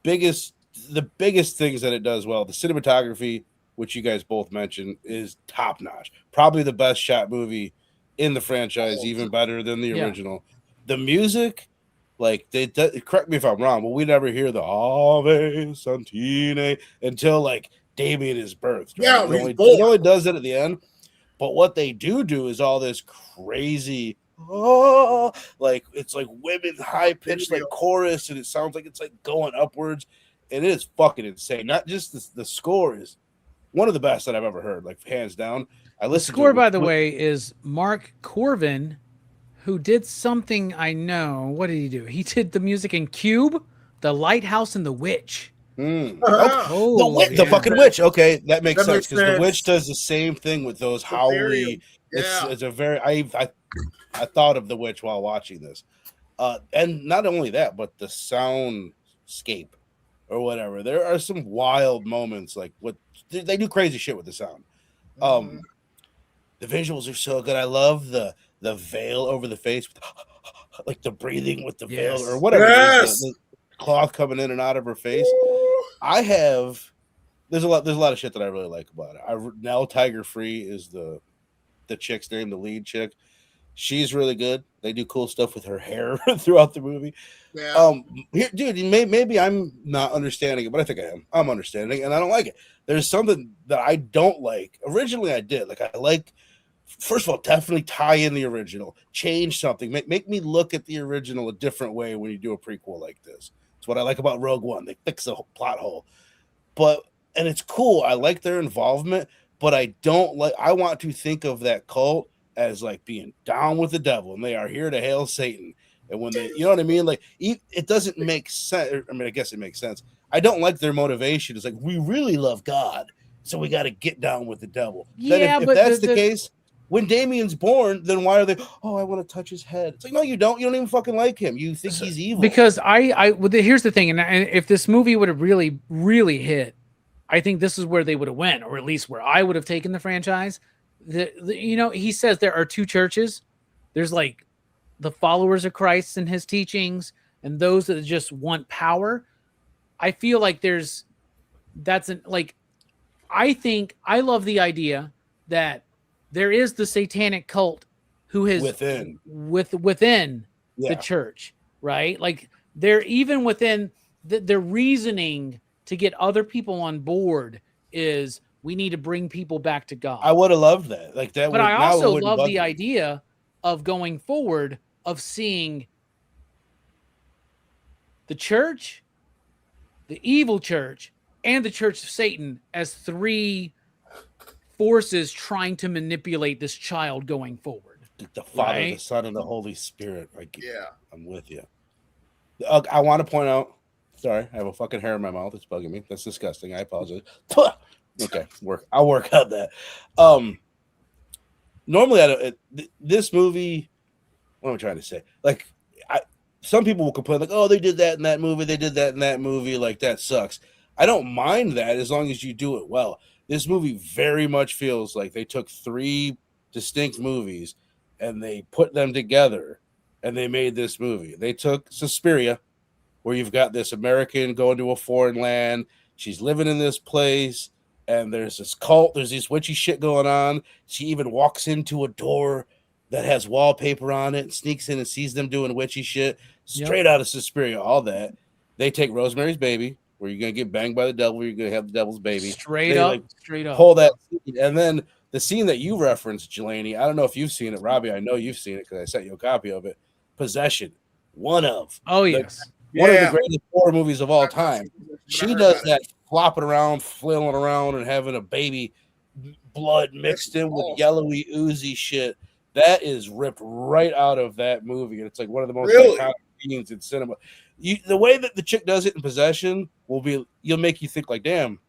S3: The biggest things that it does well, the cinematography, which you guys both mentioned, is top notch. Probably the best shot movie in the franchise, even better than the original. The music, like correct me if I'm wrong, but we never hear the Ave Santine until like Damien is birthed. Right?
S2: Yeah,
S3: it only does it at the end. But what they do is all this crazy, like it's like women high pitched like chorus, and it sounds like it's like going upwards, and it is fucking insane. Not just the score is one of the best that I've ever heard, like hands down.
S1: The score, by the way, is Mark Corvin, who did something I know. What did he do? He did the music in Cube, The Lighthouse, and The Witch.
S3: Okay. The fucking witch. Okay, that makes sense because the witch does the same thing with those howly. It's a very I thought of the witch while watching this, and not only that, but the soundscape or whatever. There are some wild moments, like what they do crazy shit with the sound. The visuals are so good. I love the veil over the face, like the breathing with the veil or whatever. The cloth coming in and out of her face. There's a lot of shit that I really like about it. Nell Tiger Free is the chick's name, the lead chick. She's really good. They do cool stuff with her hair throughout the movie. Dude, maybe I'm not understanding it, but I think I am. I'm understanding it, and I don't like it. There's something that I don't like. Originally, I did. Like, I like, first of all, definitely tie in the original. Change something. Make me look at the original a different way when you do a prequel like this. It's what I like about Rogue One. They fix the plot hole. And it's cool. I like their involvement, but I want to think of that cult as like being down with the devil, and they are here to hail Satan. And when they, you know what I mean? Like, it doesn't make sense. I mean, I guess it makes sense. I don't like their motivation. It's like, we really love God, so we got to get down with the devil.
S1: Yeah,
S3: if that's the case, when Damien's born, then why are they, oh, I want to touch his head? It's like, no, you don't. You don't even fucking like him. You think he's evil.
S1: Because here's the thing, and if this movie would have really, really hit, I think this is where they would have went, or at least where I would have taken the franchise. He says there are two churches. There's like the followers of Christ and his teachings, and those that just want power. I feel like I think I love the idea that there is the satanic cult who is within the church, right? Like they're even within the reasoning to get other people on board is we need to bring people back to God.
S3: I would have loved that. Like that.
S1: But I also love the idea of going forward of seeing the church, the evil church, and the Church of Satan as three forces trying to manipulate this child going forward.
S3: The Father, right? The Son, and the Holy Spirit. Like, I'm with you. I want to point out, sorry, I have a fucking hair in my mouth. It's bugging me. That's disgusting. I apologize. Okay, I'll work out that. Normally, this movie, what am I trying to say? Like, some people will complain, like, oh, they did that in that movie. They did that in that movie. Like, that sucks. I don't mind that as long as you do it well. This movie very much feels like they took three distinct movies and they put them together and they made this movie. They took Suspiria, where you've got this American going to a foreign land. She's living in this place, and there's this cult. There's this witchy shit going on. She even walks into a door that has wallpaper on it, sneaks in and sees them doing witchy shit. Straight out of Suspiria, all that. They take Rosemary's Baby, where you're going to get banged by the devil, you're going to have the devil's baby.
S1: Straight up.
S3: Pull that scene. And then the scene that you referenced, Jelani, I don't know if you've seen it. Robbie, I know you've seen it because I sent you a copy of it. Possession. One of.
S1: Oh, yes.
S3: One of the greatest horror movies of all time. She does that flopping around, flailing around, and having a baby blood mixed in with yellowy, oozy shit. That is ripped right out of that movie. And it's like one of the most iconic scenes in cinema. The way that the chick does it in Possession you'll make you think like, damn,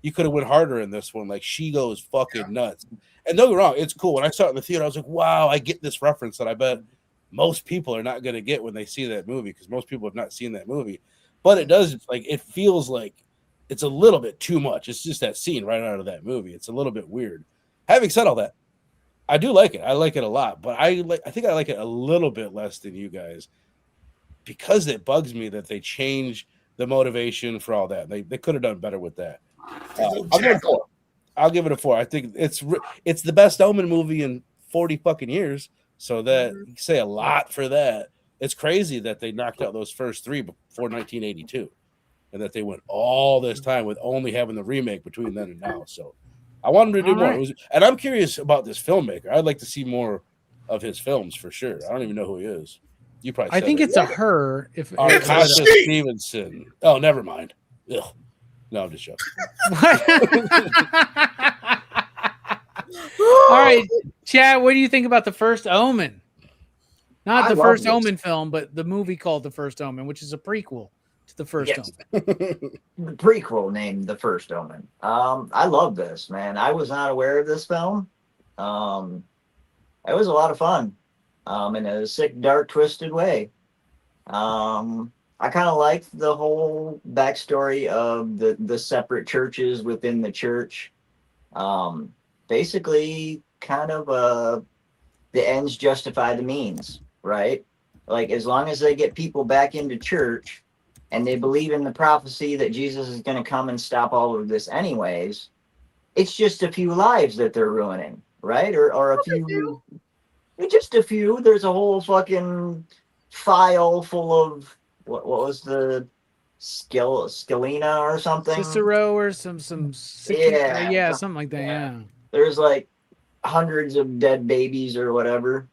S3: you could have went harder in this one. Like, she goes fucking nuts. And don't get me wrong, it's cool. When I saw it in the theater, I was like, wow, I get this reference that I bet most people are not going to get when they see that movie, because most people have not seen that movie. But it does, like, it feels like it's a little bit too much. It's just that scene right out of that movie. It's a little bit weird. Having said all that, I do like it. I like it a lot, but I think I like it a little bit less than you guys, because it bugs me that they change the motivation for all that. They could have done better with that. I'll give it a 4. I think it's the best Omen movie in 40 fucking years. So that you say a lot for that. It's crazy that they knocked out those first 3 before 1982, and that they went all this time with only having the remake between then and now. So I want them to do more. And I'm curious about this filmmaker. I'd like to see more of his films for sure. I don't even know who he is. You probably.
S1: I think it's a her.
S2: It's
S3: Stevenson. Oh, never mind. Ugh. No, I'm just joking.
S1: All right, Chad, what do you think about the first Omen? Not the first Omen film, but the movie called The First Omen, which is a prequel to the first Omen.
S4: The prequel named The First Omen. I love this, man. I was not aware of this film. It was a lot of fun, in a sick, dark, twisted way. I kind of liked the whole backstory of the separate churches within the church. Basically, kind of the ends justify the means, right? Like, as long as they get people back into church and they believe in the prophecy that Jesus is going to come and stop all of this anyways, it's just a few lives that they're ruining, right? Or a few, just a few. There's a whole fucking file full of, what was the Scalina or something?
S1: Cicero or some something like that, yeah.
S4: There's like hundreds of dead babies or whatever.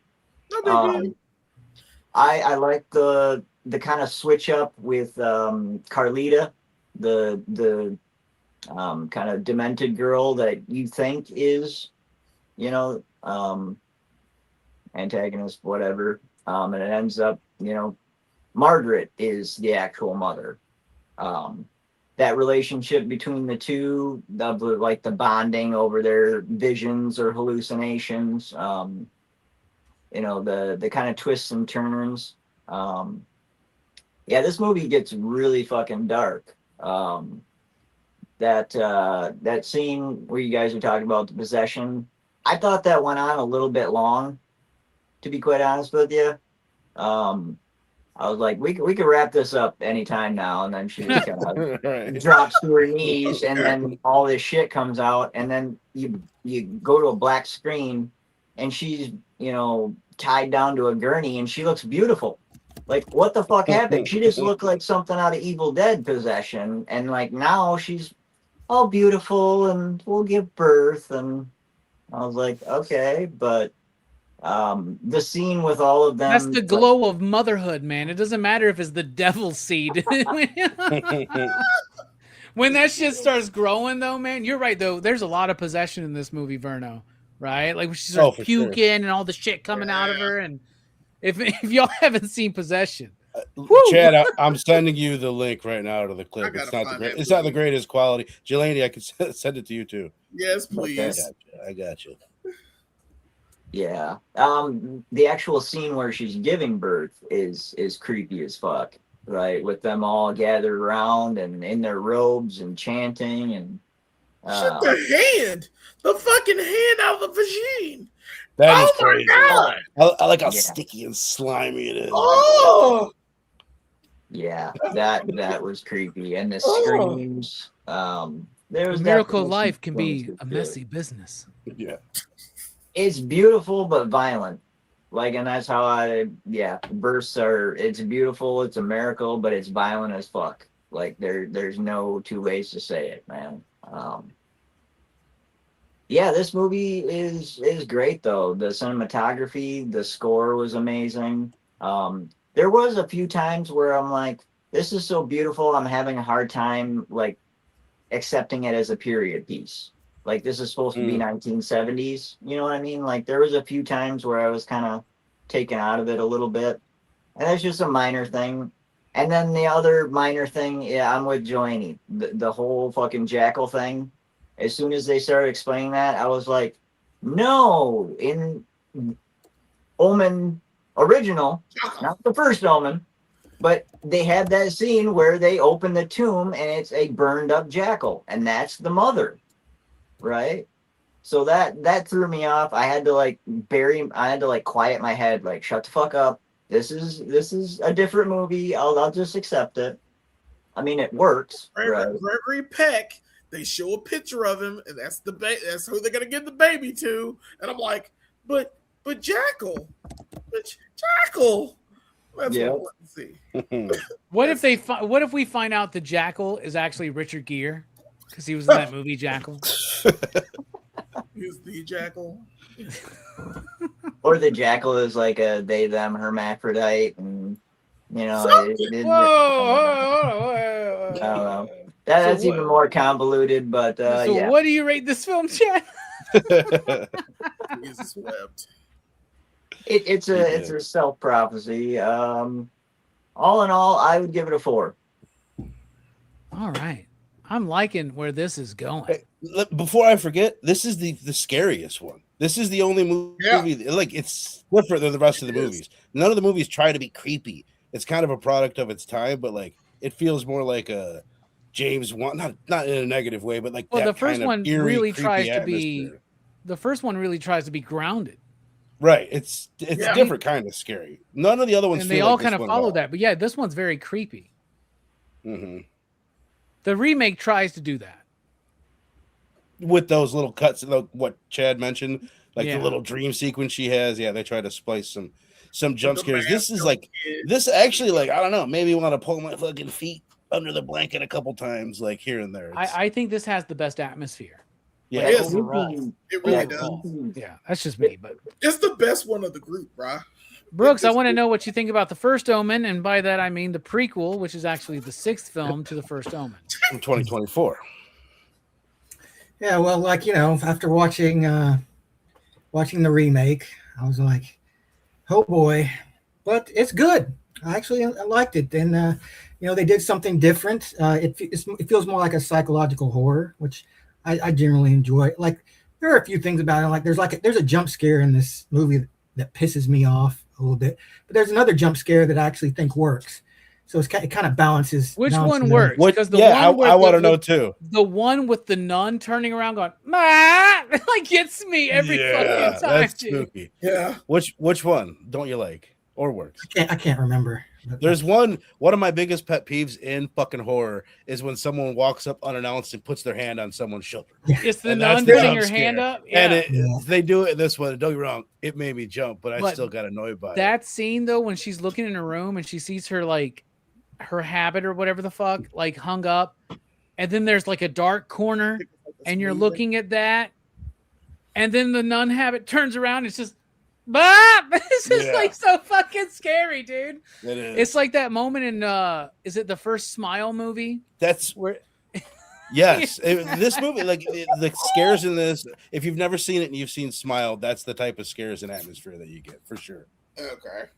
S4: I like the kind of switch up with Carlita, the kind of demented girl that you think is, antagonist, whatever. And it ends up, Margaret is the actual mother. That relationship between the two, the bonding over their visions or hallucinations, the kind of twists and turns. This movie gets really fucking dark. That scene where you guys are talking about the possession, I thought that went on a little bit long, to be quite honest with you. I was like, we could wrap this up anytime now. And then she just kind of drops to her knees, and then all this shit comes out. And then you go to a black screen, and she's, tied down to a gurney, and she looks beautiful. Like, what the fuck happened? She just looked like something out of Evil Dead Possession. And like, now she's all beautiful and will give birth. And I was like, okay, but the scene with all of them,
S1: that's the glow of motherhood, man. It doesn't matter if it's the devil's seed. When that shit starts growing, though, man, you're right, though. There's a lot of possession in this movie, Verno, right? Like, when she starts puking and all the shit coming out of her. And if y'all haven't seen Possession,
S3: Chad, I'm sending you the link right now to the clip. It's not the greatest quality. Jelani, I can send it to you too.
S2: Yes, please.
S3: I got you.
S4: Yeah. The actual scene where she's giving birth is creepy as fuck, right? With them all gathered around and in their robes and chanting and
S2: shit, the fucking hand out of the vagine.
S3: That is crazy. I like how sticky and slimy it is.
S2: Oh,
S4: Yeah, that was creepy, and the screams. There was
S1: The miracle
S4: definitely
S1: of life can
S4: some
S1: be
S4: things
S1: a
S4: to it.
S1: messy business.
S3: Yeah.
S4: It's beautiful but violent. Like, and that's how bursts are. It's beautiful, it's a miracle, but it's violent as fuck. Like, there's no two ways to say it, man. Yeah, this movie is great though. The cinematography, the score was amazing. There was a few times where I'm like, this is so beautiful, I'm having a hard time like accepting it as a period piece. Like, this is supposed to be 1970s, you know what I mean? Like, there was a few times where I was kind of taken out of it a little bit. And that's just a minor thing. And then the other minor thing, yeah, I'm with Joanne. The whole fucking jackal thing. As soon as they started explaining that, I was like, no, in Omen original, not the first Omen, but they had that scene where they open the tomb and it's a burned up jackal, and that's the mother, right? So that threw me off. I had to quiet my head, like, shut the fuck up. This is a different movie. I'll just accept it. I mean, it works. Right?
S2: Gregory Peck. They show a picture of him, and that's that's who they're gonna give the baby to. And I'm like, but Jackal, Jackal. That's what I want to see.
S1: What if we find out the Jackal is actually Richard Gere because he was in that movie Jackal?
S2: He's the Jackal.
S4: Or the jackal is like a they them hermaphrodite, and you know, I don't know. That's even more convoluted, but
S1: so what do you rate this film, Chad?
S2: He's swept.
S4: It's a self prophecy. All in all, I would give it a 4.
S1: All right, I'm liking where this is going.
S3: Hey, before I forget, this is the scariest one. This is the only movie like it's different than the rest of the movies. None of the movies try to be creepy. It's kind of a product of its time, but like it feels more like a James Wan, not in a negative way, but like
S1: the first one really tries to be. The first one really tries to be grounded.
S3: Right. It's different kind of scary. None of the other ones.
S1: And they all kind of follow that, but yeah, this one's very creepy.
S3: Mm-hmm.
S1: The remake tries to do that
S3: with those little cuts, like what Chad mentioned, like the little dream sequence she has. Yeah, they try to splice some jump scares. This is like this actually, like, I don't know, maybe want to pull my fucking feet under the blanket a couple times, like here and there.
S1: I think this has the best atmosphere.
S3: Yeah,
S1: like,
S2: overall. It really does.
S1: Yeah, that's just me, but
S2: it's the best one of the group, bro.
S1: Brooks, I want to know what you think about the first Omen, and by that I mean the prequel, which is actually the 6th film to the first Omen
S3: from 2024.
S6: Yeah, well, like, you know, after watching the remake, I was like, oh boy, but it's good. I liked it, and you know, they did something different. It feels more like a psychological horror, which I generally enjoy. Like, there are a few things about it. Like, there's a jump scare in this movie that pisses me off a little bit, but there's another jump scare that I actually think works. So it kind of balances.
S1: Which one works?
S3: Because I want to know too.
S1: The one with the nun turning around going, "Ma!" like gets me every fucking time.
S3: That's spooky.
S2: Yeah.
S3: Which one don't you like or works?
S6: I can't remember.
S3: There's one of my biggest pet peeves in fucking horror is when someone walks up unannounced and puts their hand on someone's shoulder.
S1: It's the nun putting her hand up. Yeah.
S3: And they do it in this one. Don't get me wrong, it made me jump, but I still got annoyed by it.
S1: That scene though, when she's looking in her room and she sees her like her habit or whatever the fuck, like hung up, and then there's like a dark corner, and you're looking at that, and then the nun habit turns around. It's just. It's just like so fucking scary, dude.
S3: It is.
S1: It's like that moment in is it the first Smile movie?
S3: That's
S1: where
S3: yes. This movie, like the scares in this, if you've never seen it and you've seen Smile, that's the type of scares and atmosphere that you get for sure.
S2: Okay.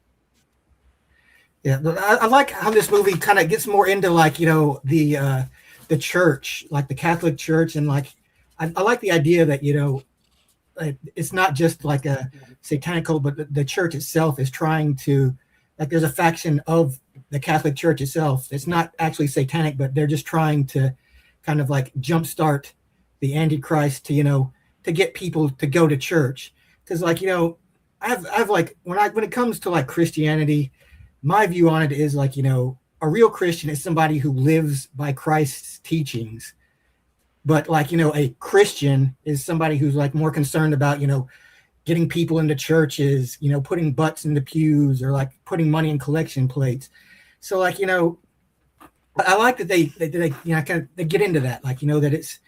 S6: Yeah, but I like how this movie kind of gets more into, like, you know, the church, like the Catholic Church, and like I like the idea that, you know, it's not just like a satanic cult, but the church itself is trying to, like, there's a faction of the Catholic Church itself. It's not actually satanic, but they're just trying to kind of like jumpstart the Antichrist to, you know, to get people to go to church. Because, like, you know, I've like when it comes to like Christianity, my view on it is like, you know, a real Christian is somebody who lives by Christ's teachings. But like, a Christian is somebody who's like more concerned about, getting people into churches, putting butts in the pews, or like putting money in collection plates. So like, I like that they they get into that, like, that it's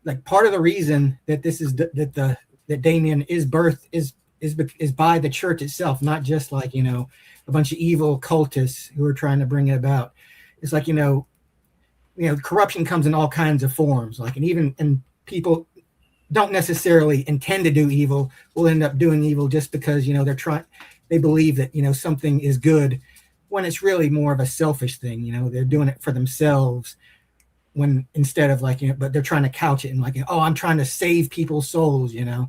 S6: like part of the reason that this is that Damien is birthed is by the church itself, not just like, a bunch of evil cultists who are trying to bring it about. It's like, corruption comes in all kinds of forms, like, and people don't necessarily intend to do evil, will end up doing evil just because, they believe that, something is good, when it's really more of a selfish thing. They're doing it for themselves, when instead of like, but they're trying to couch it in like, oh, I'm trying to save people's souls, and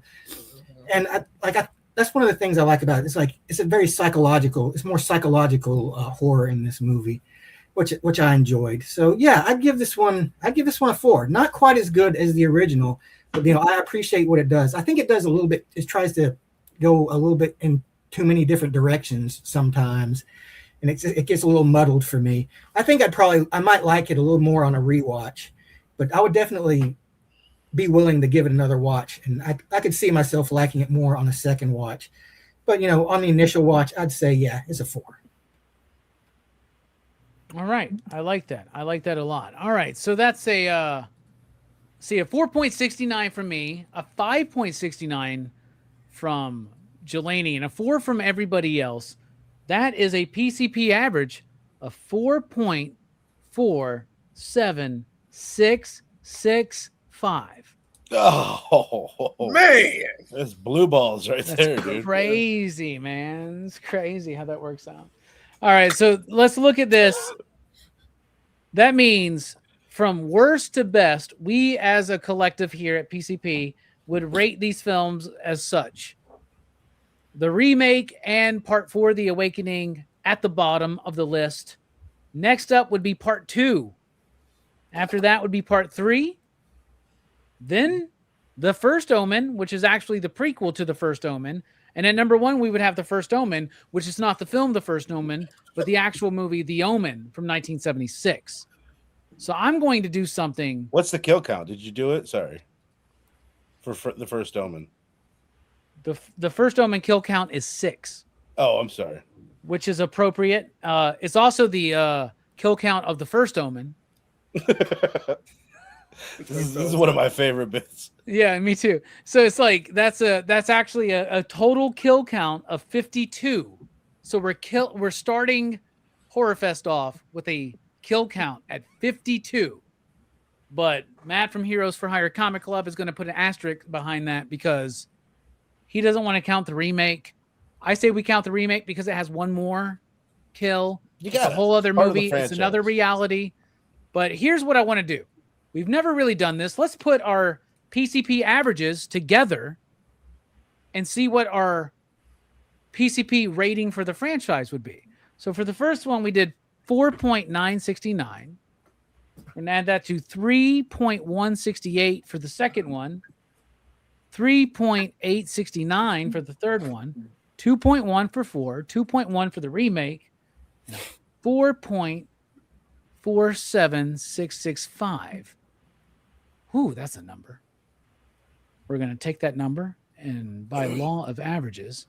S6: that's one of the things I like about it. It's like, it's more psychological horror in this movie, which I enjoyed. So yeah, I'd give this one a 4. Not quite as good as the original, but I appreciate what it does. I think it does a little bit. It tries to go a little bit in too many different directions sometimes, and it gets a little muddled for me. I think I might like it a little more on a rewatch, but I would definitely be willing to give it another watch, and I could see myself liking it more on a second watch. But on the initial watch, I'd say yeah, it's a 4.
S1: All right, I like that. I like that a lot. All right, so that's a 4.69 from me, a 5.69 from Jelani, and a 4 from everybody else. That is a PCP average of 4.4765.
S3: Oh
S2: Man,
S3: that's blue balls right
S1: That's
S3: there, dude.
S1: crazy, man. It's crazy how that works out. All right, so let's look at this. That means from worst to best, we as a collective here at PCP would rate these films as such. The remake and Part 4, The Awakening, at the bottom of the list. Next up would be Part 2. After that would be Part 3. Then The First Omen, which is actually the prequel to The First Omen. And at number 1, we would have The First Omen, which is not the film The First Omen, but the actual movie The Omen from 1976. So I'm going to do something.
S3: What's the kill count? Did you do it? Sorry. For The First Omen.
S1: The First Omen kill count is 6.
S3: Oh, I'm sorry.
S1: Which is appropriate. It's also the kill count of The First Omen.
S3: This is one of my favorite bits.
S1: Yeah, me too. So it's like that's actually a total kill count of 52. So we're starting Horrorfest off with a kill count at 52. But Matt from Heroes for Hire Comic Club is going to put an asterisk behind that because he doesn't want to count the remake. I say we count the remake because it has one more kill. It's a whole other movie. It's another reality. But here's what I want to do. We've never really done this. Let's put our PCP averages together and see what our PCP rating for the franchise would be. So for the first one, we did 4.969. We're going to add that to 3.168 for the second one, 3.869 for the third one, 2.1 for 4, 2.1 for the remake, 4.47665. Ooh, that's a number. We're going to take that number and by law of averages,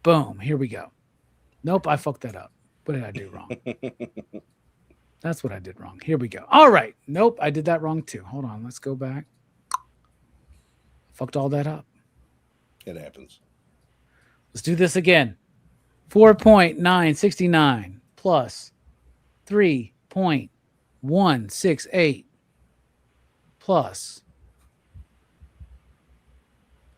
S1: boom, here we go. Nope, I fucked that up. What did I do wrong? That's what I did wrong. Here we go. All right. Nope, I did that wrong too. Hold on. Let's go back. Fucked all that up.
S3: It happens.
S1: Let's do this again. 4.969 plus 3.168 plus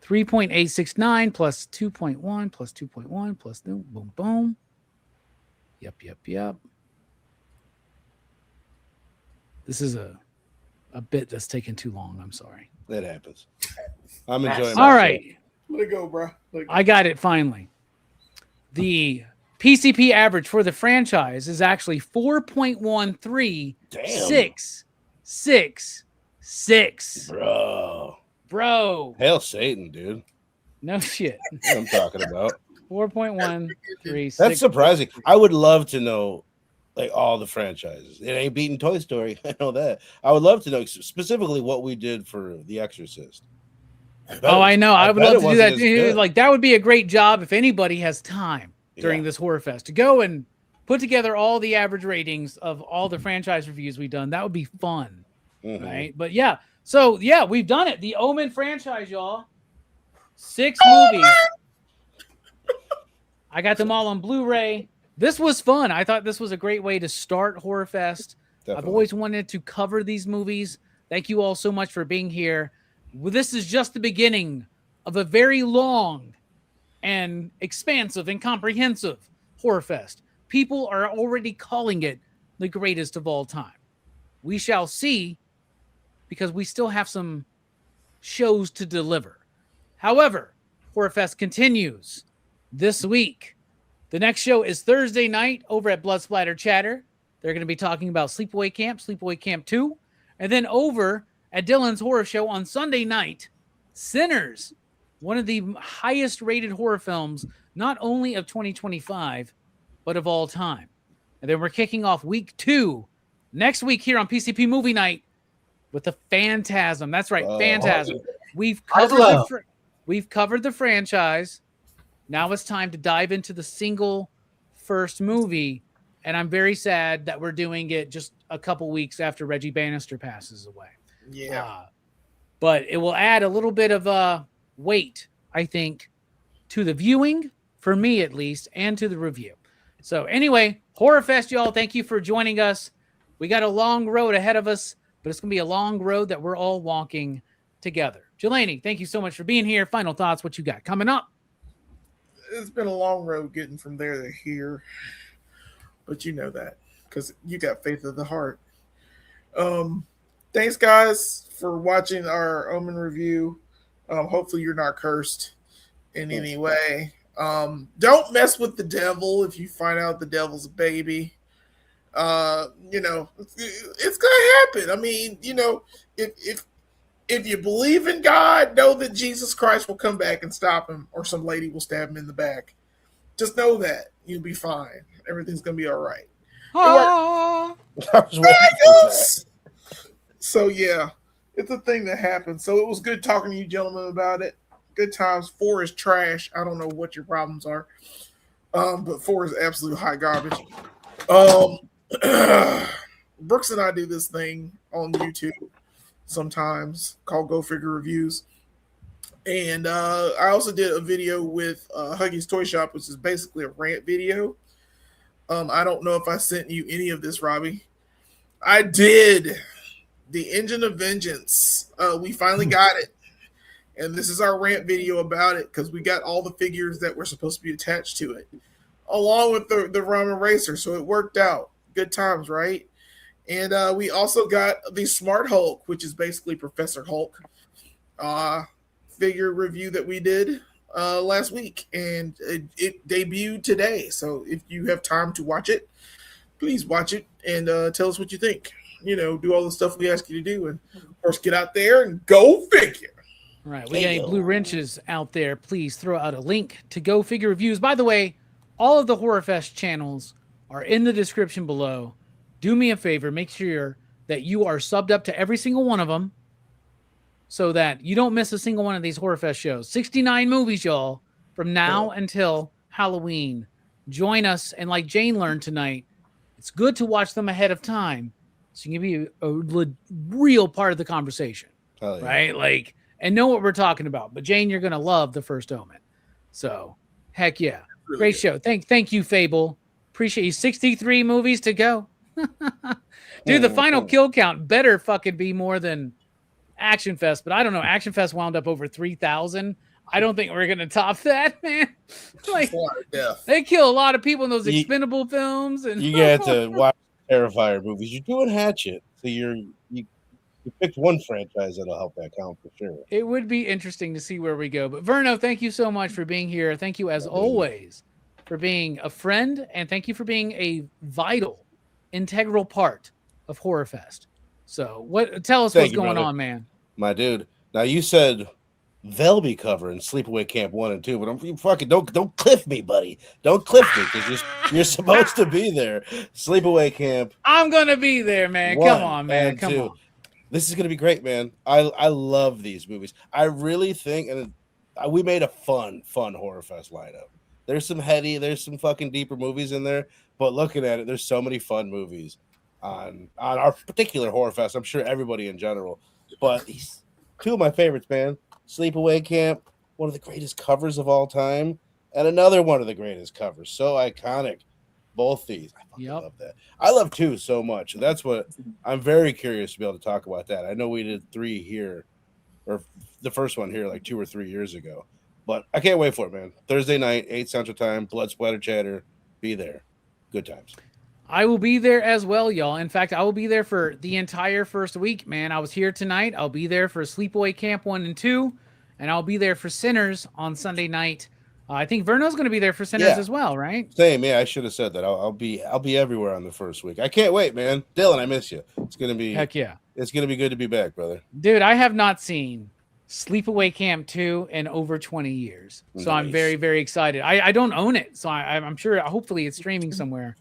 S1: 3.869 plus 2.1 plus 2.1 plus boom, boom, boom. Yep. This is a bit that's taken too long. I'm sorry.
S3: It happens. I'm enjoying
S1: All right.
S2: let it go, bro.
S1: I got it finally. The PCP average for the franchise is actually 4.13666. Bro.
S3: Hail Satan, dude.
S1: No shit.
S3: That's what I'm talking about.
S1: 4.136.
S3: That's surprising. I would love to know like all the franchises. It ain't beating Toy Story. I know that. I would love to know specifically what we did for The Exorcist.
S1: I know. I would love to do that.
S3: Good.
S1: Like that would be a great job if anybody has time during this Horrorfest to go and put together all the average ratings of all the franchise reviews we've done. That would be fun, right? But yeah, so yeah, we've done it. The OMEN franchise, y'all. 6 movies. I got them all on Blu-ray. This was fun. I thought this was a great way to start Horrorfest. Definitely. I've always wanted to cover these movies. Thank you all so much for being here. Well, this is just the beginning of a very long and expansive and comprehensive Horrorfest. People are already calling it the greatest of all time. We shall see, because we still have some shows to deliver. However, Horrorfest continues this week. The next show is Thursday night over at Blood Splatter Chatter. They're going to be talking about Sleepaway Camp 2. And then over at Dylan's Horror Show on Sunday night, Sinners, one of the highest rated horror films, not only of 2025, but of all time. And then we're kicking off week 2 next week here on PCP Movie Night with the Phantasm. That's right, Phantasm. We've covered the franchise. Now it's time to dive into the single first movie. And I'm very sad that we're doing it just a couple weeks after Reggie Bannister passes away.
S2: Yeah.
S1: But it will add a little bit of weight, I think, to the viewing, for me at least, and to the review. So anyway, Horrorfest, y'all, thank you for joining us. We got a long road ahead of us, but it's going to be a long road that we're all walking together. Jelani, thank you so much for being here. Final thoughts, what you got coming up?
S2: It's been a long road getting from there to here. But you know that because you got faith of the heart. Thanks, guys, for watching our Omen review. Hopefully you're not cursed in any way. Don't mess with the devil if you find out the devil's a baby. You know, it's gonna happen. I mean, you know, if you believe in God, know that Jesus Christ will come back and stop him, or some lady will stab him in the back. Just know that you'll be fine. Everything's gonna be all right. So yeah, it's a thing that happens. So it was good talking to you gentlemen about it. Good times. 4 is trash. I don't know what your problems are. But 4 is absolute hot garbage. Brooks and I do this thing on YouTube sometimes called Go Figure Reviews. And I also did a video with Huggy's Toy Shop, which is basically a rant video. I don't know if I sent you any of this, Robbie. I did. The Engine of Vengeance. We finally got it. And this is our rant video about it because we got all the figures that were supposed to be attached to it, along with the Roman Racer. So it worked out. Good times, right? And we also got the Smart Hulk, which is basically Professor Hulk figure review that we did last week. And it debuted today. So if you have time to watch it, please watch it and tell us what you think. You know, do all the stuff we ask you to do. And, of course, get out there and go figure.
S1: All right, we got any blue wrenches out there, please throw out a link to Go Figure Reviews. By the way, all of the Horrorfest channels are in the description below. Do me a favor, make sure that you are subbed up to every single one of them so that you don't miss a single one of these Horrorfest shows. 69 movies, y'all, from now until Halloween. Join us, and like Jane learned tonight, it's good to watch them ahead of time so you can be a real part of the conversation, right? Like, and know what we're talking about. But Jane, you're gonna love the first Omen. So, heck yeah, really great show. Thank you, Fable. Appreciate you. 63 movies to go. Dude, the final kill count better fucking be more than Action Fest, but I don't know. Action Fest wound up over 3,000. I don't think we're gonna top that, man. Like, they kill a lot of people in those Expendable films, and
S3: you get to watch Terrifier movies. You're doing Hatchet, so you picked one franchise that'll help that count for sure.
S1: It would be interesting to see where we go. But Verno, thank you so much for being here. Thank you, as always, for being a friend, and thank you for being a vital, integral part of Horrorfest. So, tell us what's going on, man.
S3: My dude. Now, you said they'll be covering Sleepaway Camp 1 and 2. But you fucking don't cliff me, buddy. Don't cliff me because you're supposed to be there. Sleepaway Camp.
S1: I'm gonna be there, man. Come on, man. Come on.
S3: This is gonna be great, man. I love these movies. I really think, and we made a fun Horrorfest lineup. There's some heady, there's some fucking deeper movies in there, but looking at it, there's so many fun movies on our particular Horrorfest. I'm sure everybody in general, but these two of my favorites, man. Sleepaway Camp, one of the greatest covers of all time, and another one of the greatest covers. So iconic. Both these. I fucking love that. I love 2 so much. That's what I'm very curious to be able to talk about that. I know we did 3 here, or the first one here like 2 or 3 years ago. But I can't wait for it, man. Thursday night, 8 Central Time, Blood Splatter Chatter. Be there. Good times.
S1: I will be there as well, y'all. In fact, I will be there for the entire first week, man. I was here tonight. I'll be there for Sleepaway Camp 1 and 2, and I'll be there for Sinners on Sunday night. I think Verno's going to be there for Sinners as well, right?
S3: Same, yeah. I should have said that. I'll be everywhere on the first week. I can't wait, man. Dylan, I miss you. It's gonna be
S1: heck yeah.
S3: It's gonna be good to be back, brother.
S1: Dude, I have not seen Sleepaway Camp 2 in over 20 years, so I'm very, very excited. I don't own it, so I'm sure. Hopefully, it's streaming somewhere.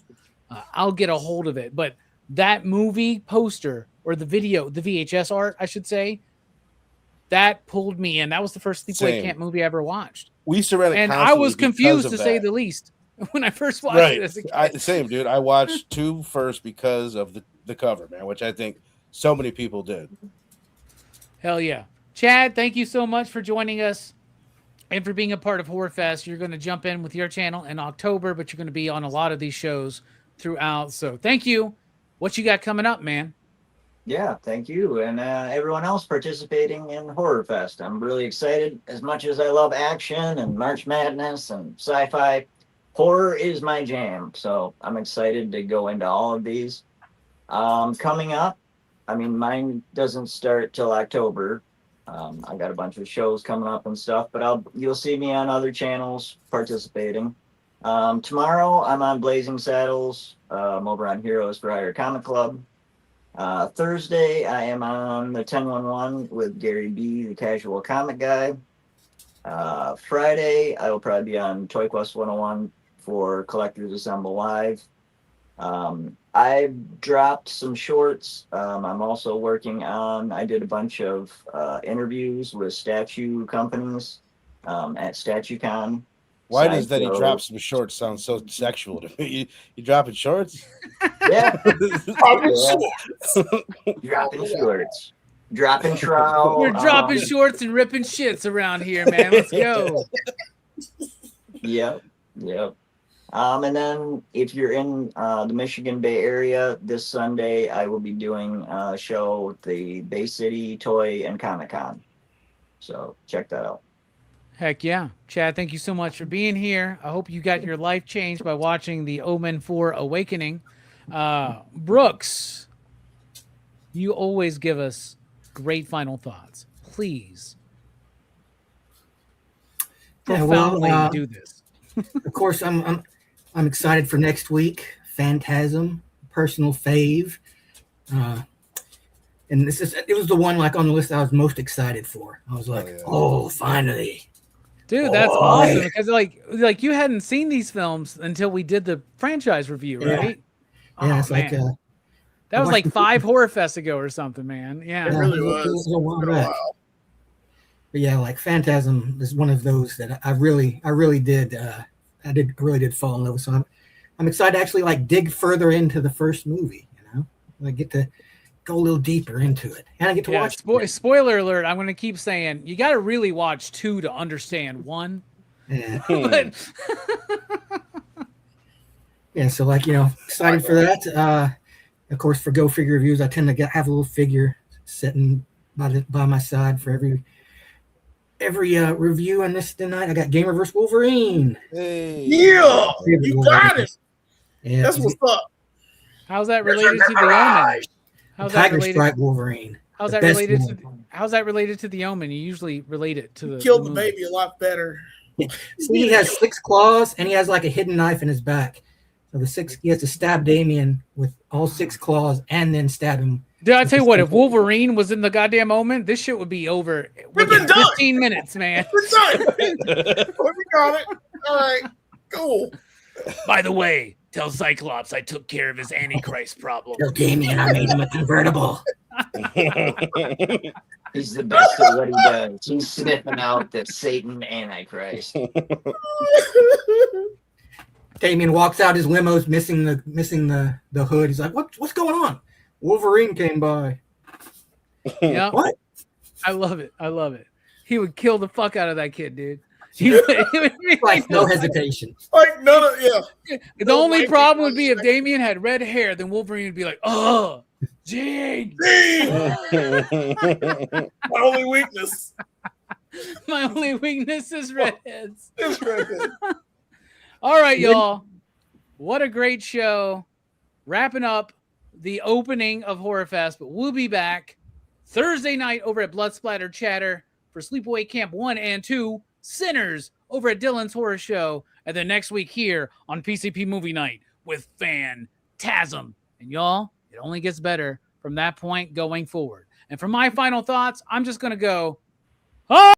S1: I'll get a hold of it. But that movie poster or the video, the VHS art, I should say, that pulled me in. That was the first Sleepaway Camp movie I ever watched.
S3: We surrounded,
S1: and I was confused to say the least when I first watched it as a kid.
S3: Same, dude. I watched 2 first because of the cover, man, which I think so many people did.
S1: Hell yeah. Chad, thank you so much for joining us and for being a part of Horrorfest. You're going to jump in with your channel in October, but you're going to be on a lot of these shows throughout. So thank you. What you got coming up, man?
S4: Yeah, thank you. And everyone else participating in Horrorfest. I'm really excited. As much as I love action and March Madness and sci-fi, horror is my jam. So I'm excited to go into all of these. Coming up, I mean, mine doesn't start till October. I got a bunch of shows coming up and stuff, but you'll see me on other channels participating. Tomorrow, I'm on Blazing Saddles. I'm over on Heroes for Hire Comic Club. Thursday, I am on the 1011 with Gary B, the casual comic guy. Friday, I will probably be on Toy Quest 101 for Collectors Assemble Live. I've dropped some shorts. I'm also working on, I did a bunch of interviews with statue companies at StatueCon.
S3: Why does that he drops some shorts sound so sexual to me? You dropping shorts?
S4: Yeah. Dropping shorts. Dropping trowel.
S1: We're dropping shorts and ripping shits around here, man. Let's go.
S4: Yep. And then if you're in the Michigan Bay Area, this Sunday I will be doing a show at the Bay City Toy and Comic Con. So check that out.
S1: Heck yeah. Chad, thank you so much for being here. I hope you got your life changed by watching the OMEN 4 Awakening. Brooks, you always give us great final thoughts. Please. Profoundly do this.
S6: Of course, I'm excited for next week. Phantasm, personal fave. And it was the one like on the list I was most excited for. I was like, oh finally.
S1: Dude, that's awesome because like you hadn't seen these films until we did the franchise review, right?
S6: Yeah, it's like
S1: that was like 5 Horrorfests ago or something, man. Yeah,
S2: it really was.
S6: A while. But yeah, like Phantasm is one of those that I really did fall in love with. So I'm excited to actually like dig further into the first movie. You know, I get to go a little deeper into it, and I get to watch.
S1: Spoiler alert! I'm going to keep saying you got to really watch 2 to understand 1.
S6: Yeah. Yeah. So like excited for that. Of course, for Go Figure reviews, I tend to have a little figure sitting by my side for every review on this tonight. I got Gamer vs. Wolverine.
S3: Hey.
S2: Yeah, you got it.
S6: Yeah,
S2: that's what's up.
S1: How's that related to the OMEN? How's
S6: Tiger Stripe Wolverine.
S1: How's that related to? How's that related to the OMEN? You usually relate it to the.
S2: Killed the baby a lot better.
S6: See, he has 6 claws and he has like a hidden knife in his back. So he has to stab DAMIEN with all 6 claws and then stab him
S1: Dude, I tell you what, if Wolverine was in the goddamn Omen, this shit would be over.
S2: We've been done.
S1: 15 minutes, man.
S2: We're done. We got it. All right. Cool.
S1: By the way, tell Cyclops I took care of his Antichrist problem.
S6: Tell Damien I made him a convertible.
S4: He's the best at what he does. He's sniffing out the Satan Antichrist.
S6: Damien walks out his limo's missing the hood. He's like, what's going on? Wolverine came by.
S1: Yeah.
S6: What?
S1: I love it. I love it. He would kill the fuck out of that kid, dude. He would be
S6: Like no hesitation.
S2: Like none of
S1: The only problem would be if Damien had red hair, then Wolverine would be like, oh, Jane.
S2: My only weakness.
S1: My only weakness is redheads.
S2: It's redhead.
S1: All right, y'all. What a great show. Wrapping up the opening of Horrorfest, but we'll be back Thursday night over at Blood Splatter Chatter for Sleepaway Camp 1 and 2, Sinners over at Dylan's Horror Show, and then next week here on PCP Movie Night with Phantasm. And y'all, it only gets better from that point going forward. And for my final thoughts, I'm just going to go, oh!